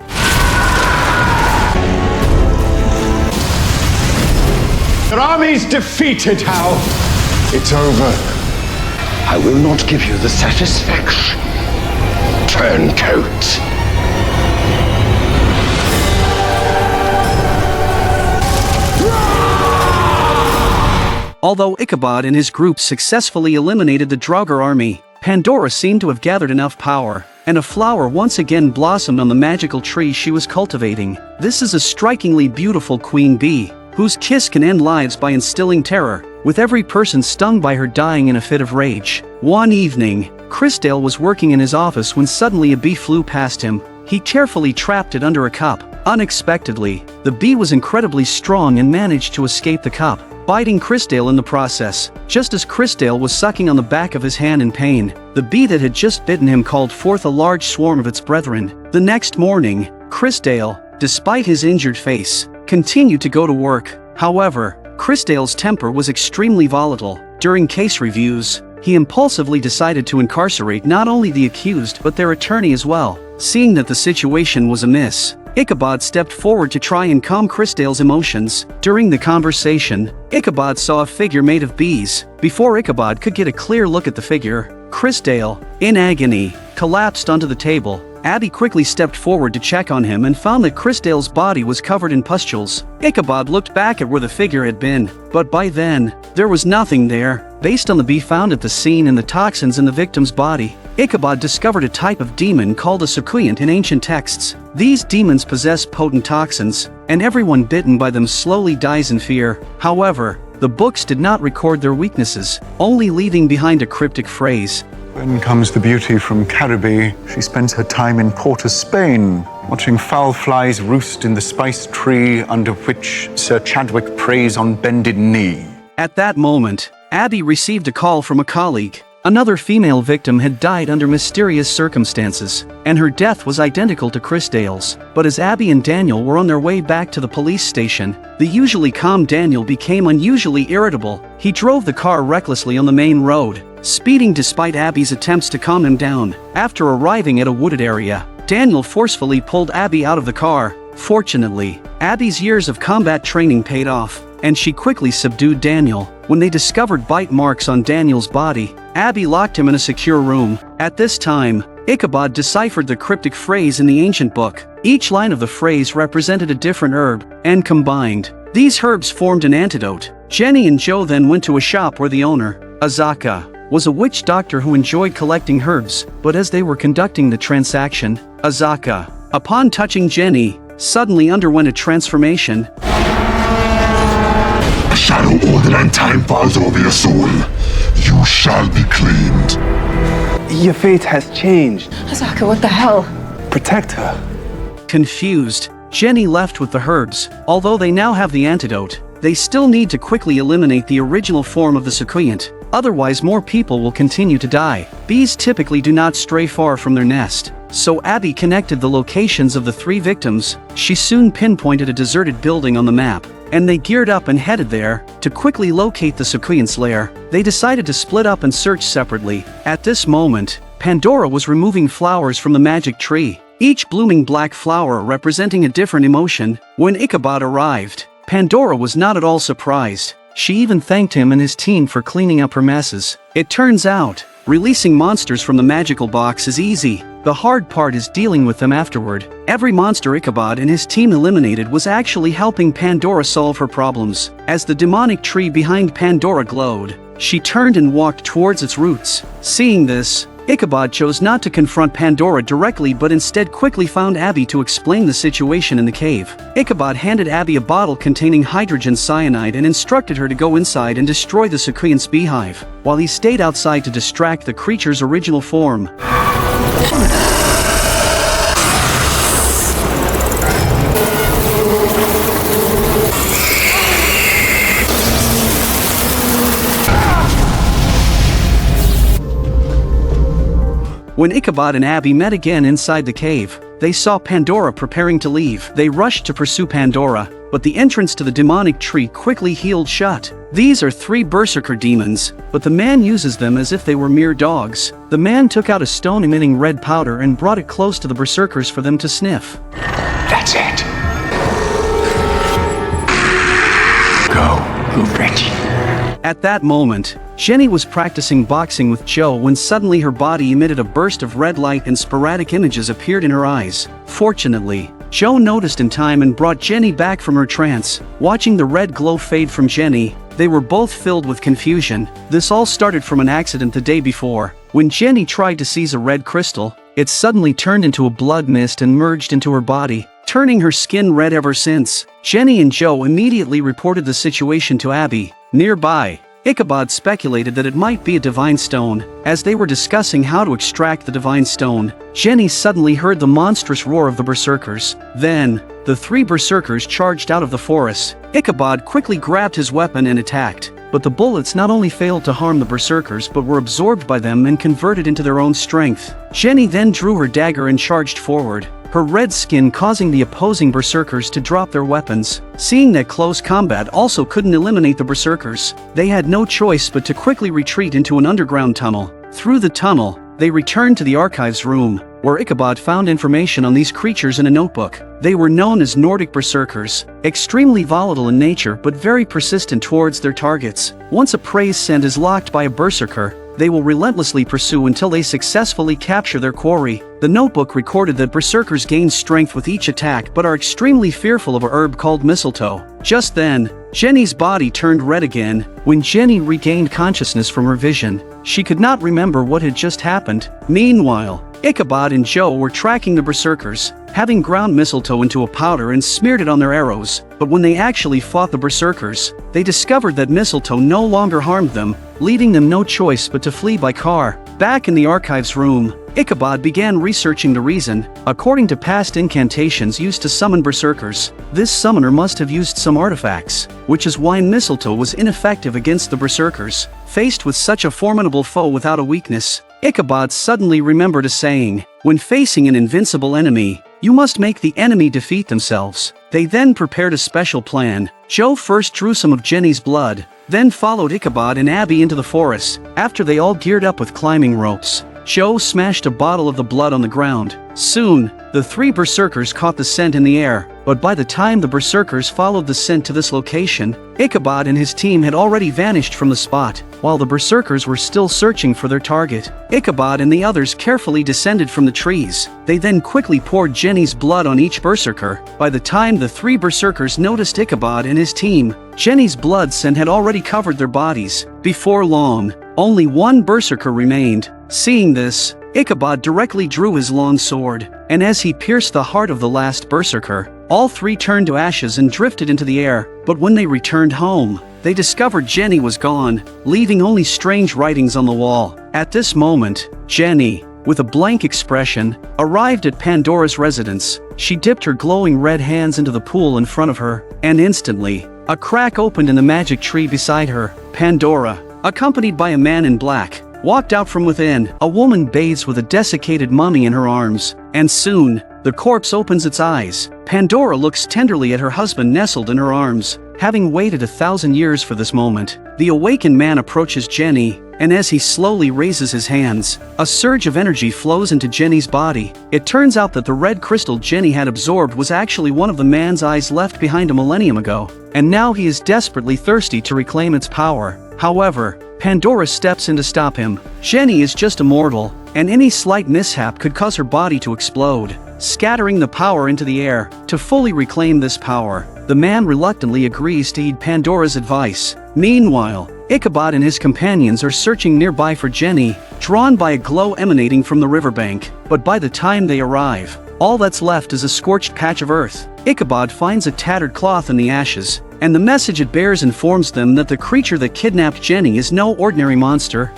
Your army's defeated, Howe. It's over. I will not give you the satisfaction. Turncoat. Although Ichabod and his group successfully eliminated the Draugr army, Pandora seemed to have gathered enough power, and a flower once again blossomed on the magical tree she was cultivating. This is a strikingly beautiful queen bee, whose kiss can end lives by instilling terror, with every person stung by her dying in a fit of rage. One evening, Chrisdale was working in his office when suddenly a bee flew past him. He carefully trapped it under a cup. Unexpectedly, the bee was incredibly strong and managed to escape the cup, biting Chrisdale in the process. Just as Chrisdale was sucking on the back of his hand in pain, the bee that had just bitten him called forth a large swarm of its brethren. The next morning, Chrisdale, despite his injured face, continued to go to work. However, Chrisdale's temper was extremely volatile. During case reviews, he impulsively decided to incarcerate not only the accused but their attorney as well. Seeing that the situation was amiss, Ichabod stepped forward to try and calm Chrisdale's emotions. During the conversation, Ichabod saw a figure made of bees. Before Ichabod could get a clear look at the figure, Chrisdale, in agony, collapsed onto the table. Abby quickly stepped forward to check on him and found that Chrisdale's body was covered in pustules. Ichabod looked back at where the figure had been, but by then, there was nothing there. Based on the bee found at the scene and the toxins in the victim's body, Ichabod discovered a type of demon called a sequient in ancient texts. These demons possess potent toxins, and everyone bitten by them slowly dies in fear. However, the books did not record their weaknesses, only leaving behind a cryptic phrase. When comes the beauty from Caribbee, she spends her time in Porto, Spain, watching foul flies roost in the spice tree under which Sir Chadwick prays on bended knee. At that moment, Abby received a call from a colleague. Another female victim had died under mysterious circumstances, and her death was identical to Chrisdale's. But as Abby and Daniel were on their way back to the police station, the usually calm Daniel became unusually irritable. He drove the car recklessly on the main road, speeding despite Abby's attempts to calm him down. After arriving at a wooded area, Daniel forcefully pulled Abby out of the car. Fortunately, Abby's years of combat training paid off, and she quickly subdued Daniel. When they discovered bite marks on Daniel's body, Abby locked him in a secure room. At this time, Ichabod deciphered the cryptic phrase in the ancient book. Each line of the phrase represented a different herb, and combined, these herbs formed an antidote. Jenny and Joe then went to a shop where the owner, Azaka, was a witch doctor who enjoyed collecting herbs, but as they were conducting the transaction, Azaka, upon touching Jenny, suddenly underwent a transformation. A shadow older than time falls over your soul. You shall be claimed. Your fate has changed. Azaka, what the hell? Protect her. Confused, Jenny left with the herbs. Although they now have the antidote, they still need to quickly eliminate the original form of the sequient. Otherwise, more people will continue to die. Bees typically do not stray far from their nest, so Abby connected the locations of the 3 victims. She soon pinpointed a deserted building on the map, and they geared up and headed there. To quickly locate the sequient's lair, they decided to split up and search separately. At this moment, Pandora was removing flowers from the magic tree, each blooming black flower representing a different emotion. When Ichabod arrived, Pandora was not at all surprised. She even thanked him and his team for cleaning up her messes. It turns out, releasing monsters from the magical box is easy. The hard part is dealing with them afterward. Every monster Ichabod and his team eliminated was actually helping Pandora solve her problems. As the demonic tree behind Pandora glowed, she turned and walked towards its roots. Seeing this, Ichabod chose not to confront Pandora directly but instead quickly found Abby to explain the situation in the cave. Ichabod handed Abby a bottle containing hydrogen cyanide and instructed her to go inside and destroy the sequient's beehive, while he stayed outside to distract the creature's original form. When Ichabod and Abby met again inside the cave, they saw Pandora preparing to leave. They rushed to pursue Pandora, but the entrance to the demonic tree quickly healed shut. These are 3 berserker demons, but the man uses them as if they were mere dogs. The man took out a stone emitting red powder and brought it close to the berserkers for them to sniff. That's it. Go, Reggie. At that moment, Jenny was practicing boxing with Joe when suddenly her body emitted a burst of red light and sporadic images appeared in her eyes. Fortunately, Joe noticed in time and brought Jenny back from her trance. Watching the red glow fade from Jenny, they were both filled with confusion. This all started from an accident the day before. When Jenny tried to seize a red crystal, it suddenly turned into a blood mist and merged into her body, turning her skin red ever since. Jenny and Joe immediately reported the situation to Abby. Nearby, Ichabod speculated that it might be a divine stone. As they were discussing how to extract the divine stone, Jenny suddenly heard the monstrous roar of the berserkers. Then, the 3 berserkers charged out of the forest. Ichabod quickly grabbed his weapon and attacked, but the bullets not only failed to harm the berserkers but were absorbed by them and converted into their own strength. Jenny then drew her dagger and charged forward. her red skin causing the opposing berserkers to drop their weapons. Seeing that close combat also couldn't eliminate the berserkers, they had no choice but to quickly retreat into an underground tunnel. Through the tunnel, they returned to the archives room, where Ichabod found information on these creatures in a notebook. They were known as Nordic berserkers, extremely volatile in nature but very persistent towards their targets. Once a prey scent is locked by a berserker, they will relentlessly pursue until they successfully capture their quarry. The notebook recorded that berserkers gain strength with each attack but are extremely fearful of a herb called mistletoe. Just then, Jenny's body turned red again. When Jenny regained consciousness from her vision, she could not remember what had just happened. Meanwhile, Ichabod and Joe were tracking the berserkers, having ground mistletoe into a powder and smeared it on their arrows. But when they actually fought the berserkers, they discovered that mistletoe no longer harmed them, leaving them no choice but to flee by car. Back in the archives room, Ichabod began researching the reason. According to past incantations used to summon berserkers, this summoner must have used some artifacts, which is why mistletoe was ineffective against the berserkers. Faced with such a formidable foe without a weakness, Ichabod suddenly remembered a saying: when facing an invincible enemy, you must make the enemy defeat themselves. They then prepared a special plan. Joe first drew some of Jenny's blood, then followed Ichabod and Abby into the forest. After they all geared up with climbing ropes, Joe smashed a bottle of the blood on the ground. Soon, the three berserkers caught the scent in the air, but by the time the berserkers followed the scent to this location, Ichabod and his team had already vanished from the spot. While the berserkers were still searching for their target, Ichabod and the others carefully descended from the trees. They then quickly poured Jenny's blood on each berserker. By the time the three berserkers noticed Ichabod and his team, Jenny's blood scent had already covered their bodies. Before long, only one berserker remained. Seeing this, Ichabod directly drew his long sword, and as he pierced the heart of the last berserker, all three turned to ashes and drifted into the air. But when they returned home, they discovered Jenny was gone, leaving only strange writings on the wall. At this moment, Jenny, with a blank expression, arrived at Pandora's residence. She dipped her glowing red hands into the pool in front of her, and instantly, a crack opened in the magic tree beside her. Pandora, accompanied by a man in black, walked out from within. A woman bathes with a desiccated mummy in her arms, and soon, the corpse opens its eyes. Pandora looks tenderly at her husband nestled in her arms, having waited 1,000 years for this moment. The awakened man approaches Jenny, and as he slowly raises his hands, a surge of energy flows into Jenny's body. It turns out that the red crystal Jenny had absorbed was actually one of the man's eyes left behind a millennium ago, and now he is desperately thirsty to reclaim its power. However, Pandora steps in to stop him. Jenny is just a mortal, and any slight mishap could cause her body to explode, scattering the power into the air. To fully reclaim this power, the man reluctantly agrees to heed Pandora's advice. Meanwhile, Ichabod and his companions are searching nearby for Jenny, drawn by a glow emanating from the riverbank. But by the time they arrive, all that's left is a scorched patch of earth. Ichabod finds a tattered cloth in the ashes, and the message it bears informs them that the creature that kidnapped Jenny is no ordinary monster.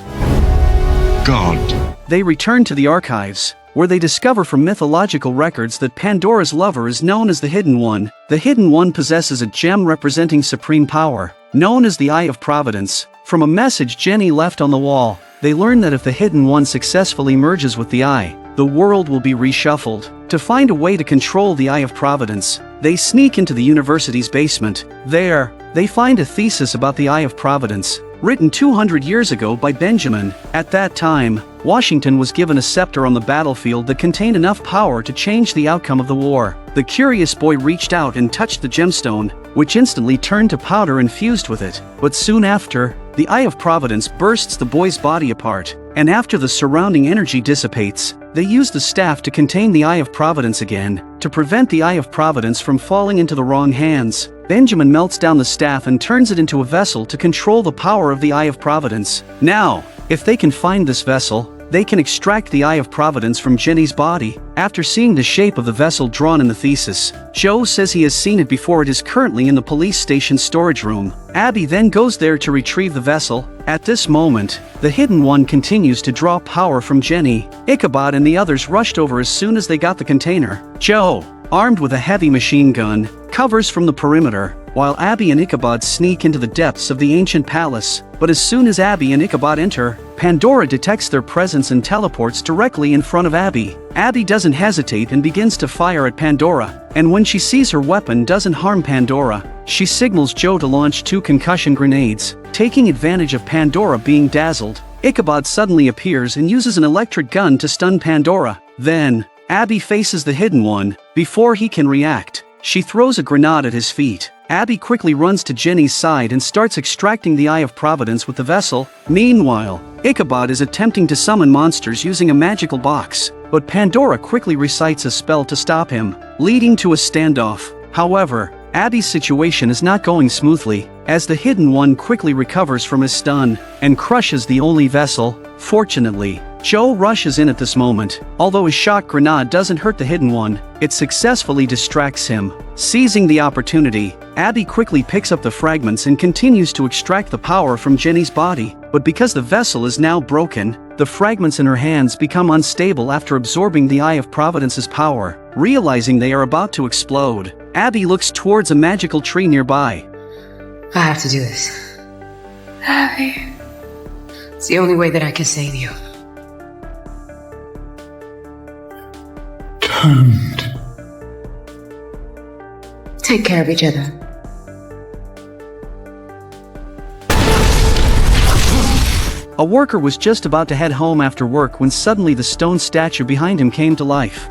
God. They return to the archives, where they discover from mythological records that Pandora's lover is known as the Hidden One. The Hidden One possesses a gem representing supreme power, known as the Eye of Providence. From a message Jenny left on the wall, they learn that if the Hidden One successfully merges with the Eye, the world will be reshuffled. To find a way to control the Eye of Providence, they sneak into the university's basement. There, they find a thesis about the Eye of Providence, written 200 years ago by Benjamin. At that time, Washington was given a scepter on the battlefield that contained enough power to change the outcome of the war. The curious boy reached out and touched the gemstone, which instantly turned to powder and fused with it. But soon after, the Eye of Providence bursts the boy's body apart, and after the surrounding energy dissipates, they use the staff to contain the Eye of Providence again. To prevent the Eye of Providence from falling into the wrong hands, Benjamin melts down the staff and turns it into a vessel to control the power of the Eye of Providence. Now, if they can find this vessel, they can extract the Eye of Providence from Jenny's body. After seeing the shape of the vessel drawn in the thesis, Joe says he has seen it before. It is currently in the police station storage room. Abby then goes there to retrieve the vessel. At this moment, the Hidden One continues to draw power from Jenny. Ichabod and the others rushed over as soon as they got the container. Joe, armed with a heavy machine gun, covers from the perimeter, while Abby and Ichabod sneak into the depths of the ancient palace. But as soon as Abby and Ichabod enter, Pandora detects their presence and teleports directly in front of Abby. Abby doesn't hesitate and begins to fire at Pandora, and when she sees her weapon doesn't harm Pandora, she signals Joe to launch 2 concussion grenades. Taking advantage of Pandora being dazzled, Ichabod suddenly appears and uses an electric gun to stun Pandora. Then, Abby faces the Hidden One. Before he can react, she throws a grenade at his feet. Abby quickly runs to Jenny's side and starts extracting the Eye of Providence with the vessel. Meanwhile, Ichabod is attempting to summon monsters using a magical box, but Pandora quickly recites a spell to stop him, leading to a standoff. However, Abby's situation is not going smoothly, as the Hidden One quickly recovers from his stun and crushes the only vessel. Fortunately, Joe rushes in at this moment. Although his shock grenade doesn't hurt the Hidden One, it successfully distracts him. Seizing the opportunity, Abby quickly picks up the fragments and continues to extract the power from Jenny's body. But because the vessel is now broken, the fragments in her hands become unstable after absorbing the Eye of Providence's power. Realizing they are about to explode, Abby looks towards a magical tree nearby. I have to do this. Abby. It's the only way that I can save you. Don't. Take care of each other. A worker was just about to head home after work when suddenly the stone statue behind him came to life.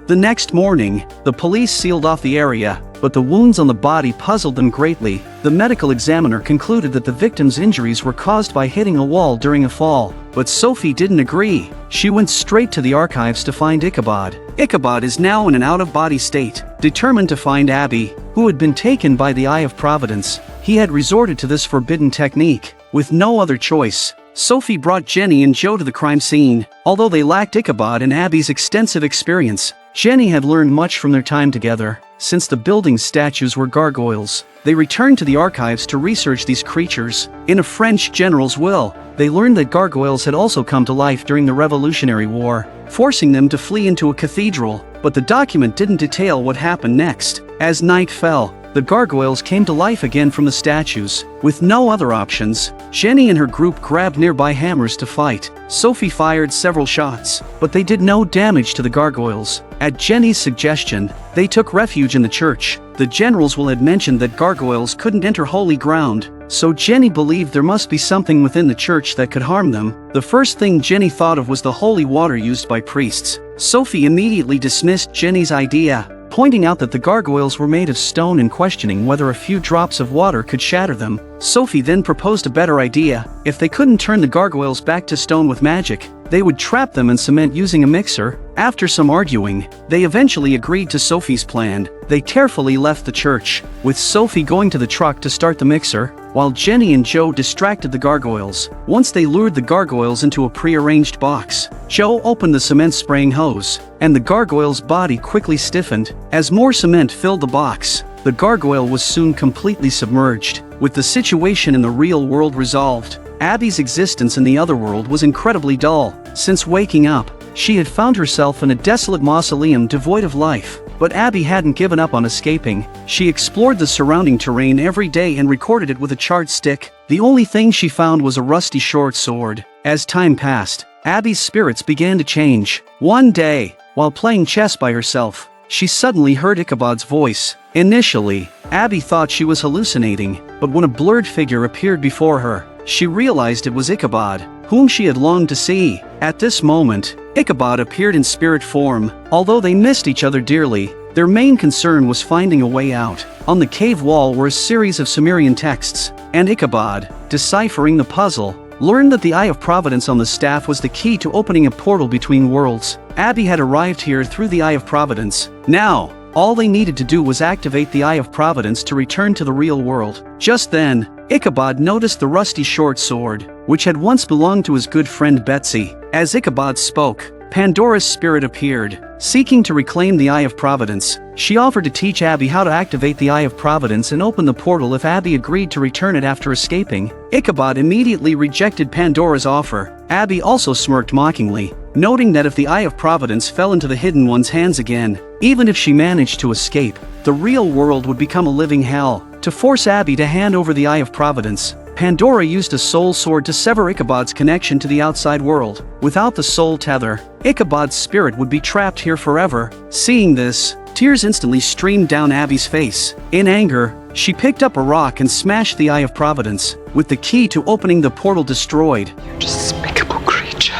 The next morning, the police sealed off the area, but the wounds on the body puzzled them greatly. The medical examiner concluded that the victim's injuries were caused by hitting a wall during a fall, but Sophie didn't agree. She went straight to the archives to find Ichabod. Ichabod is now in an out-of-body state, determined to find Abby, who had been taken by the Eye of Providence. He had resorted to this forbidden technique. With no other choice, Sophie brought Jenny and Joe to the crime scene. Although they lacked Ichabod and Abby's extensive experience, Jenny had learned much from their time together. Since the building's statues were gargoyles, they returned to the archives to research these creatures. In a French general's will, they learned that gargoyles had also come to life during the Revolutionary War, forcing them to flee into a cathedral. But the document didn't detail what happened next. As night fell, the gargoyles came to life again from the statues. With no other options, Jenny and her group grabbed nearby hammers to fight. Sophie fired several shots, but they did no damage to the gargoyles. At Jenny's suggestion, they took refuge in the church. The general's will had mentioned that gargoyles couldn't enter holy ground, so Jenny believed there must be something within the church that could harm them. The first thing Jenny thought of was the holy water used by priests. Sophie immediately dismissed Jenny's idea, pointing out that the gargoyles were made of stone and questioning whether a few drops of water could shatter them. Sophie then proposed a better idea. If they couldn't turn the gargoyles back to stone with magic, they would trap them in cement using a mixer. After some arguing, they eventually agreed to Sophie's plan. They carefully left the church, with Sophie going to the truck to start the mixer, while Jenny and Joe distracted the gargoyles. Once they lured the gargoyles into a pre-arranged box, Joe opened the cement spraying hose, and the gargoyle's body quickly stiffened. As more cement filled the box, the gargoyle was soon completely submerged. With the situation in the real world resolved, Abby's existence in the other world was incredibly dull. Since waking up, she had found herself in a desolate mausoleum devoid of life. But Abby hadn't given up on escaping. She explored the surrounding terrain every day and recorded it with a chart stick. The only thing she found was a rusty short sword. As time passed, Abby's spirits began to change. One day, while playing chess by herself, she suddenly heard Ichabod's voice. Initially, Abby thought she was hallucinating, but when a blurred figure appeared before her, she realized it was Ichabod, whom she had longed to see. At this moment, Ichabod appeared in spirit form. Although they missed each other dearly, their main concern was finding a way out. On the cave wall were a series of Sumerian texts, and Ichabod, deciphering the puzzle, learned that the Eye of Providence on the staff was the key to opening a portal between worlds. Abby had arrived here through the Eye of Providence. Now, all they needed to do was activate the Eye of Providence to return to the real world. Just then, Ichabod noticed the rusty short sword, which had once belonged to his good friend Betsy. As Ichabod spoke, Pandora's spirit appeared, seeking to reclaim the Eye of Providence. She offered to teach Abby how to activate the Eye of Providence and open the portal if Abby agreed to return it after escaping. Ichabod immediately rejected Pandora's offer. Abby also smirked mockingly, noting that if the Eye of Providence fell into the Hidden One's hands again, Even if she managed to escape, the real world would become a living hell. To force Abby to hand over the Eye of Providence, Pandora used a soul sword to sever Ichabod's connection to the outside world. Without the soul tether, Ichabod's spirit would be trapped here forever. Seeing this, tears instantly streamed down Abby's face. In anger, she picked up a rock and smashed the Eye of Providence, with the key to opening the portal destroyed. You despicable creature.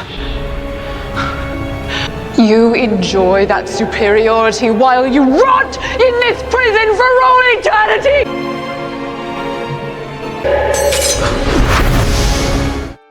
You enjoy that superiority while you rot in this prison for all eternity!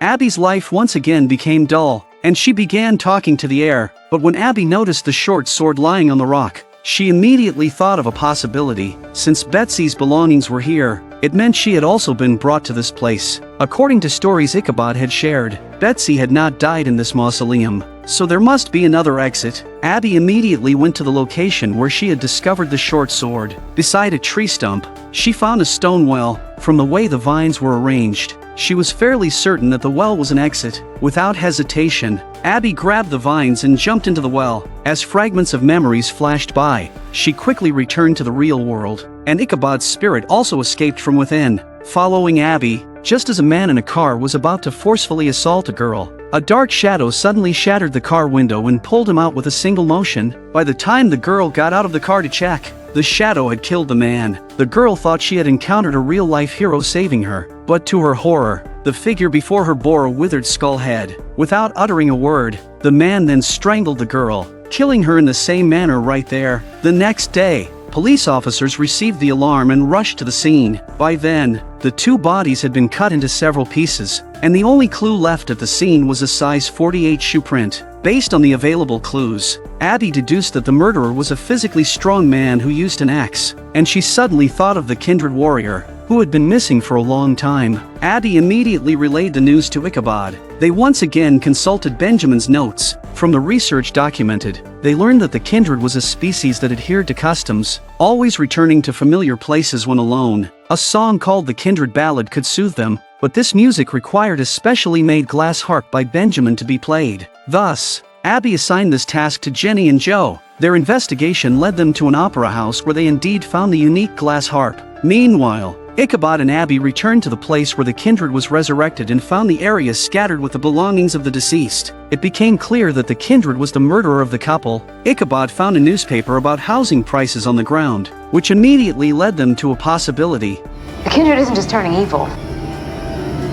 Abby's life once again became dull, and she began talking to the air, but when Abby noticed the short sword lying on the rock, she immediately thought of a possibility. Since Betsy's belongings were here, it meant she had also been brought to this place. According to stories Ichabod had shared, Betsy had not died in this mausoleum, so there must be another exit. Abby immediately went to the location where she had discovered the short sword. Beside a tree stump, she found a stone well. From the way the vines were arranged, she was fairly certain that the well was an exit. Without hesitation, Abby grabbed the vines and jumped into the well. As fragments of memories flashed by, she quickly returned to the real world, and Ichabod's spirit also escaped from within, following Abby. Just as a man in a car was about to forcefully assault a girl, a dark shadow suddenly shattered the car window and pulled him out with a single motion. By the time the girl got out of the car to check, the shadow had killed the man. The girl thought she had encountered a real-life hero saving her, but to her horror, the figure before her bore a withered skull head. Without uttering a word, the man then strangled the girl, killing her in the same manner right there. The next day, police officers received the alarm and rushed to the scene. By then, the two bodies had been cut into several pieces, and the only clue left at the scene was a size 48 shoe print. Based on the available clues, Abby deduced that the murderer was a physically strong man who used an axe, and she suddenly thought of the kindred warrior, who had been missing for a long time. Abby immediately relayed the news to Ichabod. They once again consulted Benjamin's notes. From the research documented, they learned that the kindred was a species that adhered to customs, always returning to familiar places when alone. A song called the Kindred Ballad could soothe them, but this music required a specially made glass harp by Benjamin to be played. Thus, Abby assigned this task to Jenny and Joe. Their investigation led them to an opera house where they indeed found the unique glass harp. Meanwhile, Ichabod and Abby returned to the place where the kindred was resurrected and found the area scattered with the belongings of the deceased. It became clear that the kindred was the murderer of the couple. Ichabod found a newspaper about housing prices on the ground, which immediately led them to a possibility. The kindred isn't just turning evil.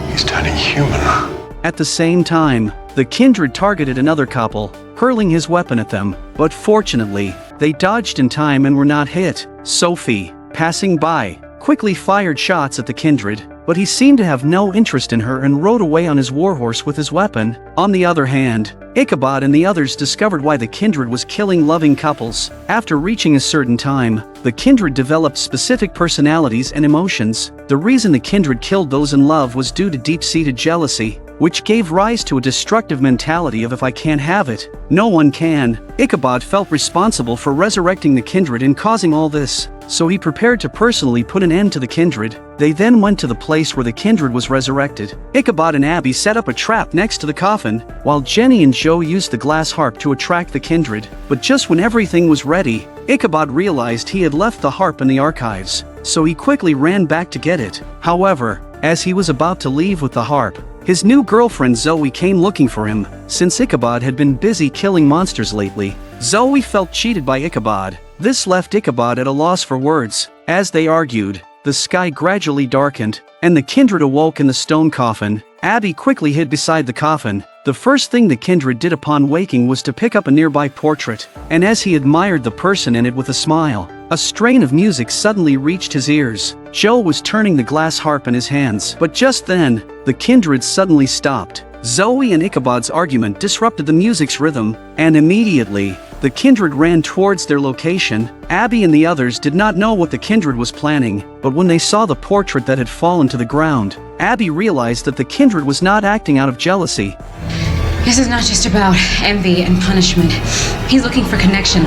He's turning human. At the same time, the kindred targeted another couple, hurling his weapon at them, but fortunately, they dodged in time and were not hit. Sophie, passing by, quickly fired shots at the kindred, but he seemed to have no interest in her and rode away on his warhorse with his weapon. On the other hand, Ichabod and the others discovered why the kindred was killing loving couples. After reaching a certain time, the kindred developed specific personalities and emotions. The reason the kindred killed those in love was due to deep-seated jealousy, which gave rise to a destructive mentality of if I can't have it, no one can. Ichabod felt responsible for resurrecting the kindred and causing all this, so he prepared to personally put an end to the kindred. They then went to the place where the kindred was resurrected. Ichabod and Abby set up a trap next to the coffin, while Jenny and Joe used the glass harp to attract the kindred. But just when everything was ready, Ichabod realized he had left the harp in the archives, so he quickly ran back to get it. However, as he was about to leave with the harp, his new girlfriend Zoe came looking for him. Since Ichabod had been busy killing monsters lately, Zoe felt cheated by Ichabod. This left Ichabod at a loss for words. As they argued, the sky gradually darkened, and the kindred awoke in the stone coffin. Abby quickly hid beside the coffin. The first thing the kindred did upon waking was to pick up a nearby portrait, and as he admired the person in it with a smile, a strain of music suddenly reached his ears. Joe was turning the glass harp in his hands, but just then, the kindred suddenly stopped. Zoe and Ichabod's argument disrupted the music's rhythm, and immediately, the kindred ran towards their location. Abby and the others did not know what the kindred was planning, but when they saw the portrait that had fallen to the ground, Abby realized that the kindred was not acting out of jealousy. This is not just about envy and punishment. He's looking for connection.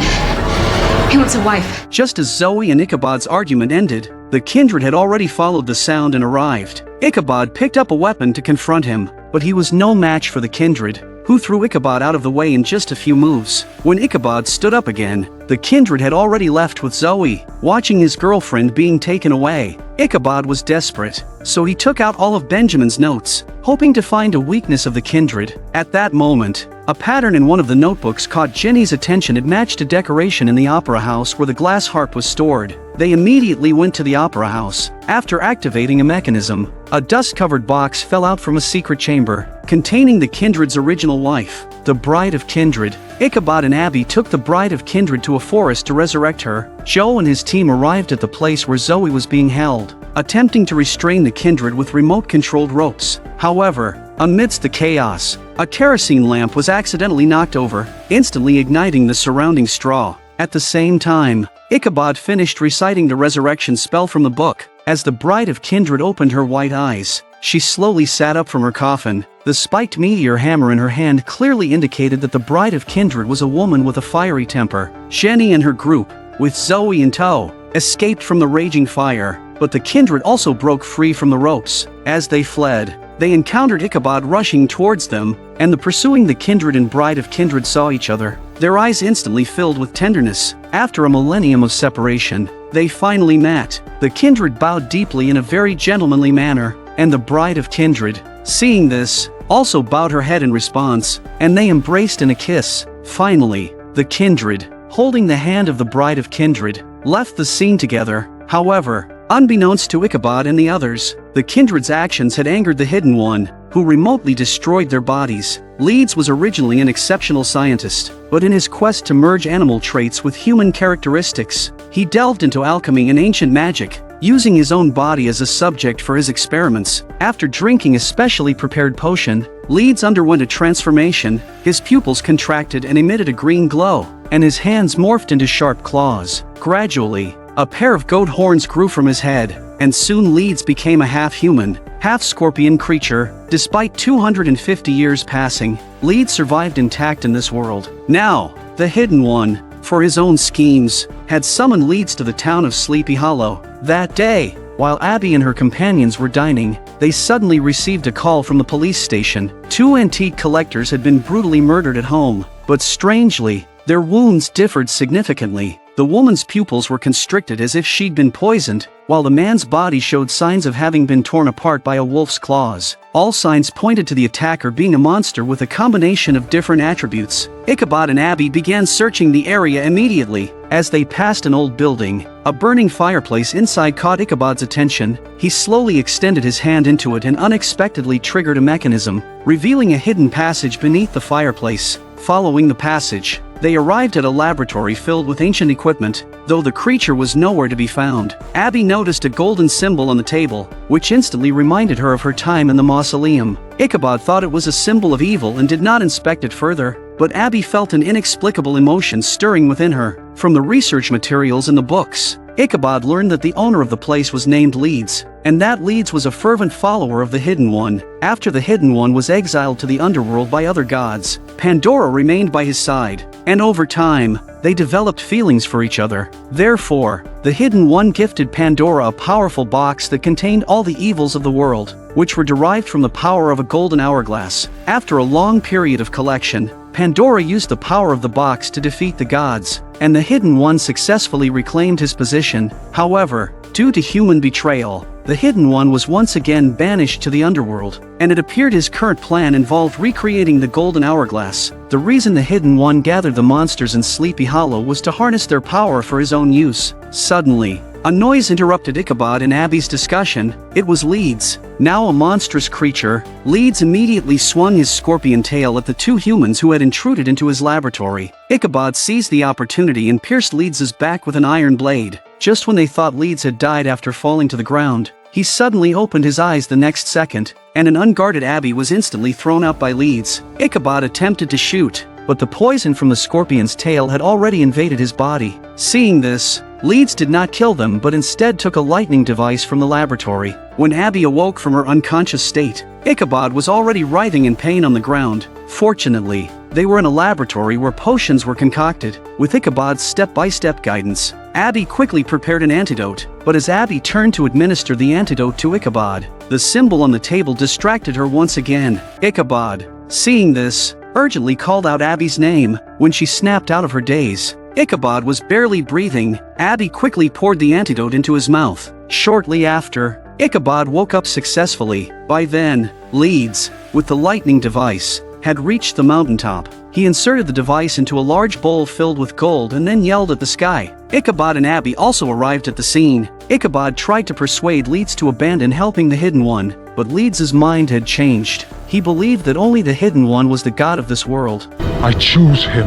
He wants a wife. Just as Zoe and Ichabod's argument ended, the kindred had already followed the sound and arrived. Ichabod picked up a weapon to confront him, but he was no match for the kindred. who threw Ichabod out of the way in just a few moves. When Ichabod stood up again, the kindred had already left with Zoe, watching his girlfriend being taken away. Ichabod was desperate, so he took out all of Benjamin's notes, hoping to find a weakness of the kindred. At that moment, a pattern in one of the notebooks caught Jenny's attention. It matched a decoration in the opera house where the glass harp was stored. They immediately went to the opera house. After activating a mechanism, a dust-covered box fell out from a secret chamber, containing the kindred's original wife, the Bride of Kindred. Ichabod and Abby took the Bride of Kindred to a forest to resurrect her. Joe and his team arrived at the place where Zoe was being held, attempting to restrain the kindred with remote-controlled ropes. However, amidst the chaos, a kerosene lamp was accidentally knocked over, instantly igniting the surrounding straw. At the same time, Ichabod finished reciting the resurrection spell from the book. As the Bride of Kindred opened her white eyes, she slowly sat up from her coffin. The spiked meteor hammer in her hand clearly indicated that the Bride of Kindred was a woman with a fiery temper. Jenny and her group, with Zoe in tow, escaped from the raging fire, but the kindred also broke free from the ropes. As they fled, they encountered Ichabod rushing towards them, and the pursuing the kindred and Bride of Kindred saw each other. Their eyes instantly filled with tenderness. After a millennium of separation, they finally met. The kindred bowed deeply in a very gentlemanly manner, and the Bride of Kindred, seeing this, also bowed her head in response, and they embraced in a kiss. Finally, the kindred, holding the hand of the Bride of Kindred, left the scene together. However, unbeknownst to Ichabod and the others, the kindred's actions had angered the Hidden One, who remotely destroyed their bodies. Leeds was originally an exceptional scientist, but in his quest to merge animal traits with human characteristics, he delved into alchemy and ancient magic, using his own body as a subject for his experiments. After drinking a specially prepared potion, Leeds underwent a transformation. His pupils contracted and emitted a green glow, and his hands morphed into sharp claws. Gradually, a pair of goat horns grew from his head, and soon Leeds became a half-human, half-scorpion creature. Despite 250 years passing, Leeds survived intact in this world. Now, the Hidden One, for his own schemes, had summoned Leeds to the town of Sleepy Hollow. That day, while Abby and her companions were dining, they suddenly received a call from the police station. 2 antique collectors had been brutally murdered at home, but strangely, their wounds differed significantly. The woman's pupils were constricted as if she'd been poisoned, while the man's body showed signs of having been torn apart by a wolf's claws. All signs pointed to the attacker being a monster with a combination of different attributes. Ichabod and Abby began searching the area immediately. As they passed an old building, a burning fireplace inside caught Ichabod's attention. He slowly extended his hand into it and unexpectedly triggered a mechanism, revealing a hidden passage beneath the fireplace. Following the passage, they arrived at a laboratory filled with ancient equipment, though the creature was nowhere to be found. Abby noticed a golden symbol on the table, which instantly reminded her of her time in the mausoleum. Ichabod thought it was a symbol of evil and did not inspect it further, but Abby felt an inexplicable emotion stirring within her. From the research materials in the books, Ichabod learned that the owner of the place was named Leeds, and that Leeds was a fervent follower of the Hidden One. After the Hidden One was exiled to the underworld by other gods, Pandora remained by his side, and over time, they developed feelings for each other. Therefore, the Hidden One gifted Pandora a powerful box that contained all the evils of the world, which were derived from the power of a golden hourglass. After a long period of collection, Pandora used the power of the box to defeat the gods, and the Hidden One successfully reclaimed his position. However, due to human betrayal, the Hidden One was once again banished to the underworld, and it appeared his current plan involved recreating the golden hourglass. The reason the Hidden One gathered the monsters in Sleepy Hollow was to harness their power for his own use. Suddenly, a noise interrupted Ichabod and Abby's discussion. It was Leeds. Now a monstrous creature, Leeds immediately swung his scorpion tail at the 2 humans who had intruded into his laboratory. Ichabod seized the opportunity and pierced Leeds' back with an iron blade. Just when they thought Leeds had died after falling to the ground, he suddenly opened his eyes the next second, and an unguarded Abby was instantly thrown out by Leeds. Ichabod attempted to shoot, but the poison from the scorpion's tail had already invaded his body. Seeing this, Leeds did not kill them but instead took a lightning device from the laboratory. When Abby awoke from her unconscious state, Ichabod was already writhing in pain on the ground. Fortunately, they were in a laboratory where potions were concocted. With Ichabod's step-by-step guidance, Abby quickly prepared an antidote, but as Abby turned to administer the antidote to Ichabod, the symbol on the table distracted her once again. Ichabod, seeing this, urgently called out Abby's name. When she snapped out of her daze, Ichabod was barely breathing. Abby quickly poured the antidote into his mouth. Shortly after, Ichabod woke up successfully. By then, Leeds, with the lightning device, had reached the mountaintop. He inserted the device into a large bowl filled with gold and then yelled at the sky. Ichabod and Abby also arrived at the scene. Ichabod tried to persuade Leeds to abandon helping the Hidden One, but Leeds' mind had changed. He believed that only the Hidden One was the god of this world. I choose him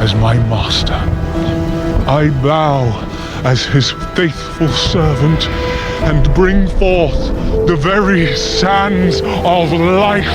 as my master. I bow as his faithful servant and bring forth the very sands of life.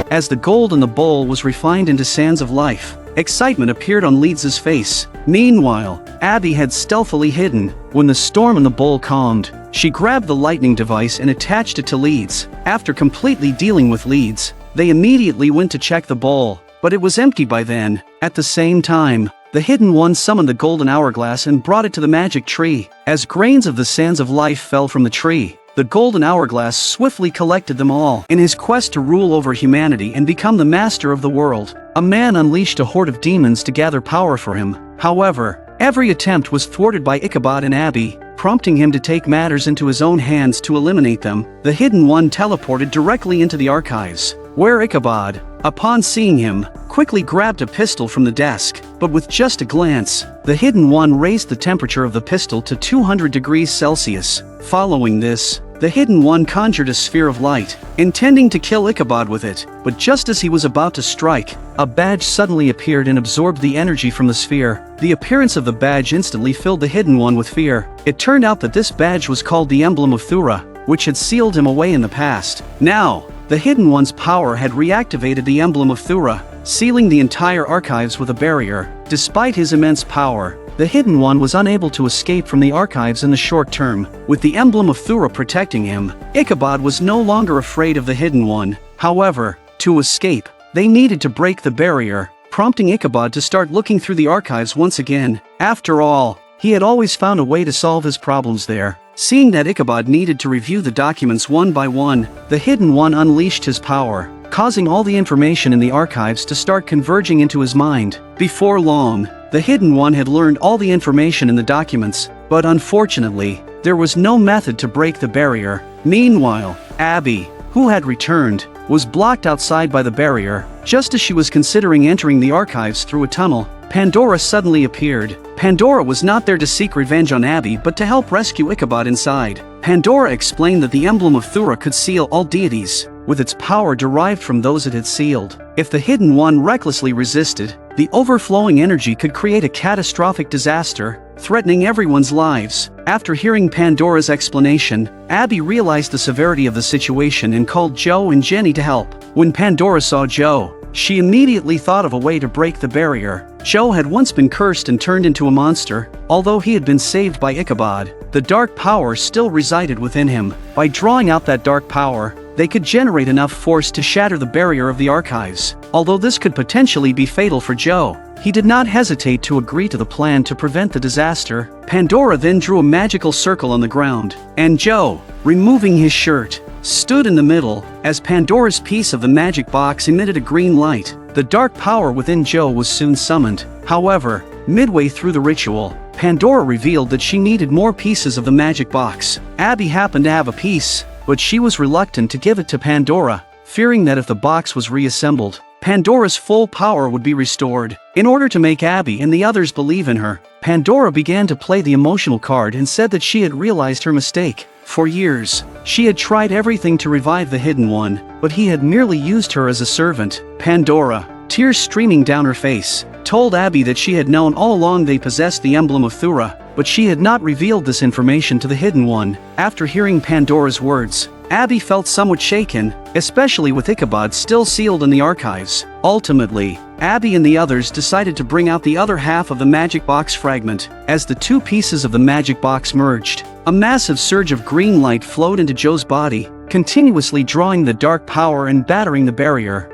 As the gold in the bowl was refined into sands of life, excitement appeared on Leeds' face. Meanwhile, Abby had stealthily hidden. When the storm in the bowl calmed, she grabbed the lightning device and attached it to Leeds. After completely dealing with Leeds, they immediately went to check the bowl, but it was empty by then. At the same time, the Hidden One summoned the golden hourglass and brought it to the magic tree. As grains of the sands of life fell from the tree, the golden hourglass swiftly collected them all. In his quest to rule over humanity and become the master of the world, a man unleashed a horde of demons to gather power for him. However, every attempt was thwarted by Ichabod and Abby, prompting him to take matters into his own hands to eliminate them. The Hidden One teleported directly into the archives, where Ichabod, upon seeing him, quickly grabbed a pistol from the desk. But with just a glance, the Hidden One raised the temperature of the pistol to 200 degrees Celsius. Following this, the Hidden One conjured a sphere of light, intending to kill Ichabod with it. But just as he was about to strike, a badge suddenly appeared and absorbed the energy from the sphere. The appearance of the badge instantly filled the Hidden One with fear. It turned out that this badge was called the Emblem of Thura, which had sealed him away in the past. Now, the Hidden One's power had reactivated the Emblem of Thura, sealing the entire archives with a barrier. Despite his immense power, the Hidden One was unable to escape from the archives in the short term. With the Emblem of Thura protecting him, Ichabod was no longer afraid of the Hidden One. However, to escape, they needed to break the barrier, prompting Ichabod to start looking through the archives once again. After all, he had always found a way to solve his problems there. Seeing that Ichabod needed to review the documents one by one, the Hidden One unleashed his power, causing all the information in the archives to start converging into his mind. Before long, the Hidden One had learned all the information in the documents, but unfortunately, there was no method to break the barrier. Meanwhile, Abby, who had returned, was blocked outside by the barrier. Just as she was considering entering the archives through a tunnel, Pandora suddenly appeared. Pandora was not there to seek revenge on Abby but to help rescue Ichabod inside. Pandora explained that the Emblem of Thura could seal all deities, with its power derived from those it had sealed. If the Hidden One recklessly resisted, the overflowing energy could create a catastrophic disaster, threatening everyone's lives. After hearing Pandora's explanation, Abby realized the severity of the situation and called Joe and Jenny to help. When Pandora saw Joe, she immediately thought of a way to break the barrier. Joe had once been cursed and turned into a monster. Although he had been saved by Ichabod, the dark power still resided within him. By drawing out that dark power, they could generate enough force to shatter the barrier of the archives. Although this could potentially be fatal for Joe, he did not hesitate to agree to the plan to prevent the disaster. Pandora then drew a magical circle on the ground, and Joe, removing his shirt, stood in the middle. As Pandora's piece of the magic box emitted a green light, the dark power within Joe was soon summoned. However, midway through the ritual, Pandora revealed that she needed more pieces of the magic box. Abby happened to have a piece, but she was reluctant to give it to Pandora, fearing that if the box was reassembled, Pandora's full power would be restored. In order to make Abby and the others believe in her, Pandora began to play the emotional card and said that she had realized her mistake. For years, she had tried everything to revive the Hidden One, but he had merely used her as a servant. Pandora, tears streaming down her face, told Abby that she had known all along they possessed the Emblem of Thura, but she had not revealed this information to the Hidden One. After hearing Pandora's words, Abby felt somewhat shaken, especially with Ichabod still sealed in the archives. Ultimately, Abby and the others decided to bring out the other half of the magic box fragment. As the two pieces of the magic box merged, a massive surge of green light flowed into Joe's body, continuously drawing the dark power and battering the barrier.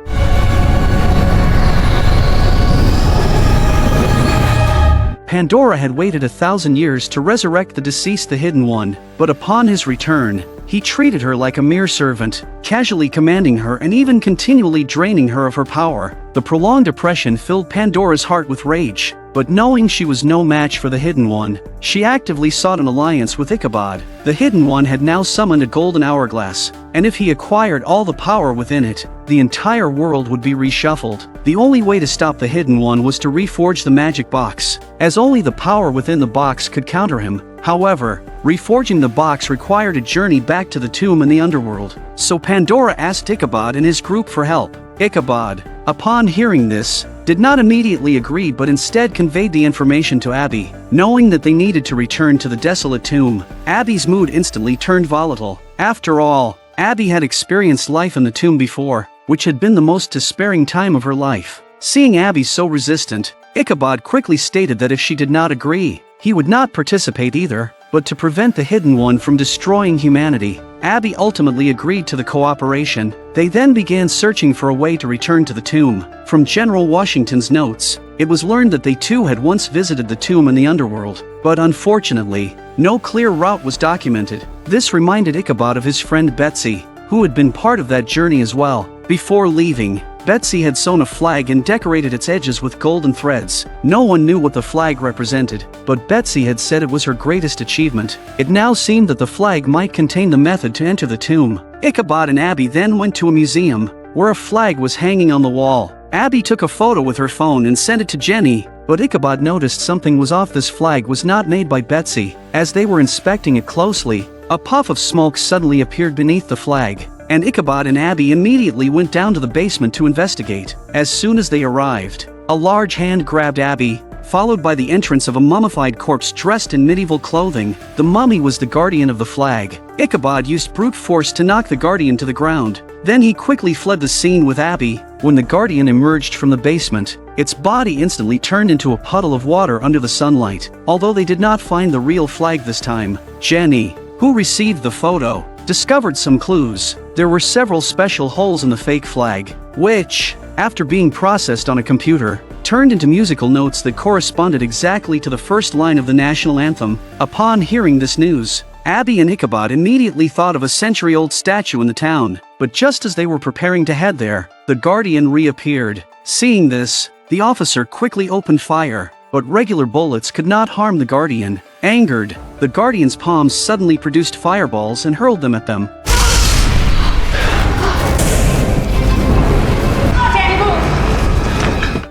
Pandora had waited 1,000 years to resurrect the deceased the Hidden One, but upon his return, He treated her like a mere servant, casually commanding her and even continually draining her of her power. The prolonged oppression filled Pandora's heart with rage, but knowing she was no match for the Hidden One, she actively sought an alliance with Ichabod. The Hidden One had now summoned a golden hourglass, and if he acquired all the power within it, the entire world would be reshuffled. The only way to stop the Hidden One was to reforge the magic box, as only the power within the box could counter him. However, reforging the box required a journey back to the tomb in the underworld, so Pandora asked Ichabod and his group for help. Ichabod, upon hearing this, did not immediately agree but instead conveyed the information to Abby. Knowing that they needed to return to the desolate tomb, Abby's mood instantly turned volatile. After all, Abby had experienced life in the tomb before, which had been the most despairing time of her life. Seeing Abby so resistant, Ichabod quickly stated that if she did not agree, he would not participate either. But to prevent the Hidden One from destroying humanity, Abby ultimately agreed to the cooperation. They then began searching for a way to return to the tomb. From General Washington's notes, it was learned that they too had once visited the tomb in the underworld, but unfortunately, no clear route was documented. This reminded Ichabod of his friend Betsy, who had been part of that journey as well. Before leaving, Betsy had sewn a flag and decorated its edges with golden threads. No one knew what the flag represented, but Betsy had said it was her greatest achievement. It now seemed that the flag might contain the method to enter the tomb. Ichabod and Abby then went to a museum, where a flag was hanging on the wall. Abby took a photo with her phone and sent it to Jenny, but Ichabod noticed something was off. This flag was not made by Betsy. As they were inspecting it closely, a puff of smoke suddenly appeared beneath the flag, and Ichabod and Abby immediately went down to the basement to investigate. As soon as they arrived, a large hand grabbed Abby, followed by the entrance of a mummified corpse dressed in medieval clothing. The mummy was the guardian of the flag. Ichabod used brute force to knock the guardian to the ground. Then he quickly fled the scene with Abby. When the guardian emerged from the basement, its body instantly turned into a puddle of water under the sunlight. Although they did not find the real flag this time, Jenny, who received the photo, discovered some clues. There were several special holes in the fake flag, which, after being processed on a computer, turned into musical notes that corresponded exactly to the first line of the national anthem. Upon hearing this news, Abby and Ichabod immediately thought of a century-old statue in the town, but just as they were preparing to head there, the guardian reappeared. Seeing this, the officer quickly opened fire, but regular bullets could not harm the guardian. Angered, the guardian's palms suddenly produced fireballs and hurled them at them.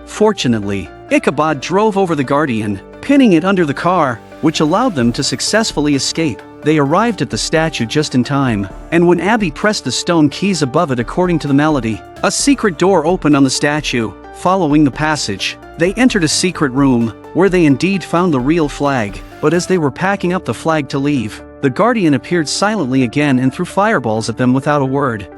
Fortunately, Ichabod drove over the guardian, pinning it under the car, which allowed them to successfully escape. They arrived at the statue just in time, and when Abby pressed the stone keys above it according to the melody, a secret door opened on the statue. Following the passage, they entered a secret room, where they indeed found the real flag. But as they were packing up the flag to leave, the guardian appeared silently again and threw fireballs at them without a word.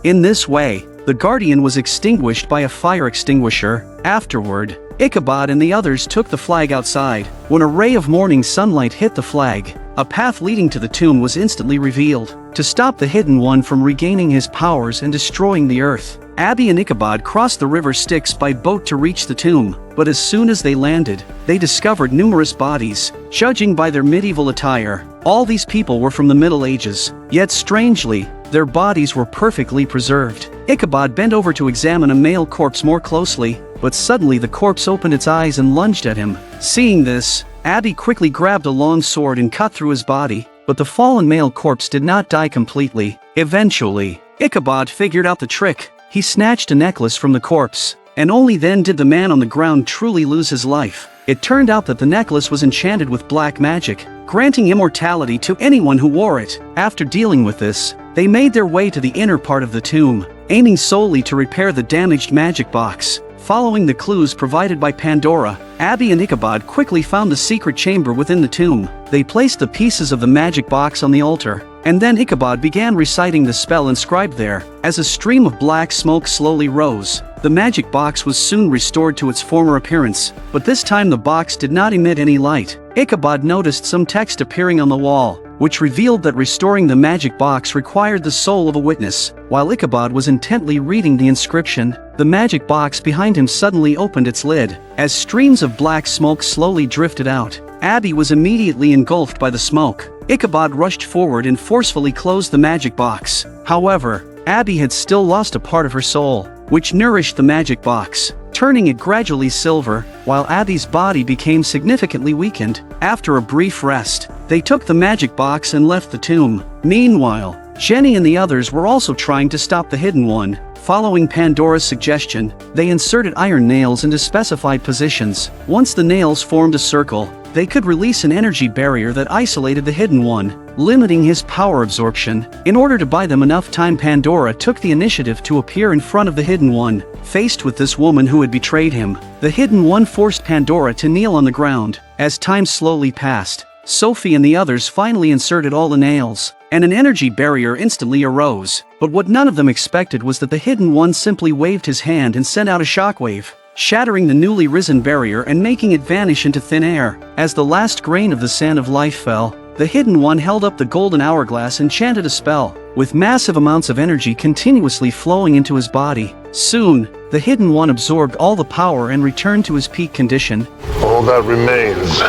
In this way, the guardian was extinguished by a fire extinguisher. Afterward, Ichabod and the others took the flag outside. When a ray of morning sunlight hit the flag, a path leading to the tomb was instantly revealed. To stop the Hidden One from regaining his powers and destroying the earth, Abby and Ichabod crossed the river Styx by boat to reach the tomb. But as soon as they landed, they discovered numerous bodies. Judging by their medieval attire, all these people were from the Middle Ages. Yet strangely, their bodies were perfectly preserved. Ichabod bent over to examine a male corpse more closely, but suddenly the corpse opened its eyes and lunged at him. Seeing this, Abby quickly grabbed a long sword and cut through his body, but the fallen male corpse did not die completely. Eventually, Ichabod figured out the trick. He snatched a necklace from the corpse, and only then did the man on the ground truly lose his life. It turned out that the necklace was enchanted with black magic, granting immortality to anyone who wore it. After dealing with this, they made their way to the inner part of the tomb, aiming solely to repair the damaged magic box. Following the clues provided by Pandora, Abby and Ichabod quickly found the secret chamber within the tomb. They placed the pieces of the magic box on the altar, and then Ichabod began reciting the spell inscribed there. As a stream of black smoke slowly rose, the magic box was soon restored to its former appearance, but this time the box did not emit any light. Ichabod noticed some text appearing on the wall, which revealed that restoring the magic box required the soul of a witness. While Ichabod was intently reading the inscription, the magic box behind him suddenly opened its lid. As streams of black smoke slowly drifted out, Abby was immediately engulfed by the smoke. Ichabod rushed forward and forcefully closed the magic box. However, Abby had still lost a part of her soul, which nourished the magic box, turning it gradually silver, while Abby's body became significantly weakened. After a brief rest, they took the magic box and left the tomb. Meanwhile, Jenny and the others were also trying to stop the Hidden One. Following Pandora's suggestion, they inserted iron nails into specified positions. Once the nails formed a circle, they could release an energy barrier that isolated the Hidden One, limiting his power absorption. In order to buy them enough time, Pandora took the initiative to appear in front of the Hidden One. Faced with this woman who had betrayed him, the Hidden One forced Pandora to kneel on the ground. As time slowly passed, Sophie and the others finally inserted all the nails, and an energy barrier instantly arose. But what none of them expected was that the Hidden One simply waved his hand and sent out a shockwave, shattering the newly risen barrier and making it vanish into thin air. As the last grain of the sand of life fell, the Hidden One held up the golden hourglass and chanted a spell, with massive amounts of energy continuously flowing into his body. Soon, the Hidden One absorbed all the power and returned to his peak condition. All that remains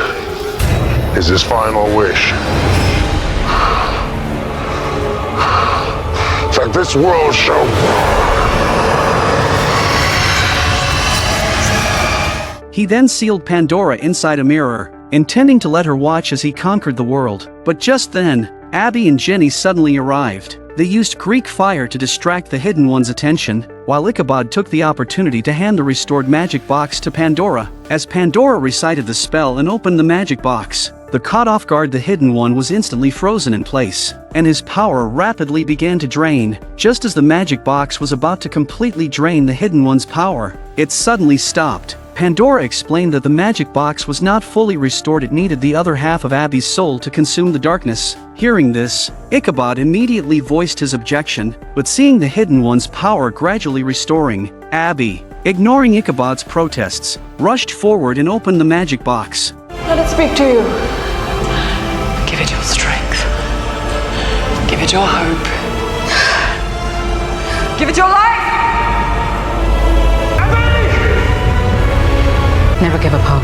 is his final wish. That this world shall... He then sealed Pandora inside a mirror, intending to let her watch as he conquered the world. But just then, Abby and Jenny suddenly arrived. They used Greek fire to distract the Hidden One's attention, while Ichabod took the opportunity to hand the restored magic box to Pandora. As Pandora recited the spell and opened the magic box, the caught off guard the Hidden One was instantly frozen in place, and his power rapidly began to drain. Just as the magic box was about to completely drain the Hidden One's power, it suddenly stopped. Pandora explained that the magic box was not fully restored. It needed the other half of Abby's soul to consume the darkness. Hearing this, Ichabod immediately voiced his objection, but seeing the Hidden One's power gradually restoring, Abby, ignoring Ichabod's protests, rushed forward and opened the magic box. Let it speak to you. Give it your strength. Give it your hope. Give it your life! Never give up hope.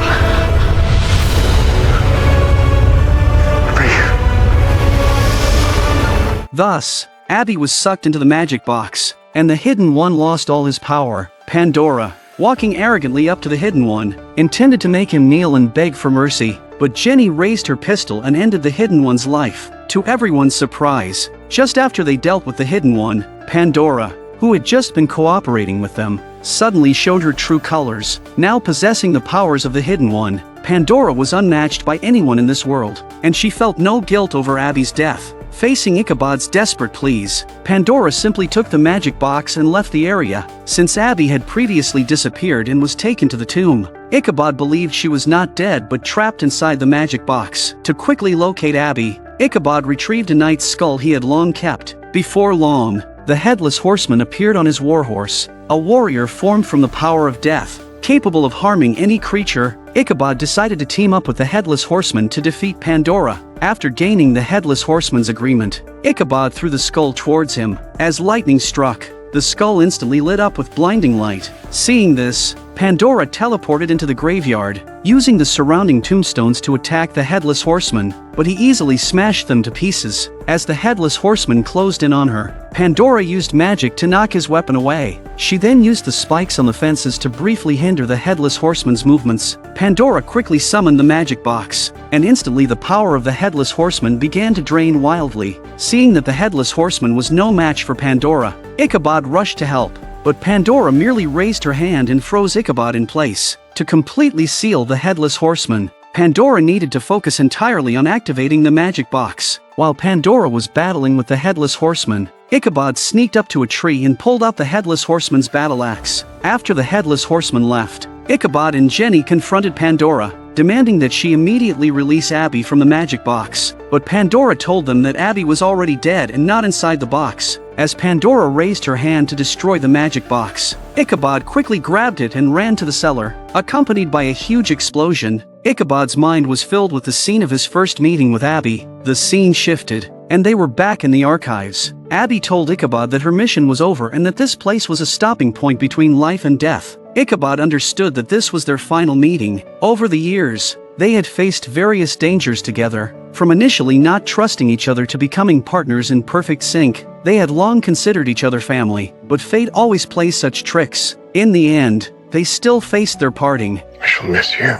Thus, Abby was sucked into the magic box, and the Hidden One lost all his power. Pandora, walking arrogantly up to the Hidden One, intended to make him kneel and beg for mercy, but Jenny raised her pistol and ended the Hidden One's life. To everyone's surprise, just after they dealt with the Hidden One, Pandora, who had just been cooperating with them, suddenly showed her true colors. Now possessing the powers of the Hidden One, Pandora was unmatched by anyone in this world, and she felt no guilt over Abby's death. Facing Ichabod's desperate pleas, Pandora simply took the magic box and left the area. Since Abby had previously disappeared and was taken to the tomb, Ichabod believed she was not dead but trapped inside the magic box. To quickly locate Abby, Ichabod retrieved a knight's skull he had long kept. Before long, the Headless Horseman appeared on his warhorse, a warrior formed from the power of death. Capable of harming any creature, Ichabod decided to team up with the Headless Horseman to defeat Pandora. After gaining the Headless Horseman's agreement, Ichabod threw the skull towards him. As lightning struck, the skull instantly lit up with blinding light. Seeing this, Pandora teleported into the graveyard, using the surrounding tombstones to attack the Headless Horseman, but he easily smashed them to pieces. As the Headless Horseman closed in on her, Pandora used magic to knock his weapon away. She then used the spikes on the fences to briefly hinder the Headless Horseman's movements. Pandora quickly summoned the magic box, and instantly the power of the Headless Horseman began to drain wildly. Seeing that the Headless Horseman was no match for Pandora, Ichabod rushed to help, but Pandora merely raised her hand and froze Ichabod in place. To completely seal the Headless Horseman, Pandora needed to focus entirely on activating the magic box. While Pandora was battling with the Headless Horseman, Ichabod sneaked up to a tree and pulled out the Headless Horseman's battle axe. After the Headless Horseman left, Ichabod and Jenny confronted Pandora, demanding that she immediately release Abby from the magic box. but Pandora told them that Abby was already dead and not inside the box. As Pandora raised her hand to destroy the magic box, Ichabod quickly grabbed it and ran to the cellar, accompanied by a huge explosion. Ichabod's mind was filled with the scene of his first meeting with Abby. The scene shifted, and they were back in the archives. Abby told Ichabod that her mission was over and that this place was a stopping point between life and death. Ichabod understood that this was their final meeting. Over the years, they had faced various dangers together, from initially not trusting each other to becoming partners in perfect sync. They had long considered each other family, but fate always plays such tricks. In the end, they still faced their parting. I shall miss you.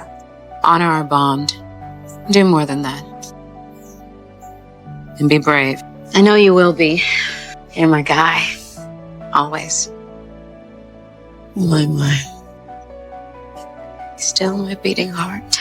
Honor our bond. Do more than that. And be brave. I know you will be. You're my guy. Always. My. Still my beating heart.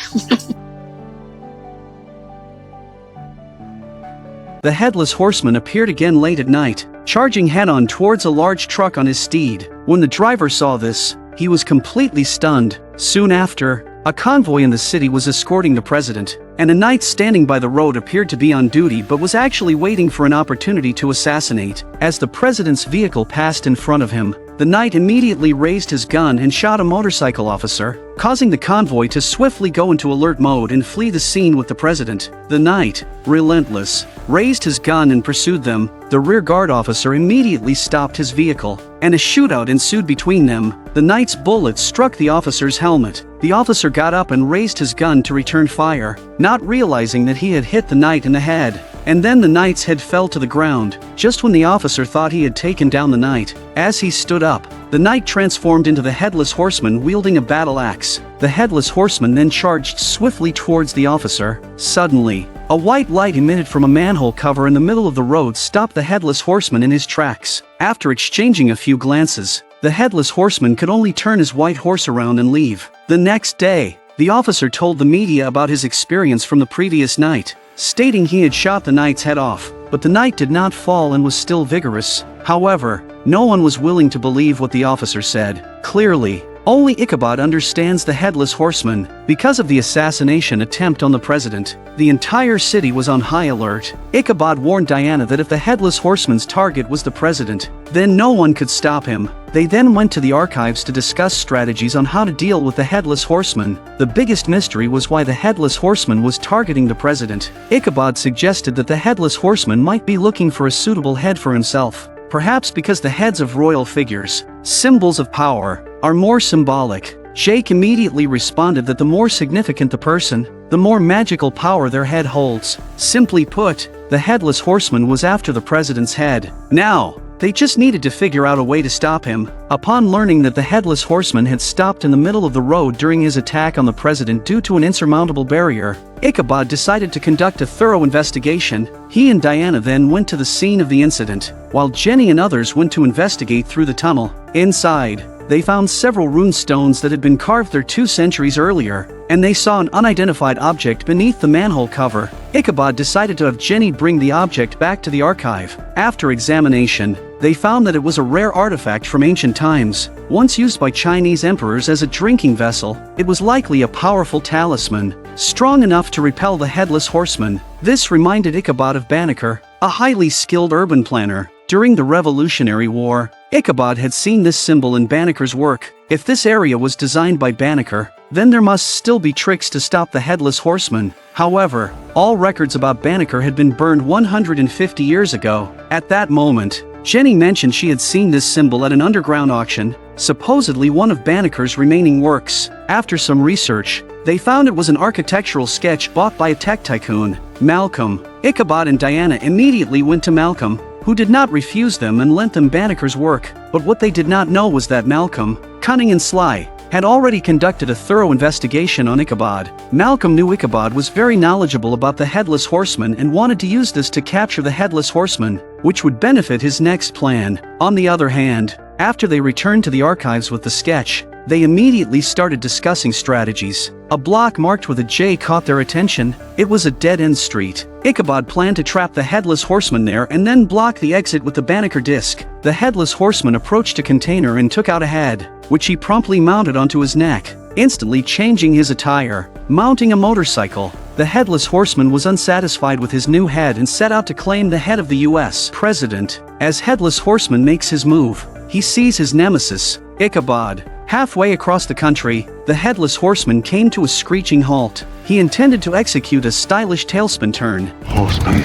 The Headless Horseman appeared again late at night, charging head-on towards a large truck on his steed. When the driver saw this, he was completely stunned. Soon after, a convoy in the city was escorting the president, and a knight standing by the road appeared to be on duty but was actually waiting for an opportunity to assassinate. As the president's vehicle passed in front of him, the knight immediately raised his gun and shot a motorcycle officer, causing the convoy to swiftly go into alert mode and flee the scene with the president. The knight, relentless, raised his gun and pursued them. The rear guard officer immediately stopped his vehicle, and a shootout ensued between them. The knight's bullet struck the officer's helmet. The officer got up and raised his gun to return fire, not realizing that he had hit the knight in the head. And then the knight's head fell to the ground, just when the officer thought he had taken down the knight. As he stood up, the knight transformed into the Headless Horseman wielding a battle axe. The Headless Horseman then charged swiftly towards the officer. Suddenly, a white light emitted from a manhole cover in the middle of the road stopped the Headless Horseman in his tracks. After exchanging a few glances, the Headless Horseman could only turn his white horse around and leave. The next day, the officer told the media about his experience from the previous night, stating he had shot the knight's head off, but the knight did not fall and was still vigorous. However, no one was willing to believe what the officer said. Clearly, only Ichabod understands the Headless Horseman. Because of the assassination attempt on the president, the entire city was on high alert. Ichabod warned Diana that if the Headless Horseman's target was the president, then no one could stop him. They then went to the archives to discuss strategies on how to deal with the Headless Horseman. The biggest mystery was why the Headless Horseman was targeting the president. Ichabod suggested that the Headless Horseman might be looking for a suitable head for himself. Perhaps because the heads of royal figures, symbols of power, are more symbolic. Jake immediately responded that the more significant the person, the more magical power their head holds. Simply put, the Headless Horseman was after the president's head. Now, they just needed to figure out a way to stop him. Upon learning that the Headless Horseman had stopped in the middle of the road during his attack on the president due to an insurmountable barrier, Ichabod decided to conduct a thorough investigation. He and Diana then went to the scene of the incident, while Jenny and others went to investigate through the tunnel. Inside, they found several rune stones that had been carved there 2 centuries earlier, and they saw an unidentified object beneath the manhole cover. Ichabod decided to have Jenny bring the object back to the archive. After examination, they found that it was a rare artifact from ancient times, once used by Chinese emperors as a drinking vessel. It was likely a powerful talisman, strong enough to repel the Headless Horseman. This reminded Ichabod of Banneker, a highly skilled urban planner. During the Revolutionary War, Ichabod had seen this symbol in Banneker's work. If this area was designed by Banneker, then there must still be tricks to stop the Headless Horseman. However, all records about Banneker had been burned 150 years ago. At that moment, Jenny mentioned she had seen this symbol at an underground auction, supposedly one of Banneker's remaining works. After some research, they found it was an architectural sketch bought by a tech tycoon, Malcolm. Ichabod and Diana immediately went to Malcolm, who did not refuse them and lent them Banneker's work. But what they did not know was that Malcolm, cunning and sly, had already conducted a thorough investigation on Ichabod. Malcolm knew Ichabod was very knowledgeable about the Headless Horseman and wanted to use this to capture the Headless Horseman, which would benefit his next plan. On the other hand, after they returned to the archives with the sketch, they immediately started discussing strategies. A block marked with a J caught their attention. It was a dead-end street. Ichabod planned to trap the Headless Horseman there and then block the exit with the Banneker disc. The Headless Horseman approached a container and took out a head, which he promptly mounted onto his neck, instantly changing his attire. Mounting a motorcycle, the Headless Horseman was unsatisfied with his new head and set out to claim the head of the US president. As Headless Horseman makes his move, he sees his nemesis, Ichabod. Halfway across the country, the Headless Horseman came to a screeching halt. He intended to execute a stylish tailspin turn. Horseman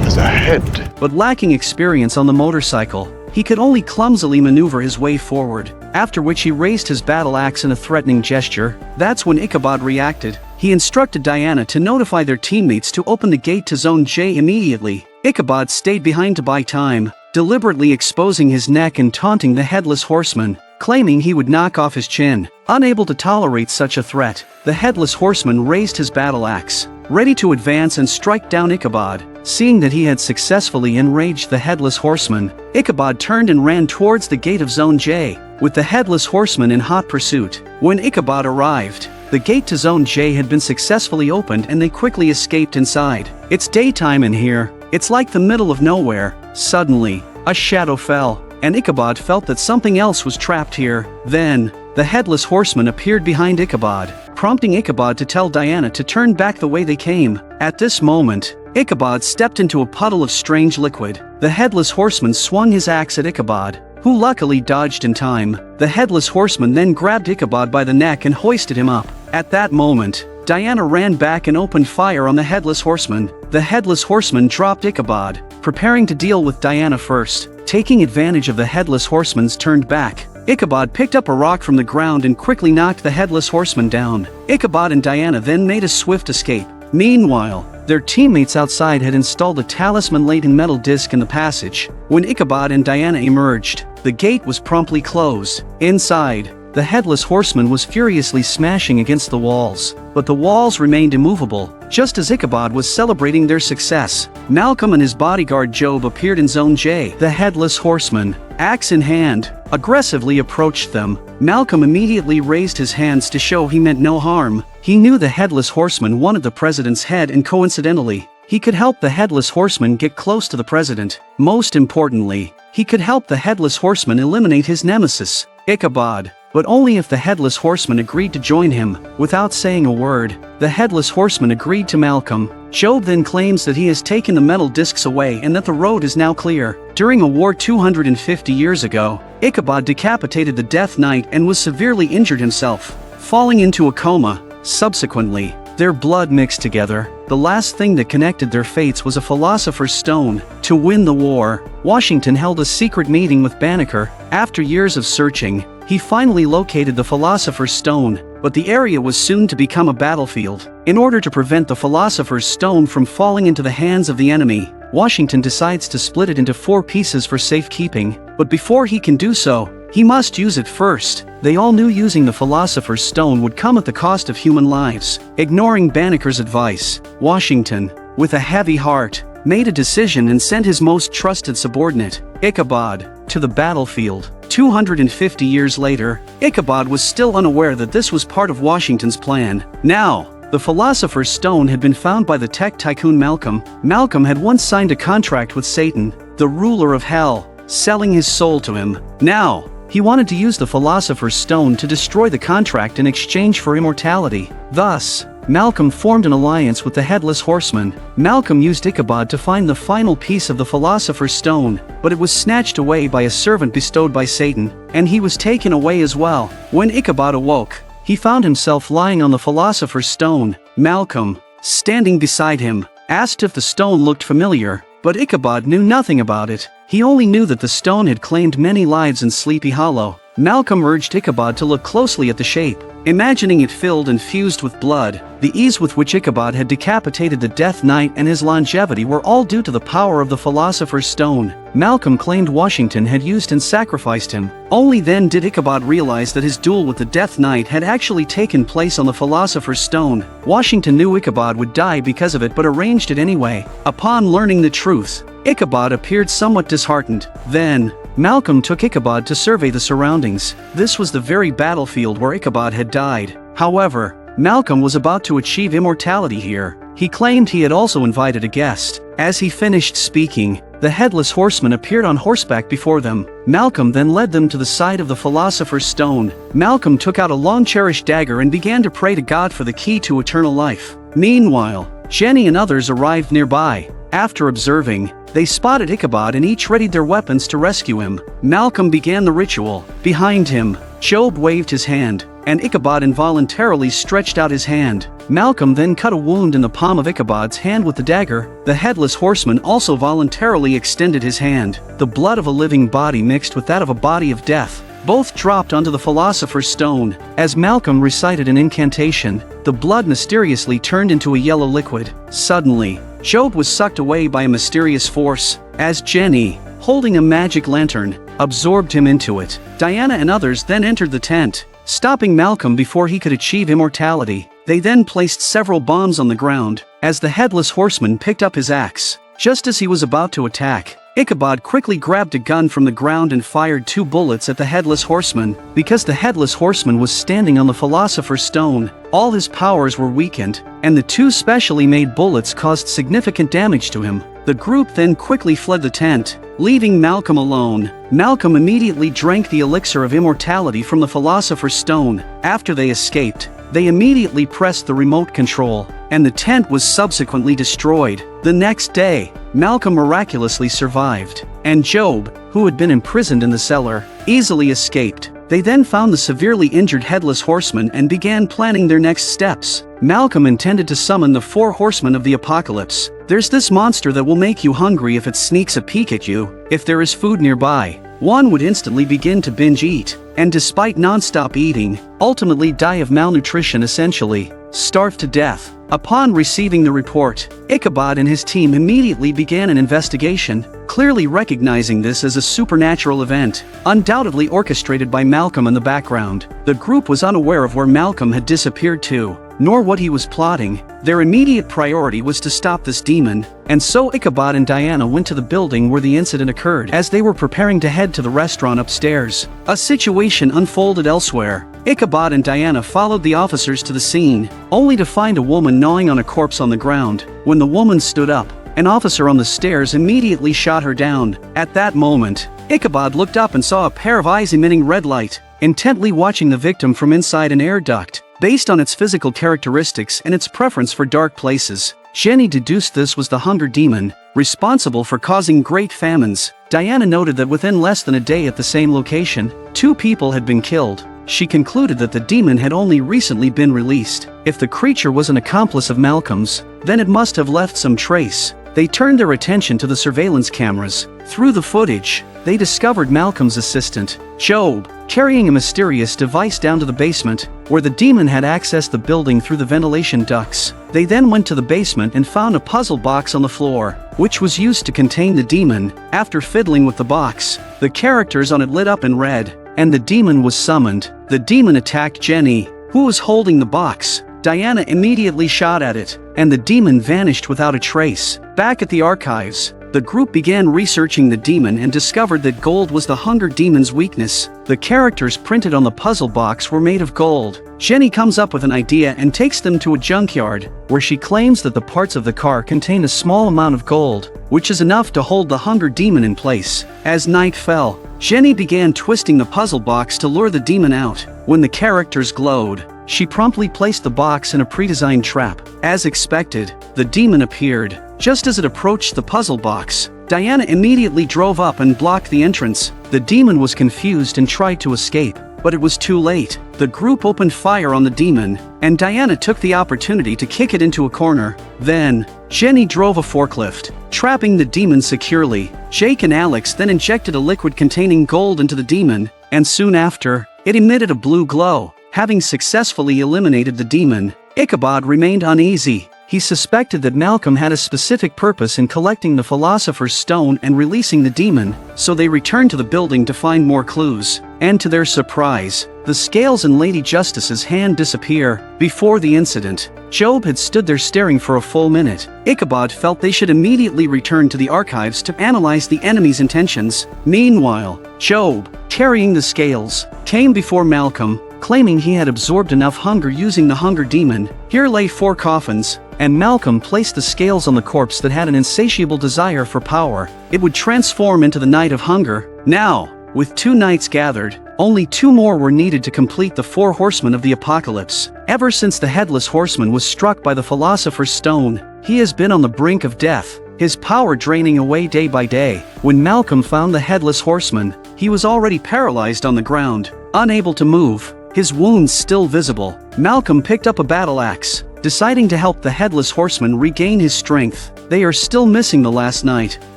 has a head. But lacking experience on the motorcycle, he could only clumsily maneuver his way forward, after which he raised his battle axe in a threatening gesture. That's when Ichabod reacted. He instructed Diana to notify their teammates to open the gate to Zone J immediately. Ichabod stayed behind to buy time, deliberately exposing his neck and taunting the Headless Horseman, claiming he would knock off his chin. Unable to tolerate such a threat, the Headless Horseman raised his battle axe, ready to advance and strike down Ichabod. Seeing that he had successfully enraged the Headless Horseman, Ichabod turned and ran towards the gate of Zone J, with the Headless Horseman in hot pursuit. When Ichabod arrived, the gate to Zone J had been successfully opened and they quickly escaped inside. It's daytime in here. It's like the middle of nowhere. Suddenly, a shadow fell, and Ichabod felt that something else was trapped here. Then, the Headless Horseman appeared behind Ichabod, prompting Ichabod to tell Diana to turn back the way they came. At this moment, Ichabod stepped into a puddle of strange liquid. The Headless Horseman swung his axe at Ichabod, who luckily dodged in time. The Headless Horseman then grabbed Ichabod by the neck and hoisted him up. At that moment, Diana ran back and opened fire on the Headless Horseman. The Headless Horseman dropped Ichabod, preparing to deal with Diana first. Taking advantage of the Headless Horseman's turned back, Ichabod picked up a rock from the ground and quickly knocked the Headless Horseman down. Ichabod and Diana then made a swift escape. Meanwhile, their teammates outside had installed a talisman-laden metal disc in the passage. When Ichabod and Diana emerged, the gate was promptly closed. Inside, the Headless Horseman was furiously smashing against the walls, but the walls remained immovable. Just as Ichabod was celebrating their success, Malcolm and his bodyguard Job appeared in Zone J. The Headless Horseman, axe in hand, aggressively approached them. Malcolm immediately raised his hands to show he meant no harm. He knew the Headless Horseman wanted the president's head, and coincidentally, he could help the Headless Horseman get close to the president. Most importantly, he could help the Headless Horseman eliminate his nemesis, Ichabod. But only if the Headless Horseman agreed to join him. Without saying a word, the Headless Horseman agreed to Malcolm. Job then claims that he has taken the metal discs away and that the road is now clear. During a war 250 years ago, Ichabod decapitated the Death Knight and was severely injured himself, falling into a coma. Subsequently, their blood mixed together. The last thing that connected their fates was a philosopher's stone. To win the war, Washington held a secret meeting with Banneker. After years of searching, he finally located the Philosopher's Stone, but the area was soon to become a battlefield. In order to prevent the Philosopher's Stone from falling into the hands of the enemy, Washington decides to split it into 4 pieces for safekeeping, but before he can do so, he must use it first. They all knew using the Philosopher's Stone would come at the cost of human lives. Ignoring Banneker's advice, Washington, with a heavy heart, made a decision and sent his most trusted subordinate, Ichabod, to the battlefield. 250 years later, Ichabod was still unaware that this was part of Washington's plan. Now, the Philosopher's Stone had been found by the tech tycoon Malcolm. Malcolm had once signed a contract with Satan, the ruler of hell, selling his soul to him. Now, he wanted to use the Philosopher's Stone to destroy the contract in exchange for immortality. Thus, Malcolm formed an alliance with the Headless Horseman. Malcolm used Ichabod to find the final piece of the Philosopher's Stone, but it was snatched away by a servant bestowed by Satan, and he was taken away as well. When Ichabod awoke, he found himself lying on the Philosopher's Stone. Malcolm, standing beside him, asked if the stone looked familiar, but Ichabod knew nothing about it. He only knew that the stone had claimed many lives in Sleepy Hollow. Malcolm urged Ichabod to look closely at the shape. Imagining it filled and fused with blood, the ease with which Ichabod had decapitated the Death Knight and his longevity were all due to the power of the Philosopher's Stone. Malcolm claimed Washington had used and sacrificed him. Only then did Ichabod realize that his duel with the Death Knight had actually taken place on the Philosopher's Stone. Washington knew Ichabod would die because of it but arranged it anyway. Upon learning the truth, Ichabod appeared somewhat disheartened. Then, Malcolm took Ichabod to survey the surroundings. This was the very battlefield where Ichabod had died. However, Malcolm was about to achieve immortality here. He claimed he had also invited a guest. As he finished speaking, the headless horseman appeared on horseback before them. Malcolm then led them to the side of the Philosopher's Stone. Malcolm took out a long-cherished dagger and began to pray to God for the key to eternal life. Meanwhile, Jenny and others arrived nearby. After observing, they spotted Ichabod and each readied their weapons to rescue him. Malcolm began the ritual. Behind him, Job waved his hand, and Ichabod involuntarily stretched out his hand. Malcolm then cut a wound in the palm of Ichabod's hand with the dagger. The headless horseman also voluntarily extended his hand. The blood of a living body mixed with that of a body of death. Both dropped onto the Philosopher's Stone. As Malcolm recited an incantation, the blood mysteriously turned into a yellow liquid. Suddenly, Job was sucked away by a mysterious force, as Jenny, holding a magic lantern, absorbed him into it. Diana and others then entered the tent, stopping Malcolm before he could achieve immortality. They then placed several bombs on the ground. As the headless horseman picked up his axe, just as he was about to attack, Ichabod quickly grabbed a gun from the ground and fired 2 bullets at the headless horseman. Because the headless horseman was standing on the Philosopher's Stone, all his powers were weakened, and the 2 specially made bullets caused significant damage to him. The group then quickly fled the tent, leaving Malcolm alone. Malcolm immediately drank the elixir of immortality from the Philosopher's Stone. After they escaped, they immediately pressed the remote control, and the tent was subsequently destroyed. The next day, Malcolm miraculously survived, and Job, who had been imprisoned in the cellar, easily escaped. They then found the severely injured headless horseman and began planning their next steps. Malcolm intended to summon the 4 horsemen of the apocalypse. There's this monster that will make you hungry if it sneaks a peek at you. If there is food nearby, one would instantly begin to binge eat, and despite non-stop eating, ultimately die of malnutrition, essentially starve to death. Upon receiving the report, Ichabod and his team immediately began an investigation, clearly recognizing this as a supernatural event, undoubtedly orchestrated by Malcolm in the background. The group was unaware of where Malcolm had disappeared to, nor what he was plotting. Their immediate priority was to stop this demon, and so Ichabod and Diana went to the building where the incident occurred. As they were preparing to head to the restaurant upstairs, a situation unfolded elsewhere. Ichabod and Diana followed the officers to the scene, only to find a woman gnawing on a corpse on the ground. When the woman stood up, an officer on the stairs immediately shot her down. At that moment, Ichabod looked up and saw a pair of eyes emitting red light, intently watching the victim from inside an air duct. Based on its physical characteristics and its preference for dark places, Jenny deduced this was the hunger demon, responsible for causing great famines. Diana noted that within less than a day at the same location, 2 people had been killed. She concluded that the demon had only recently been released. If the creature was an accomplice of Malcolm's, then it must have left some trace. They turned their attention to the surveillance cameras. Through the footage, they discovered Malcolm's assistant, Job, carrying a mysterious device down to the basement, where the demon had accessed the building through the ventilation ducts. They then went to the basement and found a puzzle box on the floor, which was used to contain the demon. After fiddling with the box, the characters on it lit up in red, and the demon was summoned. The demon attacked Jenny, who was holding the box. Diana immediately shot at it, and the demon vanished without a trace. Back at the archives, the group began researching the demon and discovered that gold was the hunger demon's weakness. The characters printed on the puzzle box were made of gold. Jenny comes up with an idea and takes them to a junkyard, where she claims that the parts of the car contain a small amount of gold, which is enough to hold the hunger demon in place. As night fell, Jenny began twisting the puzzle box to lure the demon out. When the characters glowed, she promptly placed the box in a pre-designed trap. As expected, the demon appeared. Just as it approached the puzzle box, Diana immediately drove up and blocked the entrance. The demon was confused and tried to escape, but it was too late. The group opened fire on the demon, and Diana took the opportunity to kick it into a corner. Then, Jenny drove a forklift, trapping the demon securely. Jake and Alex then injected a liquid containing gold into the demon, and soon after, it emitted a blue glow. Having successfully eliminated the demon, Ichabod remained uneasy. He suspected that Malcolm had a specific purpose in collecting the Philosopher's Stone and releasing the demon, so they returned to the building to find more clues. And to their surprise, the scales in Lady Justice's hand disappear. Before the incident, Job had stood there staring for a full minute. Ichabod felt they should immediately return to the archives to analyze the enemy's intentions. Meanwhile, Job, carrying the scales, came before Malcolm. claiming he had absorbed enough hunger using the hunger demon. Here lay 4 coffins, and Malcolm placed the scales on the corpse that had an insatiable desire for power. It would transform into the Night of Hunger. Now, with 2 knights gathered, only 2 more were needed to complete the 4 horsemen of the apocalypse. Ever since the Headless Horseman was struck by the Philosopher's Stone, he has been on the brink of death, his power draining away day by day. When Malcolm found the Headless Horseman, he was already paralyzed on the ground, unable to move, his wounds still visible. Malcolm picked up a battle axe, deciding to help the Headless Horseman regain his strength. They are still missing the last knight,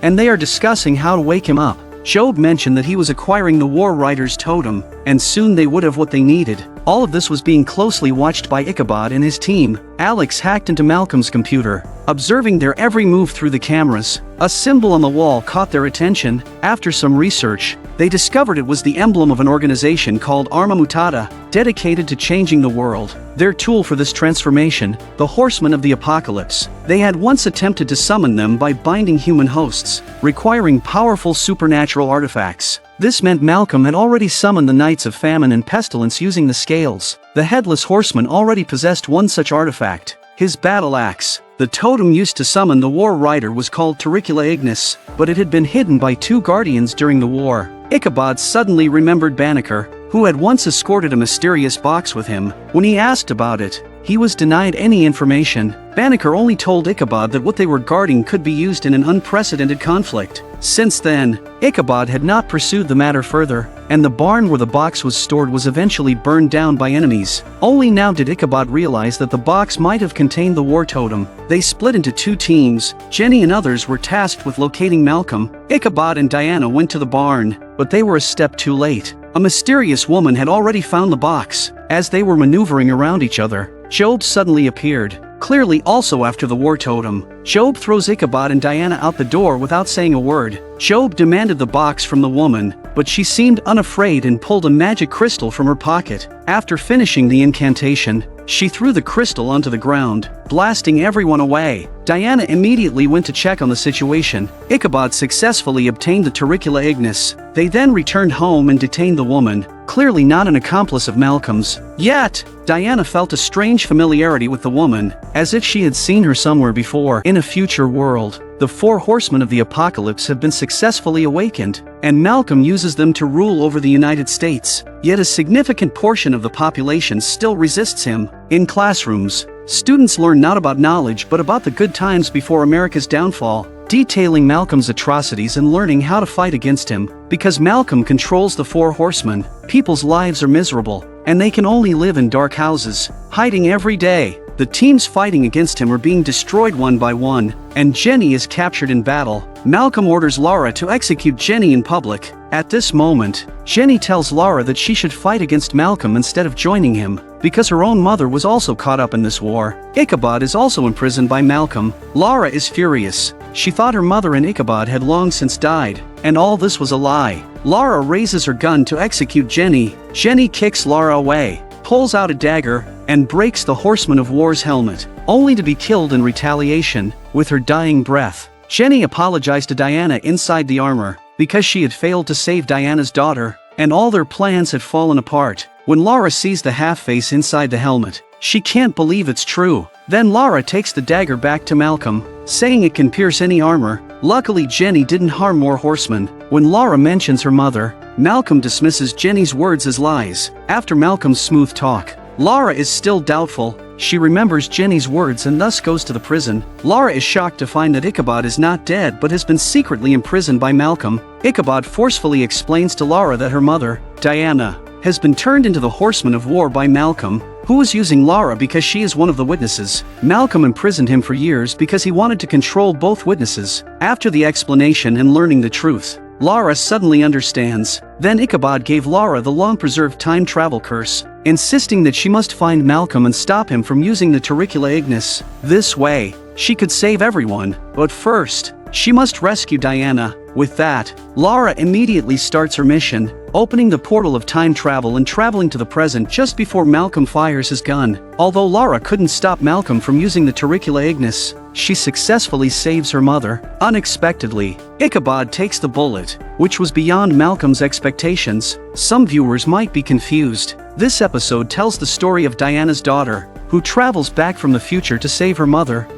and they are discussing how to wake him up. Job mentioned that he was acquiring the War Rider's totem, and soon they would have what they needed. All of this was being closely watched by Ichabod and his team. Alex hacked into Malcolm's computer, observing their every move through the cameras. A symbol on the wall caught their attention. After some research, they discovered it was the emblem of an organization called Arma Mutata, dedicated to changing the world. Their tool for this transformation, the Horsemen of the Apocalypse. They had once attempted to summon them by binding human hosts, requiring powerful supernatural artifacts. This meant Malcolm had already summoned the Knights of Famine and Pestilence using the scales. The Headless Horseman already possessed one such artifact, his battle axe. The totem used to summon the War Rider was called Turricula Ignis, but it had been hidden by 2 guardians during the war. Ichabod suddenly remembered Banneker, who had once escorted a mysterious box with him. When he asked about it, he was denied any information. Banneker only told Ichabod that what they were guarding could be used in an unprecedented conflict. Since then, Ichabod had not pursued the matter further, and the barn where the box was stored was eventually burned down by enemies. Only now did Ichabod realize that the box might have contained the war totem. They split into 2 teams. Jenny and others were tasked with locating Malcolm. Ichabod and Diana went to the barn, but they were a step too late. A mysterious woman had already found the box. As they were maneuvering around each other, Job suddenly appeared, clearly also after the war totem. Job throws Ichabod and Diana out the door without saying a word. Job demanded the box from the woman, but she seemed unafraid and pulled a magic crystal from her pocket. After finishing the incantation, she threw the crystal onto the ground, blasting everyone away. Diana immediately went to check on the situation. Ichabod successfully obtained the Turricula Ignis. They then returned home and detained the woman, clearly not an accomplice of Malcolm's. Yet, Diana felt a strange familiarity with the woman, as if she had seen her somewhere before. In a future world, the 4 horsemen of the apocalypse have been successfully awakened, and Malcolm uses them to rule over the United States. Yet a significant portion of the population still resists him. In classrooms, students learn not about knowledge but about the good times before America's downfall, detailing Malcolm's atrocities and learning how to fight against him. Because Malcolm controls the 4 horsemen, people's lives are miserable, and they can only live in dark houses, hiding every day. The teams fighting against him are being destroyed one by one, and Jenny is captured in battle. Malcolm orders Laura to execute Jenny in public. At this moment, Jenny tells Laura that she should fight against Malcolm instead of joining him, because her own mother was also caught up in this war. Ichabod is also imprisoned by Malcolm. Laura is furious. She thought her mother and Ichabod had long since died, and all this was a lie. Laura raises her gun to execute Jenny. Jenny kicks Laura away, pulls out a dagger, and breaks the Horseman of War's helmet, only to be killed in retaliation. With her dying breath, Jenny apologized to Diana inside the armor, because she had failed to save Diana's daughter, and all their plans had fallen apart. When Laura sees the half-face inside the helmet, she can't believe it's true. Then Laura takes the dagger back to Malcolm, saying it can pierce any armor. Luckily, Jenny didn't harm more horsemen. When Laura mentions her mother, Malcolm dismisses Jenny's words as lies. After Malcolm's smooth talk, Laura is still doubtful. She remembers Jenny's words and thus goes to the prison. Laura is shocked to find that Ichabod is not dead but has been secretly imprisoned by Malcolm. Ichabod forcefully explains to Laura that her mother, Diana, has been turned into the Horseman of War by Malcolm, who was using Laura because she is one of the witnesses. Malcolm imprisoned him for years because he wanted to control both witnesses. After the explanation and learning the truth, Laura suddenly understands. Then Ichabod gave Laura the long-preserved time travel curse, insisting that she must find Malcolm and stop him from using the Turricula Ignis. This way, she could save everyone. But first, She must rescue Diana. With that, Lara immediately starts her mission, opening the portal of time travel and traveling to the present just before Malcolm fires his gun. Although Lara couldn't stop Malcolm from using the Turricula Ignis, she successfully saves her mother. Unexpectedly, Ichabod takes the bullet, which was beyond Malcolm's expectations. Some viewers might be confused. This episode tells the story of Diana's daughter, who travels back from the future to save her mother.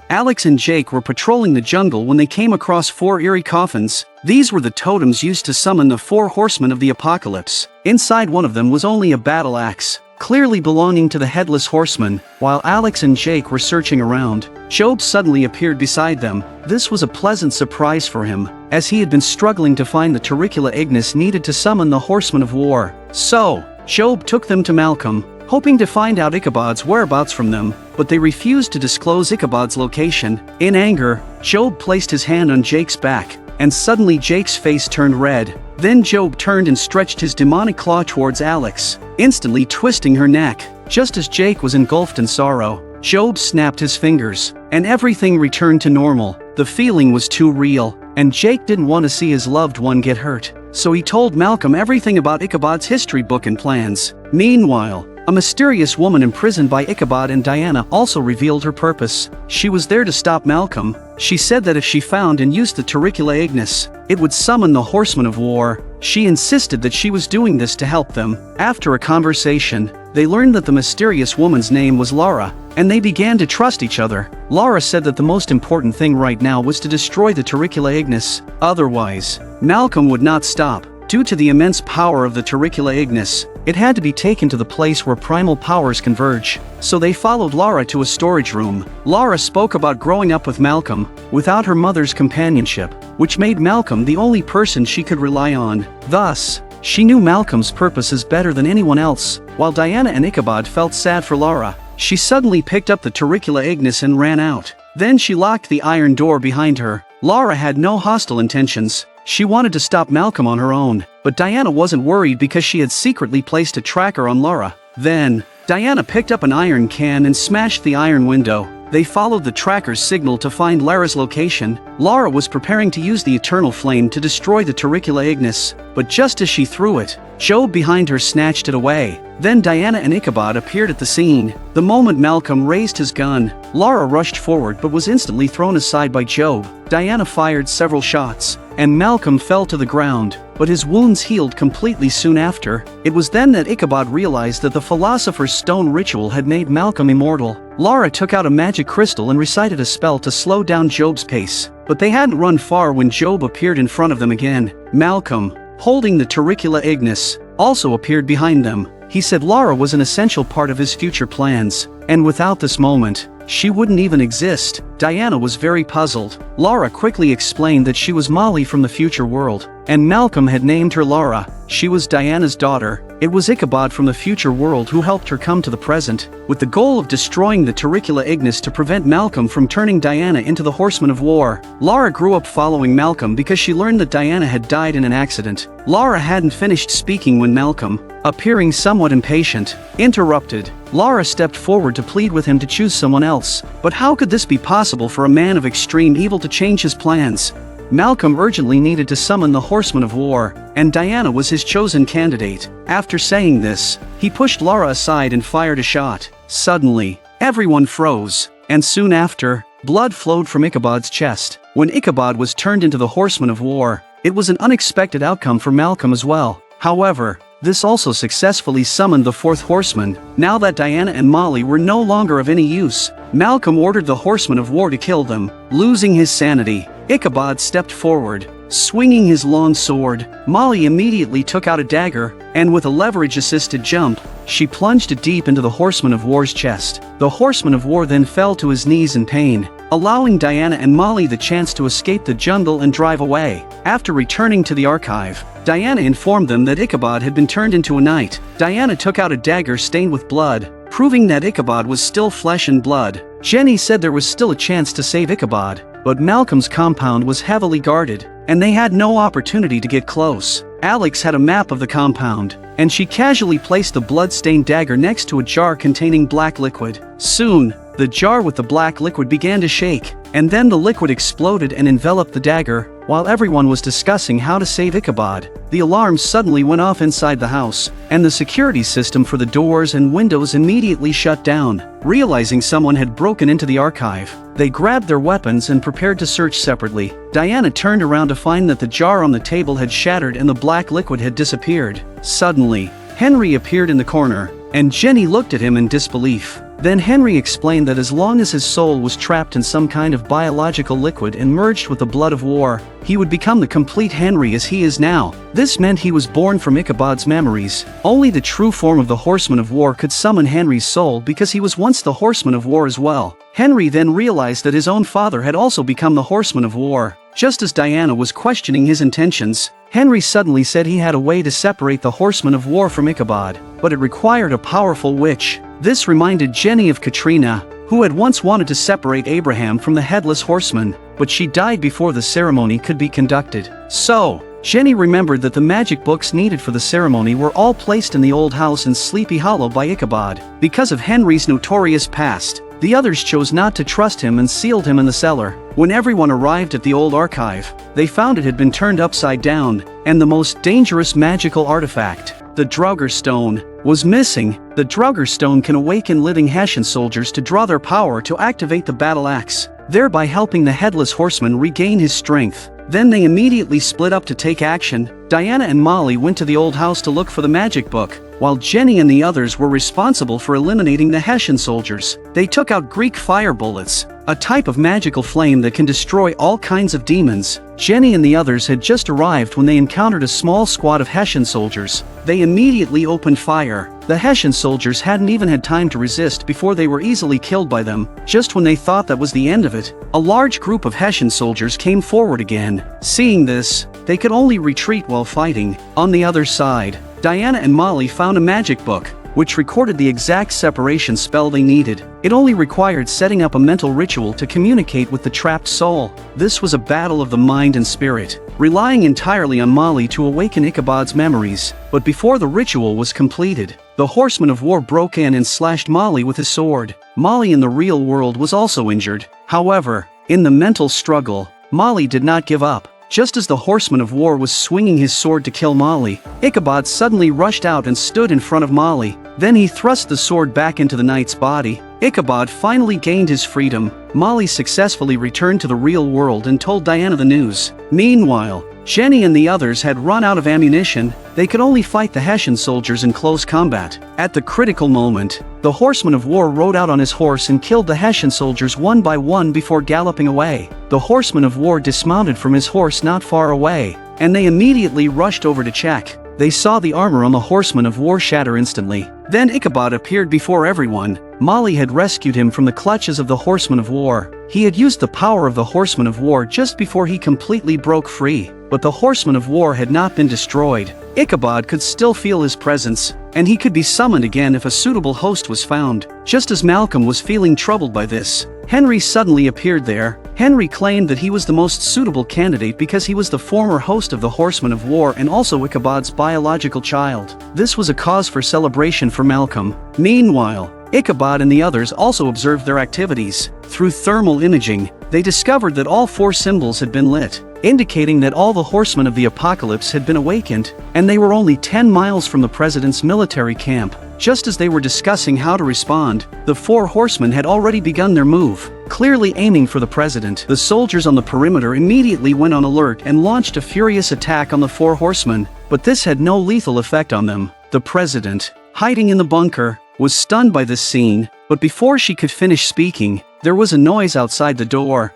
Alex and Jake were patrolling the jungle when they came across 4 eerie coffins. These were the totems used to summon the 4 horsemen of the apocalypse. Inside one of them was only a battle axe, clearly belonging to the Headless Horseman. While Alex and Jake were searching around, Job suddenly appeared beside them. This was a pleasant surprise for him, as he had been struggling to find the Turricula Ignis needed to summon the Horsemen of War. So, Job took them to Malcolm, hoping to find out Ichabod's whereabouts from them, but they refused to disclose Ichabod's location. In anger, Job placed his hand on Jake's back, and suddenly Jake's face turned red. Then Job turned and stretched his demonic claw towards Alex, instantly twisting her neck. Just as Jake was engulfed in sorrow, Job snapped his fingers, and everything returned to normal. The feeling was too real, and Jake didn't want to see his loved one get hurt, so he told Malcolm everything about Ichabod's history book and plans. Meanwhile, a mysterious woman imprisoned by Ichabod and Diana also revealed her purpose. She was there to stop Malcolm. She said that if she found and used the Turricula Ignis, it would summon the Horsemen of War. She insisted that she was doing this to help them. After a conversation, they learned that the mysterious woman's name was Lara, and they began to trust each other. Lara said that the most important thing right now was to destroy the Turricula Ignis. Otherwise, Malcolm would not stop. Due to the immense power of the Turricula Ignis, it had to be taken to the place where primal powers converge. So they followed Lara to a storage room. Lara spoke about growing up with Malcolm, without her mother's companionship, which made Malcolm the only person she could rely on. Thus, she knew Malcolm's purposes better than anyone else. While Diana and Ichabod felt sad for Lara, she suddenly picked up the Turricula Ignis and ran out. Then she locked the iron door behind her. Lara had no hostile intentions. She wanted to stop Malcolm on her own, but Diana wasn't worried because she had secretly placed a tracker on Lara. Then, Diana picked up an iron can and smashed the iron window. They followed the tracker's signal to find Lara's location. Lara was preparing to use the Eternal Flame to destroy the Turricula Ignis, but just as she threw it, Job behind her snatched it away. Then Diana and Ichabod appeared at the scene. The moment Malcolm raised his gun, Lara rushed forward but was instantly thrown aside by Job. Diana fired several shots, and Malcolm fell to the ground, but his wounds healed completely soon after. It was then that Ichabod realized that the Philosopher's Stone ritual had made Malcolm immortal. Lara took out a magic crystal and recited a spell to slow down Job's pace, but they hadn't run far when Job appeared in front of them again. Malcolm, holding the Turricula Ignis, also appeared behind them. He said Lara was an essential part of his future plans, and without this moment, she wouldn't even exist. Diana was very puzzled. Lara quickly explained that she was Molly from the future world, and Malcolm had named her Lara. She was Diana's daughter. It was Ichabod from the future world who helped her come to the present, with the goal of destroying the Turricula Ignis to prevent Malcolm from turning Diana into the Horseman of War. Lara grew up following Malcolm because she learned that Diana had died in an accident. Lara hadn't finished speaking when Malcolm, appearing somewhat impatient, interrupted. Lara stepped forward to plead with him to choose someone else. But how could this be possible for a man of extreme evil to change his plans? Malcolm urgently needed to summon the Horseman of War, and Diana was his chosen candidate. After saying this, he pushed Lara aside and fired a shot. Suddenly, everyone froze, and soon after, blood flowed from Ichabod's chest. When Ichabod was turned into the Horseman of War, it was an unexpected outcome for Malcolm as well. However, this also successfully summoned the 4th Horseman. Now that Diana and Molly were no longer of any use, Malcolm ordered the Horseman of War to kill them. Losing his sanity, Ichabod stepped forward, swinging his long sword. Molly immediately took out a dagger, and with a leverage-assisted jump, she plunged it deep into the Horseman of War's chest. The Horseman of War then fell to his knees in pain, allowing Diana and Molly the chance to escape the jungle and drive away. After returning to the archive, Diana informed them that Ichabod had been turned into a knight. Diana took out a dagger stained with blood, proving that Ichabod was still flesh and blood. Jenny said there was still a chance to save Ichabod. but Malcolm's compound was heavily guarded, and they had no opportunity to get close. Alex had a map of the compound, and she casually placed the blood-stained dagger next to a jar containing black liquid. Soon, the jar with the black liquid began to shake, and then the liquid exploded and enveloped the dagger. While everyone was discussing how to save Ichabod, the alarm suddenly went off inside the house, and the security system for the doors and windows immediately shut down. Realizing someone had broken into the archive, they grabbed their weapons and prepared to search separately. Diana turned around to find that the jar on the table had shattered and the black liquid had disappeared. Suddenly, Henry appeared in the corner, and Jenny looked at him in disbelief. Then Henry explained that as long as his soul was trapped in some kind of biological liquid and merged with the blood of war, he would become the complete Henry as he is now. This meant he was born from Ichabod's memories. Only the true form of the Horseman of War could summon Henry's soul because he was once the Horseman of War as well. Henry then realized that his own father had also become the Horseman of War. Just as Diana was questioning his intentions, Henry suddenly said he had a way to separate the Horseman of War from Ichabod, but it required a powerful witch. This reminded Jenny of Katrina, who had once wanted to separate Abraham from the Headless Horseman, but she died before the ceremony could be conducted. So, Jenny remembered that the magic books needed for the ceremony were all placed in the old house in Sleepy Hollow by Ichabod. Because of Henry's notorious past, the others chose not to trust him and sealed him in the cellar. When everyone arrived at the old archive, they found it had been turned upside down, and the most dangerous magical artifact, the Draugr Stone, was missing. The Draugr Stone can awaken living Hessian soldiers to draw their power to activate the battle axe, thereby helping the Headless Horseman regain his strength. Then they immediately split up to take action. Diana and Molly went to the old house to look for the magic book, while Jenny and the others were responsible for eliminating the Hessian soldiers. They took out Greek fire bullets, a type of magical flame that can destroy all kinds of demons. Jenny and the others had just arrived when they encountered a small squad of Hessian soldiers. They immediately opened fire. The Hessian soldiers hadn't even had time to resist before they were easily killed by them. Just when they thought that was the end of it, a large group of Hessian soldiers came forward again. Seeing this, they could only retreat while fighting. On the other side, Diana and Molly found a magic book, which recorded the exact separation spell they needed. It only required setting up a mental ritual to communicate with the trapped soul. This was a battle of the mind and spirit, relying entirely on Molly to awaken Ichabod's memories. But before the ritual was completed, the Horseman of War broke in and slashed Molly with his sword. Molly in the real world was also injured. However, in the mental struggle, Molly did not give up. Just as the Horseman of War was swinging his sword to kill Molly, Ichabod suddenly rushed out and stood in front of Molly. Then he thrust the sword back into the knight's body. Ichabod finally gained his freedom. Molly successfully returned to the real world and told Diana the news. Meanwhile, Jenny and the others had run out of ammunition. They could only fight the Hessian soldiers in close combat. At the critical moment, the Horseman of War rode out on his horse and killed the Hessian soldiers one by one before galloping away. The Horseman of War dismounted from his horse not far away, and they immediately rushed over to check. They saw the armor on the Horseman of War shatter instantly. Then Ichabod appeared before everyone. Molly had rescued him from the clutches of the Horseman of War. He had used the power of the Horseman of War just before he completely broke free, but the Horseman of War had not been destroyed. Ichabod could still feel his presence, and he could be summoned again if a suitable host was found. Just as Malcolm was feeling troubled by this, Henry suddenly appeared there. Henry claimed that he was the most suitable candidate because he was the former host of the Horseman of War and also Ichabod's biological child. This was a cause for celebration for Malcolm. Meanwhile, Ichabod and the others also observed their activities. Through thermal imaging, they discovered that all 4 symbols had been lit, indicating that all the horsemen of the apocalypse had been awakened, and they were only 10 miles from the president's military camp. Just as they were discussing how to respond, the 4 horsemen had already begun their move, clearly aiming for the president. The soldiers on the perimeter immediately went on alert and launched a furious attack on the 4 horsemen, but this had no lethal effect on them. The president, hiding in the bunker, was stunned by this scene, but before she could finish speaking, there was a noise outside the door.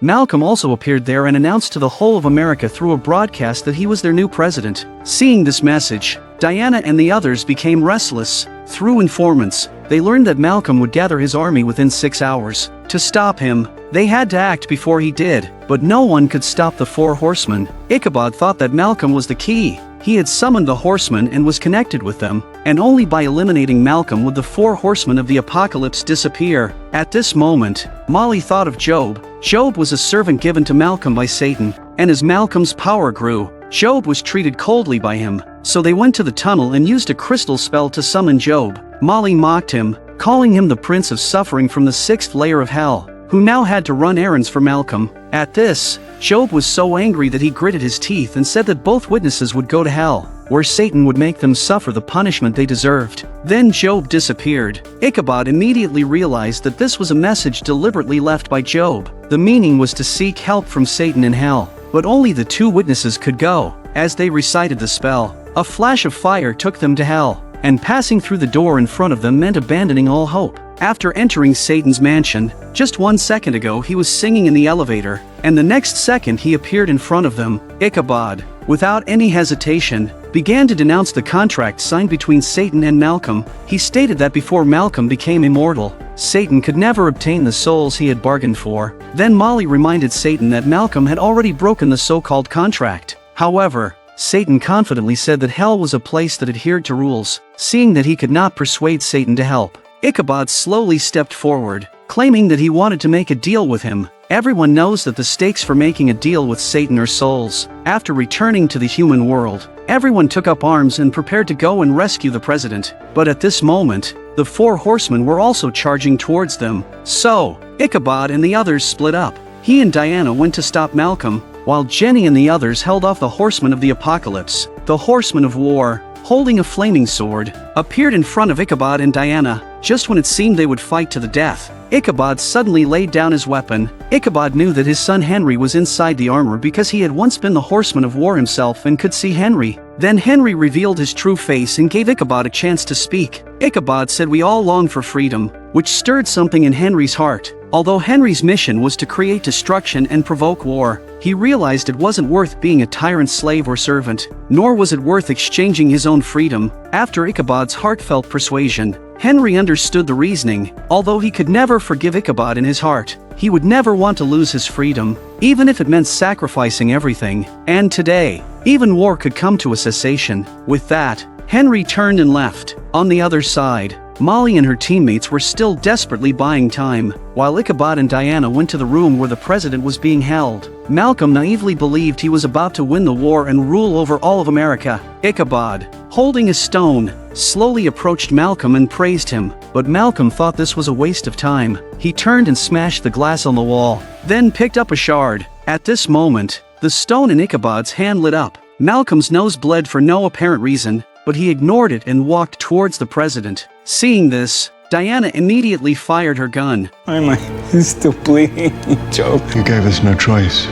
Malcolm also appeared there and announced to the whole of America through a broadcast that he was their new president. Seeing this message, Diana and the others became restless. Through informants, they learned that Malcolm would gather his army within 6 hours. To stop him, they had to act before he did, but no one could stop the 4 horsemen. Ichabod thought that Malcolm was the key. He had summoned the horsemen and was connected with them. and only by eliminating Malcolm would the 4 horsemen of the apocalypse disappear. At this moment, Molly thought of Job. Job was a servant given to Malcolm by Satan, and as Malcolm's power grew, Job was treated coldly by him, so they went to the tunnel and used a crystal spell to summon Job. Molly mocked him, calling him the prince of suffering from the 6th layer of hell, who now had to run errands for Malcolm. At this, Job was so angry that he gritted his teeth and said that both witnesses would go to hell, where Satan would make them suffer the punishment they deserved. Then Job disappeared. Ichabod immediately realized that this was a message deliberately left by Job. The meaning was to seek help from Satan in hell, but only the 2 witnesses could go. As they recited the spell, a flash of fire took them to hell, and passing through the door in front of them meant abandoning all hope. After entering Satan's mansion, just 1 second ago he was singing in the elevator, and the next second he appeared in front of them. Ichabod, without any hesitation, began to denounce the contract signed between Satan and Malcolm. He stated that before Malcolm became immortal, Satan could never obtain the souls he had bargained for. Then Molly reminded Satan that Malcolm had already broken the so-called contract. However, Satan confidently said that hell was a place that adhered to rules, seeing that he could not persuade Satan to help. Ichabod slowly stepped forward, claiming that he wanted to make a deal with him. Everyone knows that the stakes for making a deal with Satan are souls. After returning to the human world, everyone took up arms and prepared to go and rescue the president. But at this moment, the 4 horsemen were also charging towards them. So, Ichabod and the others split up. He and Diana went to stop Malcolm, while Jenny and the others held off the horsemen of the apocalypse. The horsemen of war, holding a flaming sword, appeared in front of Ichabod and Diana. Just when it seemed they would fight to the death, Ichabod suddenly laid down his weapon. Ichabod knew that his son Henry was inside the armor because he had once been the horseman of war himself and could see Henry. Then Henry revealed his true face and gave Ichabod a chance to speak. Ichabod said, "We all long for freedom," which stirred something in Henry's heart. Although Henry's mission was to create destruction and provoke war, he realized it wasn't worth being a tyrant's slave or servant, nor was it worth exchanging his own freedom. After Ichabod's heartfelt persuasion, Henry understood the reasoning. Although he could never forgive Ichabod in his heart, he would never want to lose his freedom, even if it meant sacrificing everything. And today, even war could come to a cessation. With that, Henry turned and left. On the other side, Molly and her teammates were still desperately buying time, while Ichabod and Diana went to the room where the president was being held. Malcolm naively believed he was about to win the war and rule over all of America. Ichabod, holding a stone, slowly approached Malcolm and praised him, but Malcolm thought this was a waste of time. He turned and smashed the glass on the wall, then picked up a shard. At this moment, the stone in Ichabod's hand lit up. Malcolm's nose bled for no apparent reason, but he ignored it and walked towards the president. Seeing this, Diana immediately fired her gun. Why am I still bleeding, Job? You gave us no choice.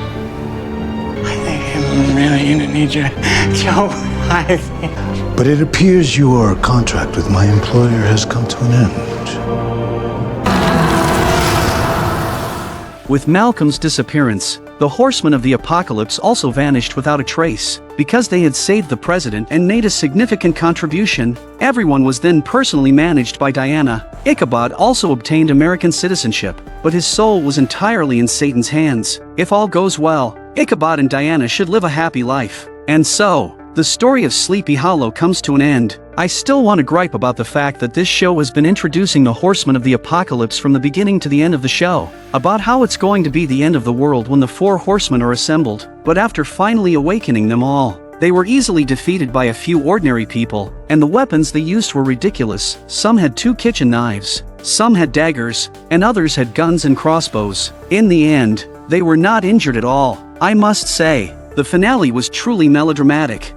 I think I'm really gonna need you, Job. But it appears your contract with my employer has come to an end. With Malcolm's disappearance, the horsemen of the apocalypse also vanished without a trace. Because they had saved the president and made a significant contribution, everyone was then personally managed by Diana. Ichabod also obtained American citizenship, but his soul was entirely in Satan's hands. If all goes well, Ichabod and Diana should live a happy life. And so, the story of Sleepy Hollow comes to an end. I still want to gripe about the fact that this show has been introducing the horsemen of the apocalypse from the beginning to the end of the show, about how it's going to be the end of the world when the 4 horsemen are assembled. But after finally awakening them all, they were easily defeated by a few ordinary people, and the weapons they used were ridiculous. Some had 2 kitchen knives, some had daggers, and others had guns and crossbows. In the end, they were not injured at all. I must say, the finale was truly melodramatic.